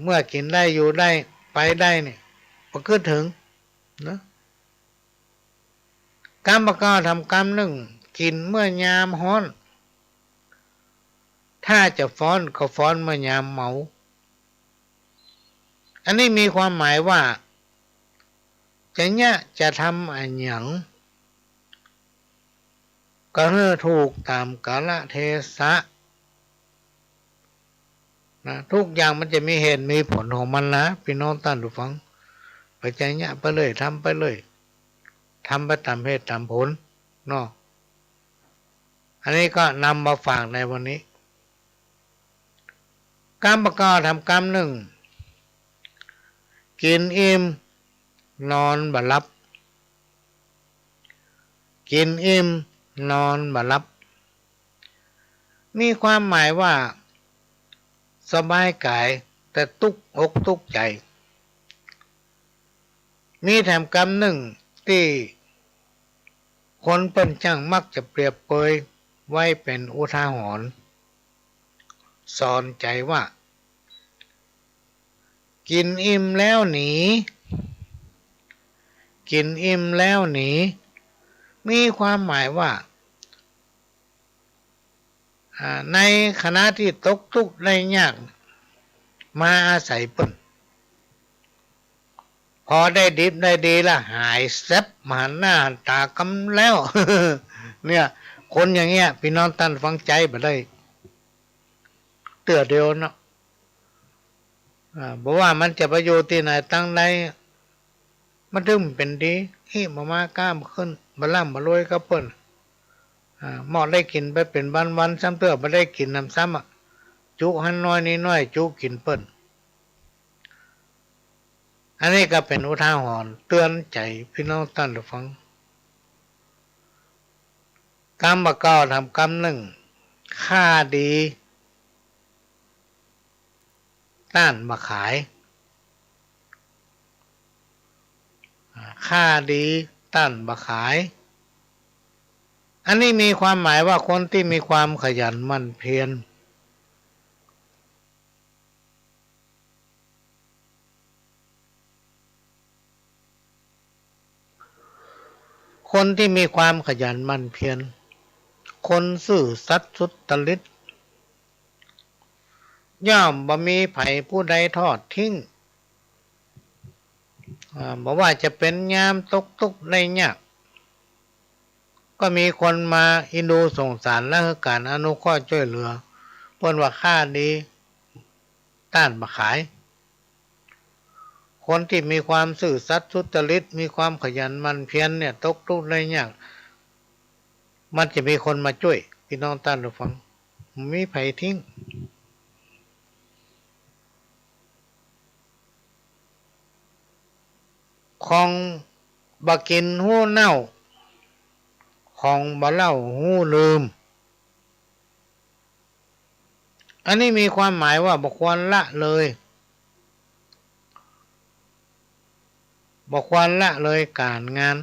เมื่อกินได้อยู่ได้ไปได้เนี่ยมาคิดถึงนะกรรมก็ทำกรรมหนึ่งกินเมื่อยามฮ้อนถ้าจะฟ้อนก็ฟ้อนเมื่อยามเมาอันนี้มีความหมายว่าจะทำอะไรอย่างก็ให้ถูกตามกาลเทศะนะทุกอย่างมันจะมีเหตุมีผลของมันนะพี่น้องท่านผู้ฟังไปใจเนี่ยไปเลยทำไปเลยทำไปตามเหตุตามผลเนาะอันนี้ก็นำมาฝากในวันนี้กรรมประกอบทำกรรมหนึ่งกินอิ่มนอนบ่หลับกินอิ่มนอนบ่หลับมีความหมายว่าสบายกาย แต่ตุกอกตุกใจมีแถมกรรมหนึ่งที่คนเปิ้นจังมักจะเปรียบเปยไว้เป็นอุทาหรณ์สอนใจว่ากินอิ่มแล้วหนีกินอิ่มแล้วหนีมีความหมายว่าในขณะที่ตกทุกข์ได้ยากมาอาศัยเปิ้นพอได้ดิบได้ดีละหายแซ่บมาหน้าตากำแล้ว เนี่ยคนอย่างเงี้ยพี่น้องท่านฟังใจบ่ได้เตือเดียวเนาะบอกว่ามันจะประโยชน์ที่ไหนตั้งใดมันถึงเป็นดีมากล้ามขึ้นบ่ล่ำบ่รวยก็เปิ้นหมอได้กินไปเป็นวันๆซ้ำเตื้อบ่ได้กินน้ำซ้ำจุหันน้อยนี่น้อยจุกินเปิ้นอันนี้ก็เป็นอุทาหรณ์เตือนใจพี่น้องท่านผู้ฟังกรรมบ่เก่าทำกรรมหนึ่งค่าดีต้านมาขายค่าดีต้านมาขายอันนี้มีความหมายว่าคนที่มีความขยันหมั่นเพียรคนที่มีความขยันหมั่นเพียรคนซื่อสัตย์สุจริตย่อมบ่มีไผผู้ใดทอดทิ้งบอกว่าจะเป็นยามตกทุกข์ได้ยากก็มีคนมาอินดูสงสารและให้การอนุเคราะห์ช่วยเหลือเพิ่นว่าค่าดีต้านมาขายคนที่มีความซื่อสัตย์สุจริตมีความขยันหมั่นเพียรเนี่ยตกทุกข์ได้ยากมันจะมีคนมาช่วยพี่น้องท่านผู้ฟังมีไผทิ้งของบ่กินหู้เน่าของบ่เล่าหู้ลืมอันนี้มีความหมายว่าบ่ควรละเลยบ่ควรละเลยการงาน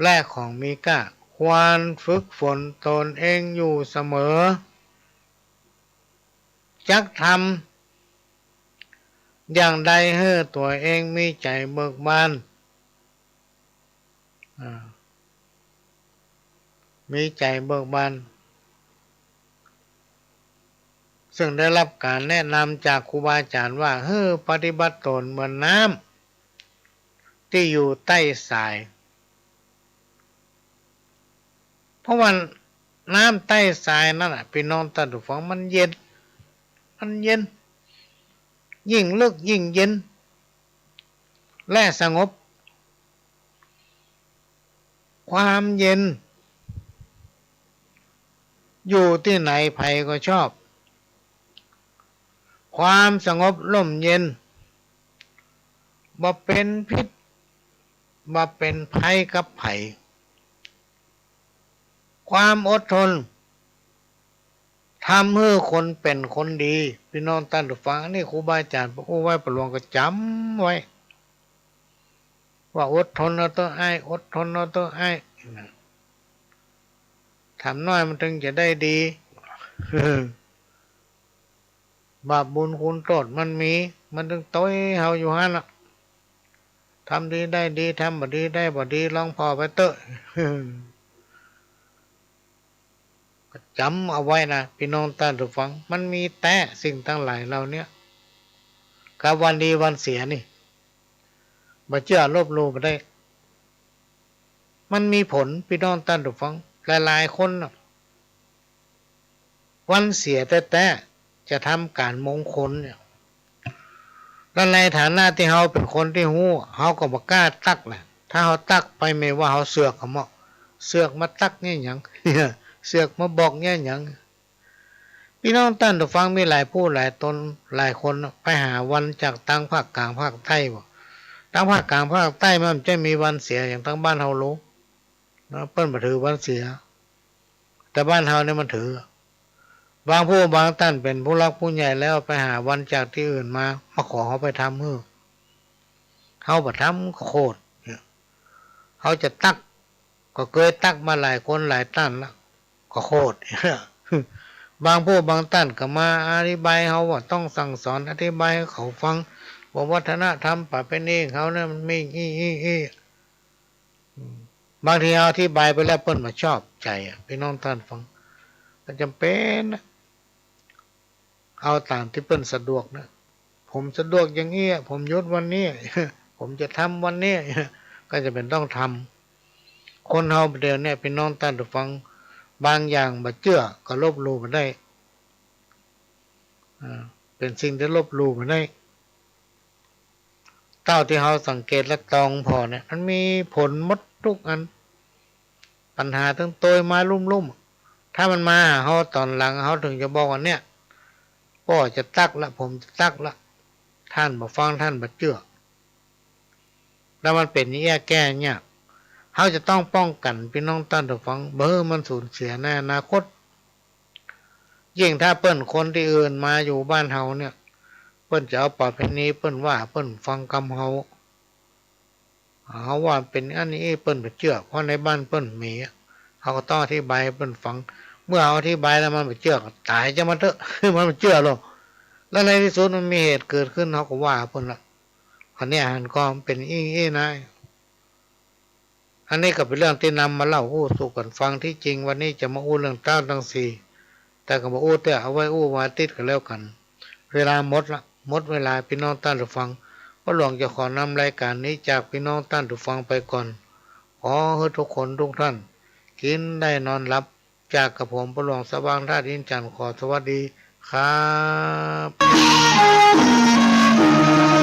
และของมีค่าควรฝึกฝนตนเองอยู่เสมอจักทำอย่างใดให้ตัวเองมีใจเบิกบานมีใจเบิกบานซึ่งได้รับการแนะนำจากครูบาอาจารย์ว่าให้ปฏิบัติตนเหมือนน้ำที่อยู่ใต้ทรายเพราะว่าน้ำใต้ทรายนั่นพี่น้องท่านผู้ฟังมันเย็นยิ่งลึกยิ่งเย็นและสงบความเย็นอยู่ที่ไหนใครก็ชอบความสงบร่มเย็นบ่เป็นพิษบ่เป็นภัยกับไผความอดทนทำให้คนเป็นคนดีพี่น้องท่านผู้ฟังนี่ครูบาอาจารย์พระโอ้ไว้ประหลวงก็จำไว้ว่าอดทนเอาตัวอดทนเอาตัวทำน้อยมันถึงจะได้ดี บาปบุญคุณโทษมันมีมันถึงต้อยเฮาอยู่ฮะน่ะทำดีได้ดีทำบ่ดีได้บ่ดีลองพอไปเตอะ จำเอาไว้นะพี่น้องท่านผู้ฟังมันมีแต่สิ่งทั้งหลายเราเนี่ยกับวันดีวันเสียนี่บ่เชื่อลบหลู่บ่ได้มันมีผลพี่น้องท่านผู้ฟังหลายๆคนวันเสียแต่จะทำการมงคลเนี่ยและในฐานะที่เฮาเป็นคนที่ฮู้เฮาก็บ่กล้าตักแหละถ้าเฮาตักไปไม่ว่าเฮาเสือกเขาเหมาะเสือกมาตักเนี่ยหยัง เสือกมาบอกเนี่ยหยังพี่น้องท่านผู้ฟังมีหลายผู้หลายตนหลายคนไปหาวันจากทางภาคกลางภาคใต้บ่ทางภาคกลางภาคใต้มันจะมีวันเสียอย่างทางบ้านเฮารู้นะเปิ้นบ่ถือวันเสียแต่บ้านเฮาเนี่ยมันถือ บางผู้บางท่านเป็นผู้รักผู้ใหญ่แล้วไปหาวันจากที่อื่นมาขอเขาไปทำเขาไปทำก็โคตรเขาจะตักก็เคยตักมาหลายคนหลายท่านแล้วก็โคตรบางผู้บางท่านก็มาอธิบายเขาว่าต้องสั่งสอนอธิบายให้เขาฟังว่าวัฒนธรรมประเพณีเขาเนี่ยมันมีบางทีเอาอธิบายไปแล้วเปิ้นมาชอบใจพี่น้องท่านฟังก็จำเป็นนะเอาตามที่เปิ้นสะดวกนะผมสะดวกอย่างนี้ผมหยุดวันนี้ ผมจะทำวันนี้ ก็จะเป็นต้องทำคนเฮาเดียวเนี่ยพี่น้องท่านฟังบางอย่างบ่เชื่อก็ลบหลู่มาได้เป็นสิ่งที่ลบหลู่มาได้เต้าที่เฮาสังเกตและตองพอเนี่ยมันมีผลหมดทุกอันปัญหาทั้งตัวมาลุ่มๆถ้ามันมาเฮาตอนหลังเฮาถึงจะบอกว่าเนี่ยพ่อจะตักละผมจะตักละท่านบ่ฟังท่านบ่เชื่อแล้วมันเป็นอย่างนี้แก้ยากเขาจะต้องป้องกันพี่น้องท่านผู้ฟังเบอร์มันสูญเสียในอนาคตยิ่งถ้าเปิ้นคนที่อื่นมาอยู่บ้านเฮาเนี่ยเปิ้นจะเอาประเพณีเปิ้นว่าเปิ้นฟังคำเฮาว่าเป็นอันนี้เปิ้นบ่เชื่อเพราะในบ้านเปิ้นมีเขาก็ต้องอธิบายเปิ้นฟังเมื่ออธิบายแล้วมันบ่เชื่อก็ตายจะมาเถอะ มันบ่เชื่อหรอกแล้วในที่สุดมันมีเหตุเกิดขึ้นเขาก็ว่าเปิ้นละอันนี้หันก็เป็นนะอันนี้ก็เป็นเรื่องที่นำมาเล่าสู่กันฟังที่จริงวันนี้จะมาเรื่องเต้าทั้งสี่แต่ก็บอกแต่เอาไว้มาติดกันแล้วกันเวลาหมดละหมดเวลาพี่น้องท่านผู้ฟังก็หลวงจะขอนำรายการนี้จากพี่น้องท่านผู้ฟังไปก่อนขอให้ทุกคนทุกท่านกินได้นอนหลับจากกระผมพระหลวงสว่างธาตุอินทร์จันทร์ขอสวัสดีครับ